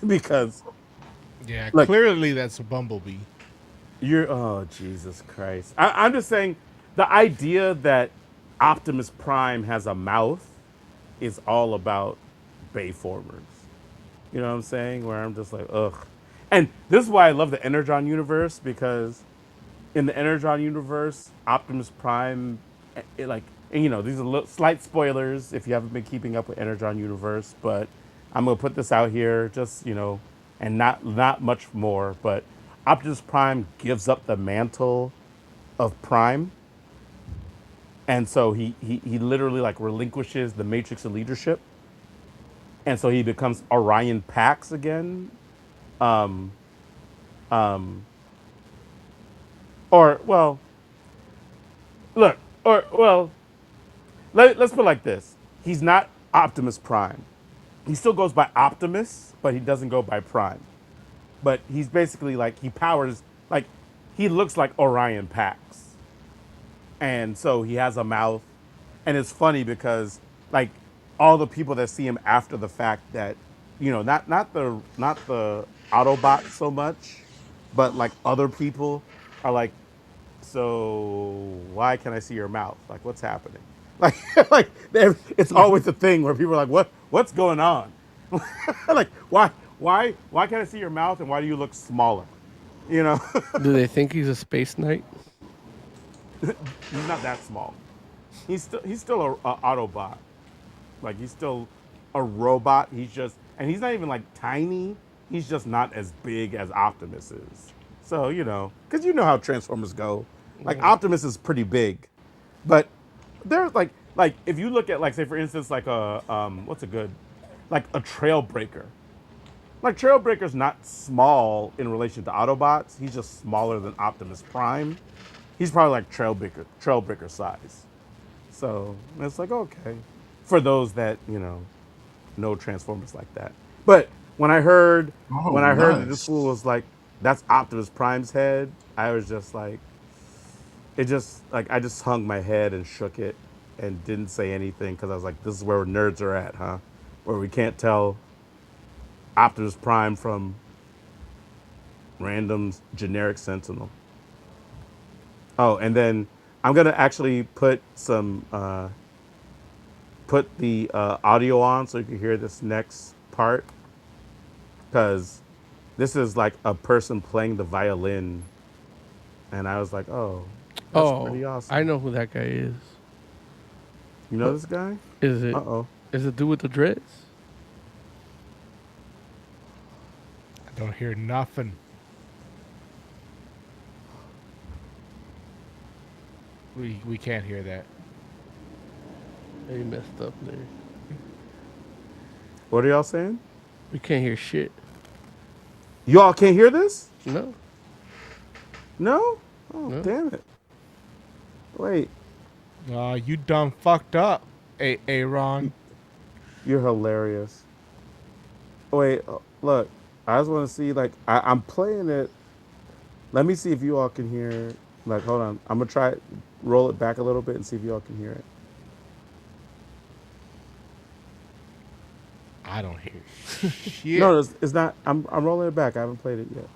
because Yeah, Like- clearly that's a Bumblebee. You're oh Jesus Christ. I'm just saying the idea that Optimus Prime has a mouth is all about Bayformers. You know what I'm saying? Where I'm just like, ugh. And this is why I love the Energon universe because in the Energon universe, Optimus Prime, like, and these are slight spoilers if you haven't been keeping up with Energon universe, but I'm gonna put this out here, just and not much more. But Optimus Prime gives up the mantle of Prime, and so he literally like relinquishes the Matrix of leadership, and so he becomes Orion Pax again. Um, um, or well, look, or well, let's put it like this: he's not Optimus Prime. He still goes by Optimus, but he doesn't go by Prime. But he's basically like he powers like he looks like Orion Pax, and so he has a mouth, and it's funny because like all the people that see him after the fact that not the Autobots so much, but like other people are like, so why can I see your mouth? Like what's happening? Like it's always a thing where people are like, what's going on? Like why can't I see your mouth and why do you look smaller? You know, Do they think he's a space knight? he's not that small. He's still a Autobot. Like he's still a robot. And he's not even like tiny. He's just not as big as Optimus is. So because how Transformers go. Like Yeah. Optimus is pretty big, but there's like if you look at like say for instance like a what's a good like a Trailbreaker. Like Trailbreaker's not small in relation to Autobots. He's just smaller than Optimus Prime. He's probably like Trailbreaker size. So it's like okay, for those that know Transformers like that. But when I heard Oh, when I heard that this nice. fool was like that's Optimus Prime's head, I was just like it just like I just hung my head and shook it and didn't say anything because I was like, this is where nerds are at, huh? Where we can't tell Optimus Prime from random generic Sentinel. Oh, and then I'm gonna actually put the audio on so you can hear this next part because this is like a person playing the violin, and I was like, oh, that's Oh, pretty I awesome. know who that guy is. You know What this guy? is Uh it? oh. Is it dude with the dreads? I don't hear nothing. We can't hear that. They messed up there. What are y'all saying? We can't hear shit. You all can't hear this? No, No? Oh, no. damn it. Wait, You done fucked up, Aaron. you're hilarious. Wait, look, I just want to see, like, I'm playing it. Let me see if you all can hear. Like, hold on. I'm going to try it, roll it back a little bit and see if you all can hear it. I don't hear shit. No, it's not. I'm rolling it back. I haven't played it yet.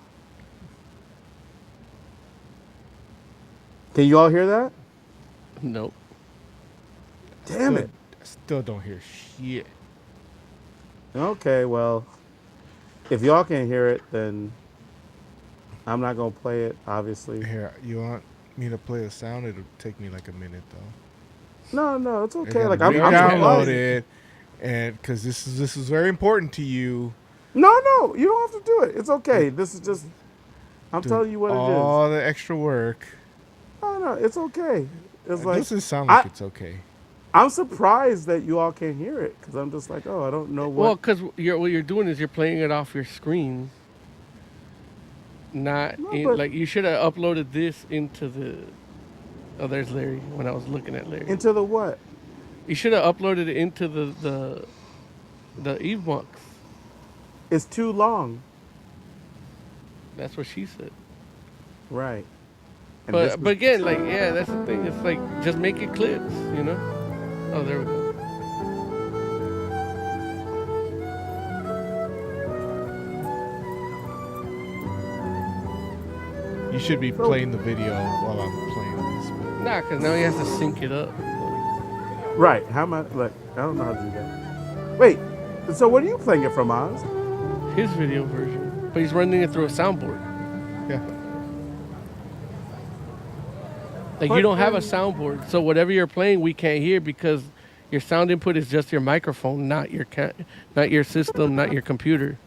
Can you all hear that? Nope. Damn it. Still don't hear shit. Okay, well, if y'all can't hear it, then I'm not going to play it, obviously. Here, you want me to play the sound? It'll take me like a minute though. No, it's I okay. gotta Like, I'm re-download surprised. it, and because this is very important to you. No, you don't have to do it. It's okay. This is just, I'm Doing telling you what it is. all the extra work. No, it's okay. It's It like, doesn't sound like I, it's okay. I'm surprised that you all can't hear it because I'm just like, oh, I don't know Well, what. because what you're doing is you're playing it off your screen. Not No, in but like you should have uploaded this into the. Oh, there's Larry. When I was looking at Larry, into the what? you should have uploaded it into the Evebox. It's too long. That's what she said. Right. And this But was, again, like yeah, that's the thing. It's like just make it clips, you know. Oh, there we go. You should be playing the video while I'm playing this. But Nah, because now he has to sync it up. Right. How am I? Like, I don't know how to do that. Wait. So what are you playing it from, Oz? His video version. But he's running it through a soundboard. yeah, Like, But you don't have a then- soundboard. So whatever you're playing, we can't hear because your sound input is just your microphone, not your system, not your computer.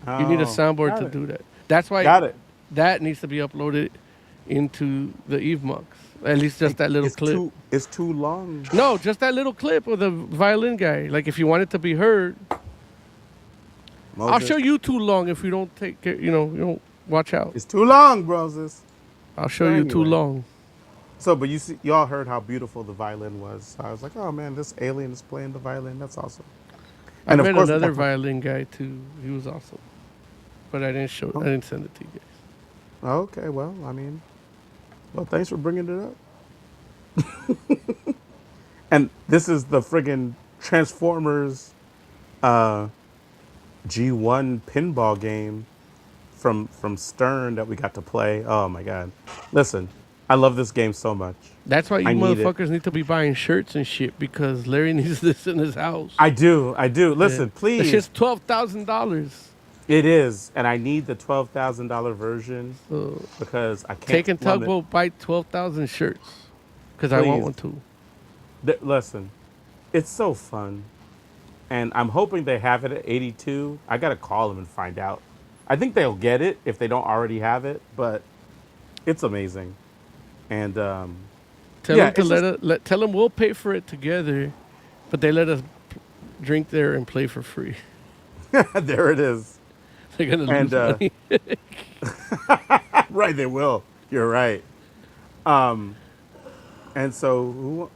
You need a Oh, soundboard got to it. do that. That's why Got it. that needs to be uploaded into the Eve Mux. At least just that little it's clip. It's too long. No, just that little clip of the violin guy. Like, if you want it to be heard, I'll Moses, show you too long if you don't take care, you don't watch out. It's too long, Moses. I'll show you too Anyway. long. So, but y'all heard how beautiful the violin was. So I was like, oh man, this alien is playing the violin. That's awesome. I met we another got- violin guy too. He was awesome. But I didn't I didn't send it to you guys. Okay, well, I mean, thanks for bringing it up. And this is the friggin' Transformers G1 pinball game from Stern that we got to play. Oh my god. Listen, I love this game so much. That's why you I need it. motherfuckers need to be buying shirts and shit because Larry needs this in his house. I do. Listen, Yeah. please. It's just $12,000. It is, and I need the $12,000 version So because I can't. Take and plummet. Tugboat buy 12,000 shirts because I want Please. one too. Listen, it's so fun, and I'm hoping they have it at 82. I gotta call them and find out. I think they'll get it if they don't already have it, but it's amazing. And Tell yeah, them to it's tell them we'll pay for it together, but they let us drink there and play for free. there it is. They're gonna lose And, money. Right, they will. You're right. And so who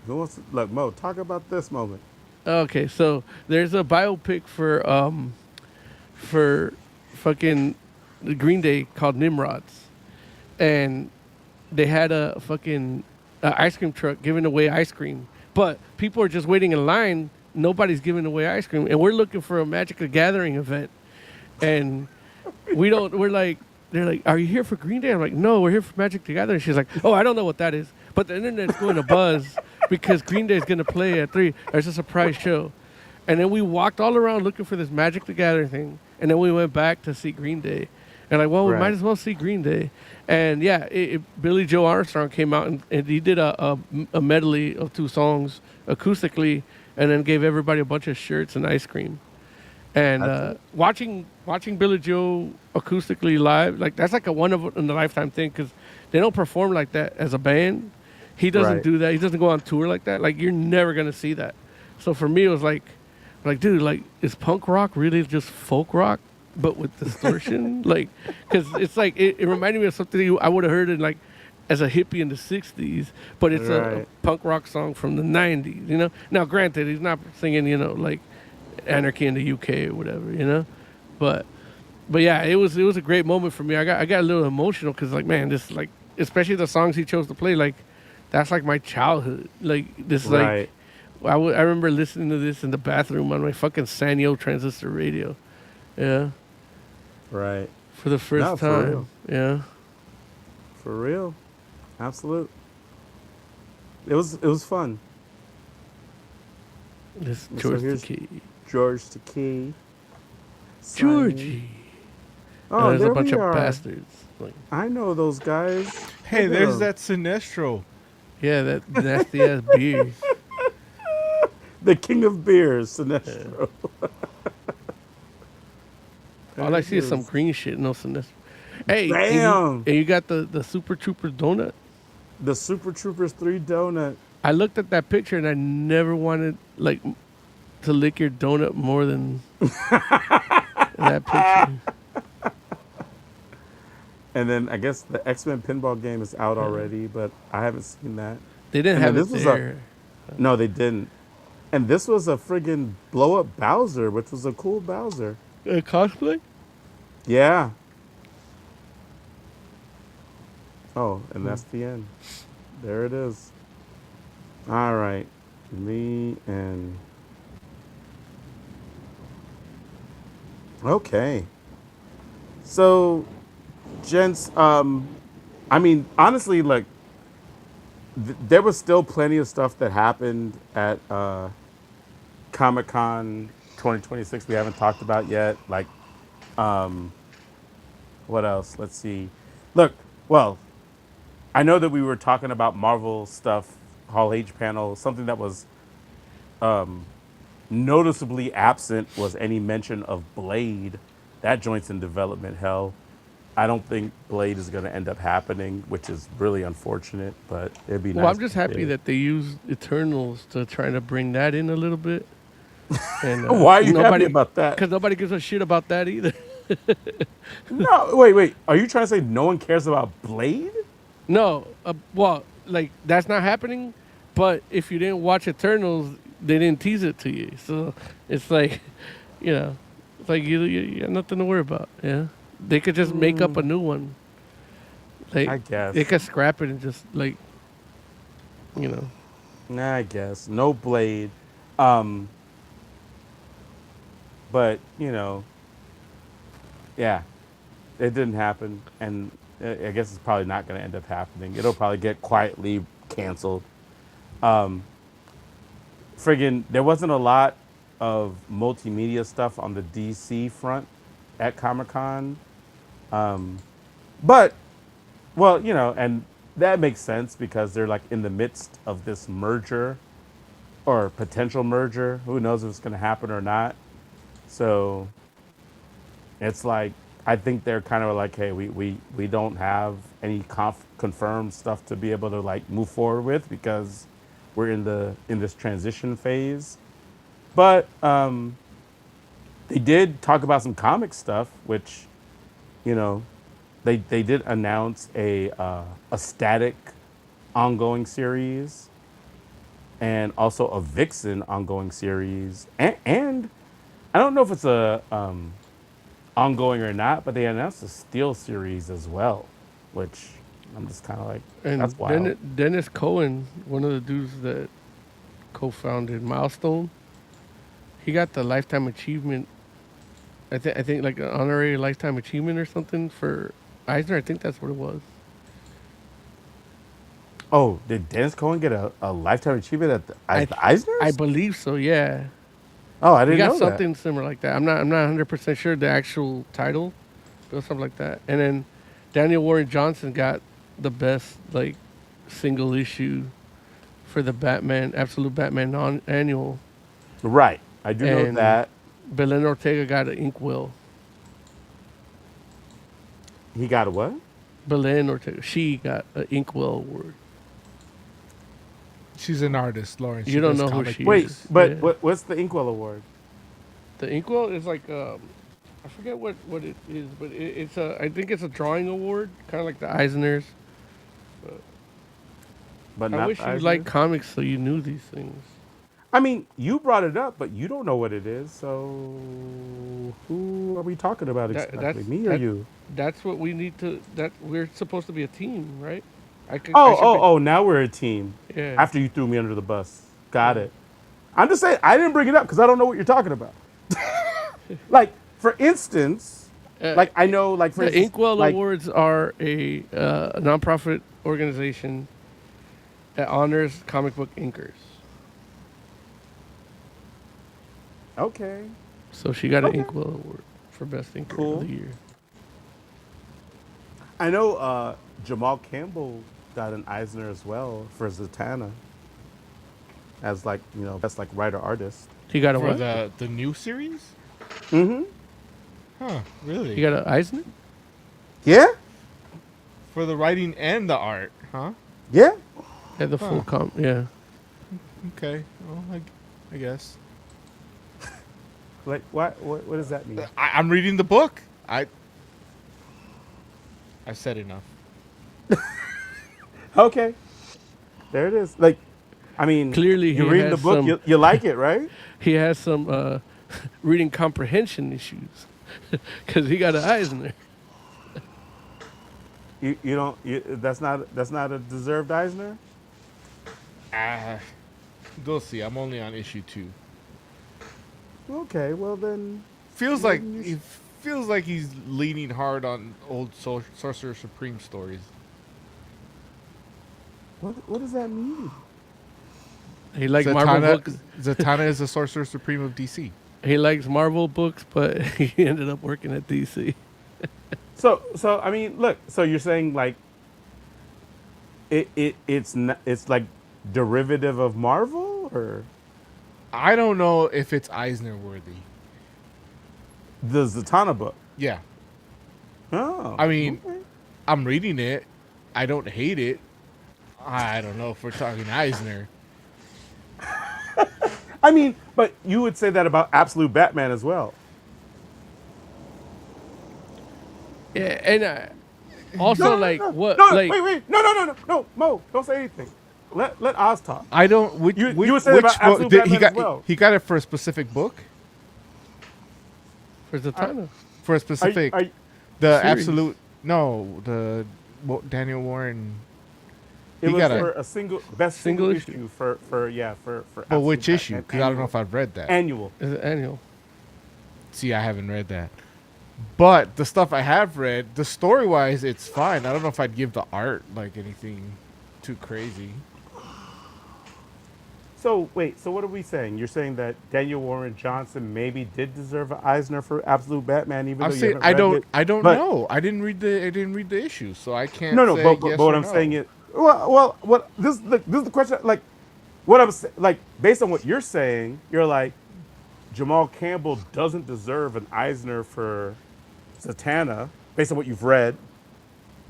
wants to look? Mo, talk about this moment. Okay, so there's a biopic for fucking Green Day called Nimrods, and they had a fucking ice cream truck giving away ice cream, but people are just waiting in line. Nobody's giving away ice cream, and we're looking for a Magic the Gathering event, and we don't. We're like, they're like, "Are you here for Green Day?" I'm like, "No, we're here for Magic the Gathering." She's like, "Oh, I don't know what that is," but the internet's going to buzz because Green Day's going to play at 3. There's a surprise show, and then we walked all around looking for this Magic the Gathering thing, and then we went back to see Green Day, and like, well, we Right. might as well see Green Day, and yeah, Billy Joe Armstrong came out and he did a medley of 2 songs acoustically, and then gave everybody a bunch of shirts and ice cream. And That's watching Billy Joe acoustically live, like that's like a one of in a lifetime thing because they don't perform like that as a band. He doesn't Right. do that. He doesn't go on tour like that. Like you're never gonna see that. So for me, it was like, dude, like is punk rock really just folk rock but with distortion? Like, because it's like it reminded me of something I would have heard in like as a hippie in the 60s, but it's a Right. punk rock song from the 90s, you know? Now, granted, he's not singing, like Anarchy in the UK or whatever, But yeah, it was a great moment for me. I got a little emotional because, like, man, this, like, especially the songs he chose to play, like, that's like my childhood. Like, this, Right. like, I remember listening to this in the bathroom on my fucking Sanyo transistor radio. Yeah. Right. For the first No, for time. real. Yeah. For real. Absolute. It was fun. This So George here's Takei. George Takei. signing. Georgie. Oh, There's there a bunch we of are. bastards. Like, I know those guys. hey, Look at there's them. that Sinestro. yeah, that nasty ass beer. The king of beers, Sinestro. All I see is some green shit. No Sinestro. Hey, Damn. and you got the Super Trooper donut. The Super Troopers 3 donut. I looked at that picture and I never wanted like to lick your donut more than that picture. And then I guess the X-Men pinball game is out already, but I haven't seen that. They didn't And have then it this was there. No, they didn't. And this was a friggin' blow-up Bowser, which was a cool Bowser. Cosplay? Yeah. Oh, and that's the end. There it is. All right. Me and... Okay. So, Gents, I mean, honestly, like, there was still plenty of stuff that happened at Comic Con 2026 we haven't talked about yet. Like, what else? Let's see. Look, well, I know that we were talking about Marvel stuff, Hall H panel. Something that was noticeably absent was any mention of Blade. That joint's in development hell. I don't think Blade is going to end up happening, which is really unfortunate, but it'd be Well, nice I'm just if it happy did. that they used Eternals to try to bring that in a little bit, and Why are you happy nobody, about that? because nobody gives a shit about that either. No, wait. Are you trying to say no one cares about Blade? No, well, like that's not happening. But if you didn't watch Eternals, they didn't tease it to you, so it's like, you know, it's like you got nothing to worry about. Yeah, they could just make up a new one. Like I guess. they could scrap it and just like, you know. Nah, I guess. No Blade. Um, but, yeah, it didn't happen. And I guess it's probably not going to end up happening. It'll probably get quietly canceled. Friggin', there wasn't a lot of multimedia stuff on the DC front at Comic Con. But, well, and that makes sense because they're like in the midst of this merger or potential merger. Who knows if it's going to happen or not? So it's like, I think they're kind of like, hey, we don't have any confirmed stuff to be able to like move forward with because we're in this transition phase. But they did talk about some comic stuff, which, you know, they did announce a static ongoing series and also a Vixen ongoing series, and I don't know if it's a ongoing or not, but they announced a Steel series as well, which I'm just kind of like, And that's wild. Dennis Cohen, one of the dudes that co-founded Milestone, he got the lifetime achievement. I think like an honorary lifetime achievement or something for Eisner. I think that's what it was. Oh, did Dennis Cohen get a lifetime achievement at I the I Eisners? believe so. Yeah, Oh, I he didn't got know that. something similar like that. I'm not 100% sure the actual title, but something like that. And then Daniel Warren Johnson got the best like single issue for the Batman Absolute Batman annual, Right, I do know and that. Belen Ortega got an Inkwell. He got a what? Belen Ortega, she got an Inkwell award. She's an artist, Lauren. She You don't does know who comic she Wait, is. books. but Yeah. what's the Inkwell Award? The Inkwell is like I forget what it is, but it's a I think it's a drawing award, kind of like the Eisners. But I not wish the you Eisners? liked comics so you knew these things. I mean, you brought it up, but you don't know what it is. So, who are we talking about That exactly? that's Me or that you? that's what we need to. That we're supposed to be a team, right? I Oh, should oh, be. oh! Now we're a team. Yeah, After you threw me under the bus, got yeah. it. I'm just saying I didn't bring it up because I don't know what you're talking about. Like, for instance, Uh, like I know, like for the instance, Inkwell like Awards are a nonprofit organization that honors comic book inkers. okay, So she got an okay, Inkwell Award for best inker of cool. the year. I know Jamal Campbell got an Eisner as well for Zatanna as like best like writer artist. He got a For what? the new series? Mm-hmm. Huh, He really? got an Eisner? Yeah, For the writing and the art, huh? yeah. Yeah, the full comp. Yeah. Okay. Well, I guess. Like what does that mean? I'm reading the book. I said enough. Okay, there it is. Like, I mean, Clearly, you're he reading the has book, some. you like it, right? He has some reading comprehension issues because he got an Eisner. You don't. That's not a deserved Eisner. Ah, we'll see. I'm only on issue 2. Okay, well then, Feels like maybe you it feels like he's leaning hard on old Sorcerer Supreme stories. What does that mean? He likes Marvel books. Zatanna is the Sorcerer Supreme of DC. He likes Marvel books, but he ended up working at DC. So I mean, look. So you're saying like it's not, it's like derivative of Marvel or I don't know if it's Eisner worthy. the Zatanna book? Yeah. Oh, I mean, okay. I'm reading it. I don't hate it. I don't know if we're talking Eisner. I mean, but you would say that about Absolute Batman as well. Yeah, and also like what? No, like wait, no, Mo, don't say anything. Let Oz talk. I don't. Which, You which, would say which about book? Absolute Did, he Batman got as well. he got it for a specific book. for Zatanna. For a specific, Are you- the series. absolute no, the Daniel Warren. It He was got for a a single issue. issue for But Absolute which issue? Batman Because I don't know if I've read that. annual. Is it annual? See, I haven't read that. But the stuff I have read, the story wise, it's fine. I don't know if I'd give the art like anything too crazy. So wait, so what are we saying? You're saying that Daniel Warren Johnson maybe did deserve an Eisner for Absolute Batman, even I'm though you saying haven't read it? I don't But- know. I didn't read the issue, so I can't. No, say but, yes but what or I'm no. saying is, well, what this is the question. Like, what I'm like, based on what you're saying, you're like, Jamal Campbell doesn't deserve an Eisner for Zatanna, based on what you've read,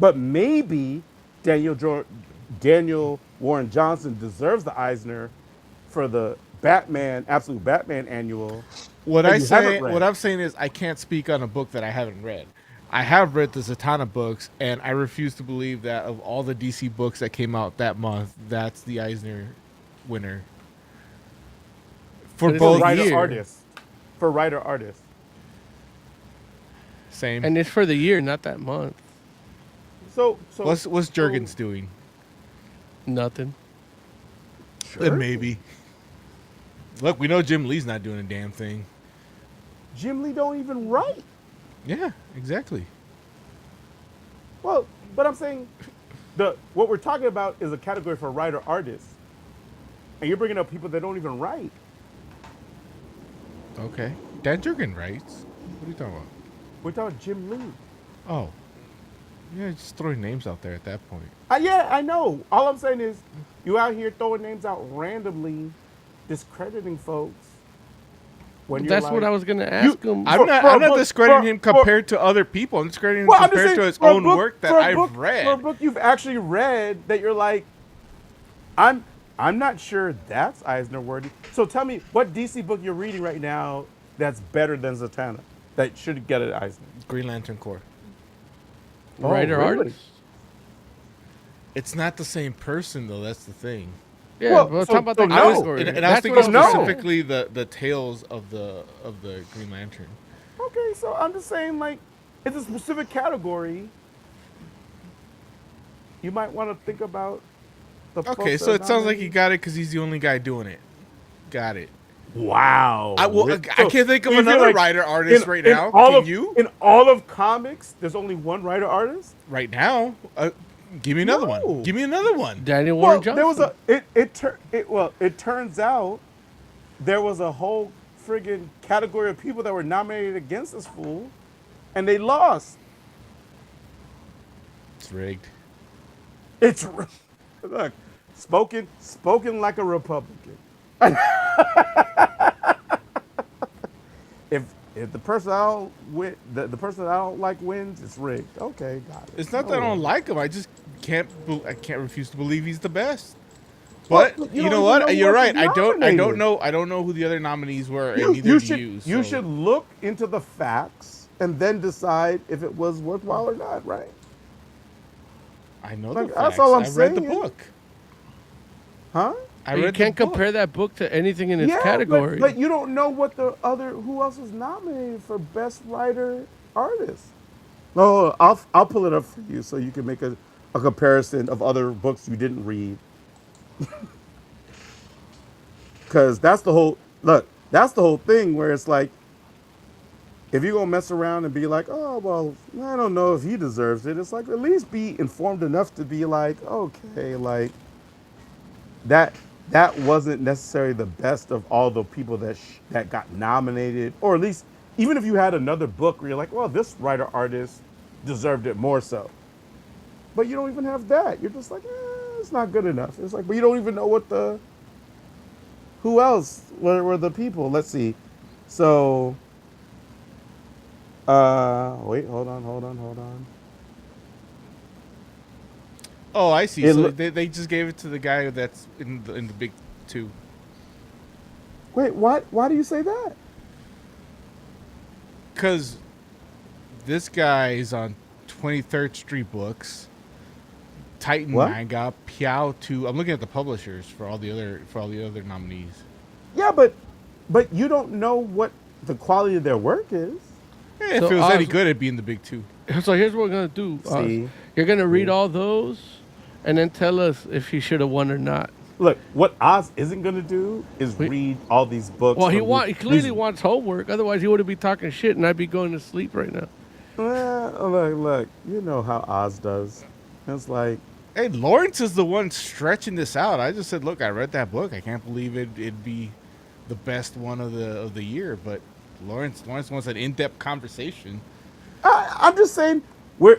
but maybe Daniel Warren Johnson deserves the Eisner for the Batman, Absolute Batman annual. What that I you say, haven't read. what I'm saying is, I can't speak on a book that I haven't read. I have read the Zatanna books, and I refuse to believe that of all the DC books that came out that month, that's the Eisner winner for But it's both a writer year. artist. For writer artist. Same. And it's for the year, not that month. So what's Jurgens doing? Nothing. Then maybe. Look, we know Jim Lee's not doing a damn thing. Jim Lee don't even write. Yeah, exactly. Well, but I'm saying what we're talking about is a category for writer artists, and you're bringing up people that don't even write. Okay. Dan Jurgen writes. What are you talking about? We're talking Jim Lee. Oh. Yeah, just throwing names out there at that point. Yeah, I know. All I'm saying is, you out here throwing names out randomly, discrediting folks. When you're That's like, what I was gonna ask him. I'm not discrediting him compared to other people. I'm discrediting him Well, I'm just compared saying, to his for a own book- work that for a I've book- read. For a book you've actually read that you're like, I'm not sure that's Eisner worthy. So tell me, what DC book you're reading right now that's better than Zatanna that should get an Eisner? Green Lantern Corps. Writer really? artist. It's not the same person though. That's the thing. Yeah, Well, well, so- talk about so the no. category. And I was That's thinking what I'm saying. specifically the tales of the Green Lantern. Okay, so I'm just saying, like, it's a specific category. You might want to think about the folks Okay, that so are it sounds like he nominated. got it because he's the only guy doing it. Got it. Wow. I can't think of you feel another like writer artist right now. All Can of, you? In all of comics, there's only one writer artist? Right now, give me another No. one. Give me another one. Daniel Warren Johnson. there was it turns out there was a whole friggin' category of people that were nominated against this fool, and they lost. It's rigged. It's look, spoken like a Republican. if the person I don't win, the person I don't like wins, it's rigged. Okay, got it. It's not that I don't like him. I just can't. I can't refuse to believe he's the best. Well, But you you don't know even what? know You're who right. else is I don't nominated. know. I don't know who the other nominees were, and You neither do should you. you so- should look into the facts and then decide if it was worthwhile or not, right? I know Like, the that's facts. all I'm I read the saying. book. Huh? I you read can't the book. compare that book to anything in its Yeah, category. but you don't know what who else was nominated for best writer artist. No, I'll pull it up for you so you can make a comparison of other books you didn't read. Because that's the whole thing where it's like if you're gonna mess around and be like, oh well, I don't know if he deserves it, it's like at least be informed enough to be like, okay, like that that wasn't necessarily the best of all the people that got nominated, or at least even if you had another book where you're like, well, this writer artist deserved it more so, but you don't even have that. You're just like, it's not good enough. It's like, but you don't even know what the who else were the people. Let's see. So, wait, hold on. Oh, I see. It So loo- they just gave it to the guy that's in the big two. Wait, why do you say that? Because this guy is on 23rd Street Books, Titan What? Manga, Piao 2. I'm looking at the publishers for all the other nominees. Yeah, but you don't know what the quality of their work is. Hey, if So it was any Oz- good, it'd be in the big two. So here's what we're gonna do. See? You're gonna read all those, and then tell us if he should have won or not. Look, what Oz isn't gonna do is read all these books. Well, he from he these- clearly wants homework. Otherwise, he wouldn't be talking shit, and I'd be going to sleep right now. Look, you know how Oz does. It's like, Hey, Lawrence is the one stretching this out. I just said, look, I read that book. I can't believe it'd be the best one of the year. But Lawrence wants an in-depth conversation. I'm just saying,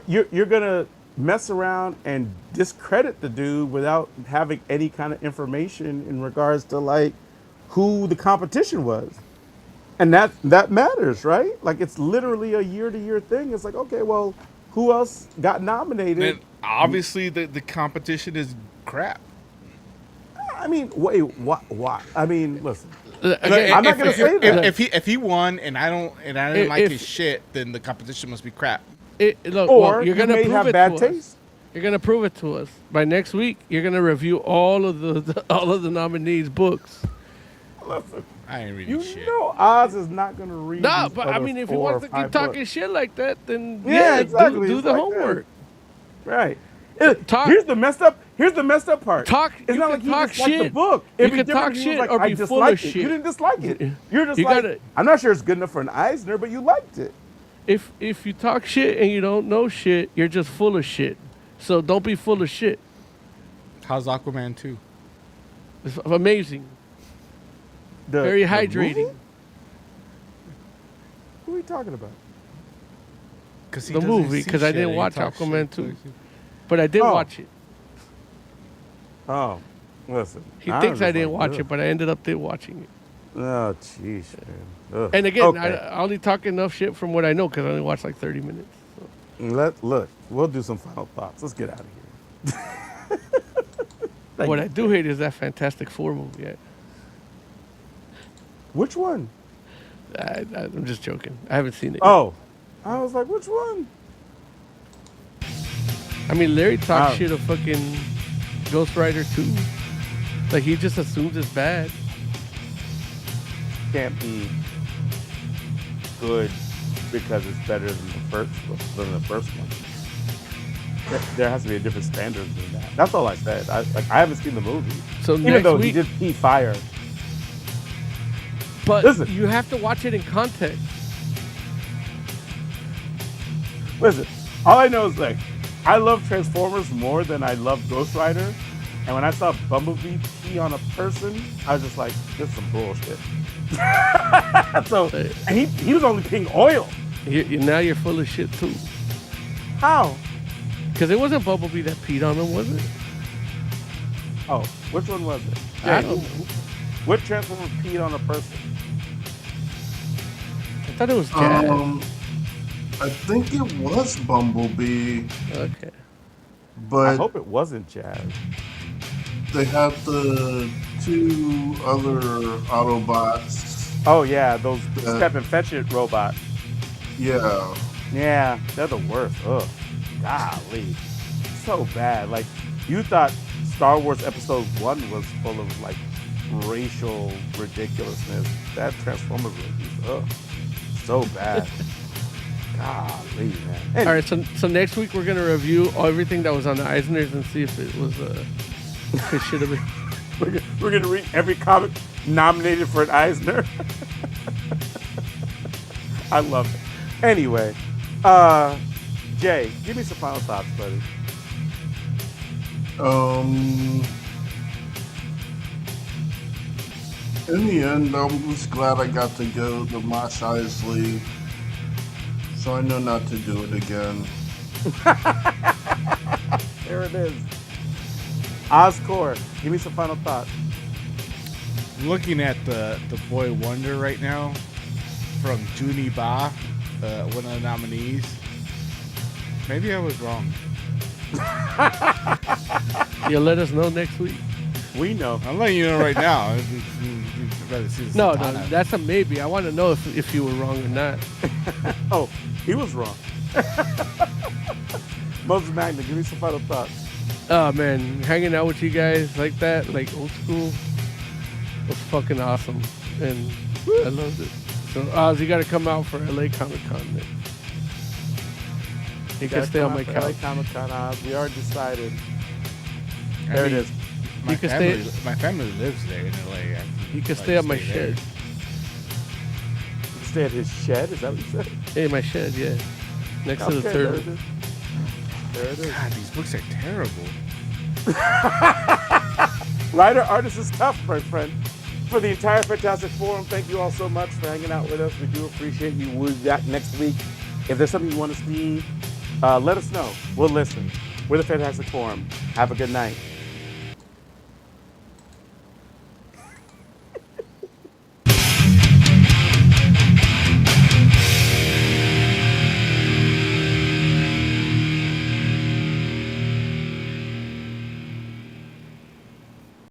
you're gonna mess around and discredit the dude without having any kind of information in regards to like who the competition was, and that matters, right? Like it's literally a year-to-year thing. It's like, okay, well, who else got nominated? And obviously, the competition is crap. I mean, wait, what? I mean, listen. Again, I'm not gonna say that. If he won and I didn't like his shit, then the competition must be crap. Look, Or well, you're you gonna may prove have it bad to us. taste. You're gonna prove it to us by next week. You're gonna review all of the nominees' books. Listen, I ain't reading you shit. know Oz is not gonna read. No, these but I other mean, if he 4 wants or to keep 5 talking books. shit like that, then Yeah, exactly. do It's the like homework. Right. Talk- Here's the messed up part. Talk- It's you not can like you talk disliked the shit. book. You It'd be can different talk if you shit was like, or I be full of disliked it. shit. You didn't dislike it. You're just You like, gotta- I'm not sure it's good enough for an Eisner, but you liked it. If you talk shit and you don't know shit, you're just full of shit. So don't be full of shit. How's Aquaman 2? It's amazing. Very hydrating. movie? Who are we talking about? The movie, 'cause I didn't watch Aquaman 2. But I did Oh. watch it. Oh, listen. He I'm thinks I just didn't like, watch ugh. it, but I ended up watching it. Oh, jeez, man. Ugh. And again, Okay. I only talk enough shit from what I know because I only watched like 30 minutes. So. Look, we'll do some final thoughts. Let's get out of here. What I do hate is that Fantastic Four movie. Which one? I'm just joking. I haven't seen it. Oh, I was like, which one? I mean, Larry talks Oh. shit of fucking Ghost Rider 2. Like, he just assumes it's bad. Can't be good because it's better than the first one. There has to be a different standard than that. That's all I said. I haven't seen the movie, So even next though week, he did pee fire. but Listen. you have to watch it in context. Listen, all I know is like, I love Transformers more than I love Ghost Rider, and when I saw Bumblebee pee on a person, I was just like, this is some bullshit. So, and he was only peeing oil. Now you're full of shit too. How? Because it wasn't Bumblebee that peed on him, was it? Oh, which one was it? I don't know. What Transformer peed on a person? I thought it was Jazz. I think it was Bumblebee, Okay. I but hope it wasn't Jazz. they had the 2 other Autobots. Oh yeah, those Yeah. step and fetch it robots. Yeah. Yeah, they're the worst. Ugh, golly, so bad. Like you thought Star Wars Episode 1 was full of like racial ridiculousness. That Transformers movie, ugh, so bad. Golly, man. And All right, so next week we're gonna review everything that was on the Eisners and see if it was if it should have been. we're gonna read every comic nominated for an Eisner. I love it. Anyway, Jay, give me some final thoughts, buddy. In the end, I'm just glad I got to go to Mos Eisley, so I know not to do it again. There it is. Oscore, give me some final thoughts. I'm looking at the Boy Wonder right now from Junie Ba, one of the nominees. Maybe I was wrong. You'll let us know next week. We know. I'm letting you know right now. You'd rather see the No, Sultana. that's a maybe. I want to know if you were wrong or not. Oh, he was wrong. Moses Magna, give me some final thoughts. Oh man, hanging out with you guys like that, like old school, was fucking awesome, and I loved it. So Oz, you got to come out for LA Comic Con. You can stay on my couch. Comic-Con, Oz. We already decided. I There it mean, is. My You can family, stay- my family lives there in LA. You can stay at my shed. You stay at his shed? Is that what you said? Hey, my shed, yeah, next to the Okay, there turtle. it is. There it is. God, these books are terrible. Writer artist is tough, my friend. For the entire Fantastic Forum, thank you all so much for hanging out with us. We do appreciate you. We'll be back next week. If there's something you want to see, let us know. We'll listen. We're the Fantastic Forum. Have a good night.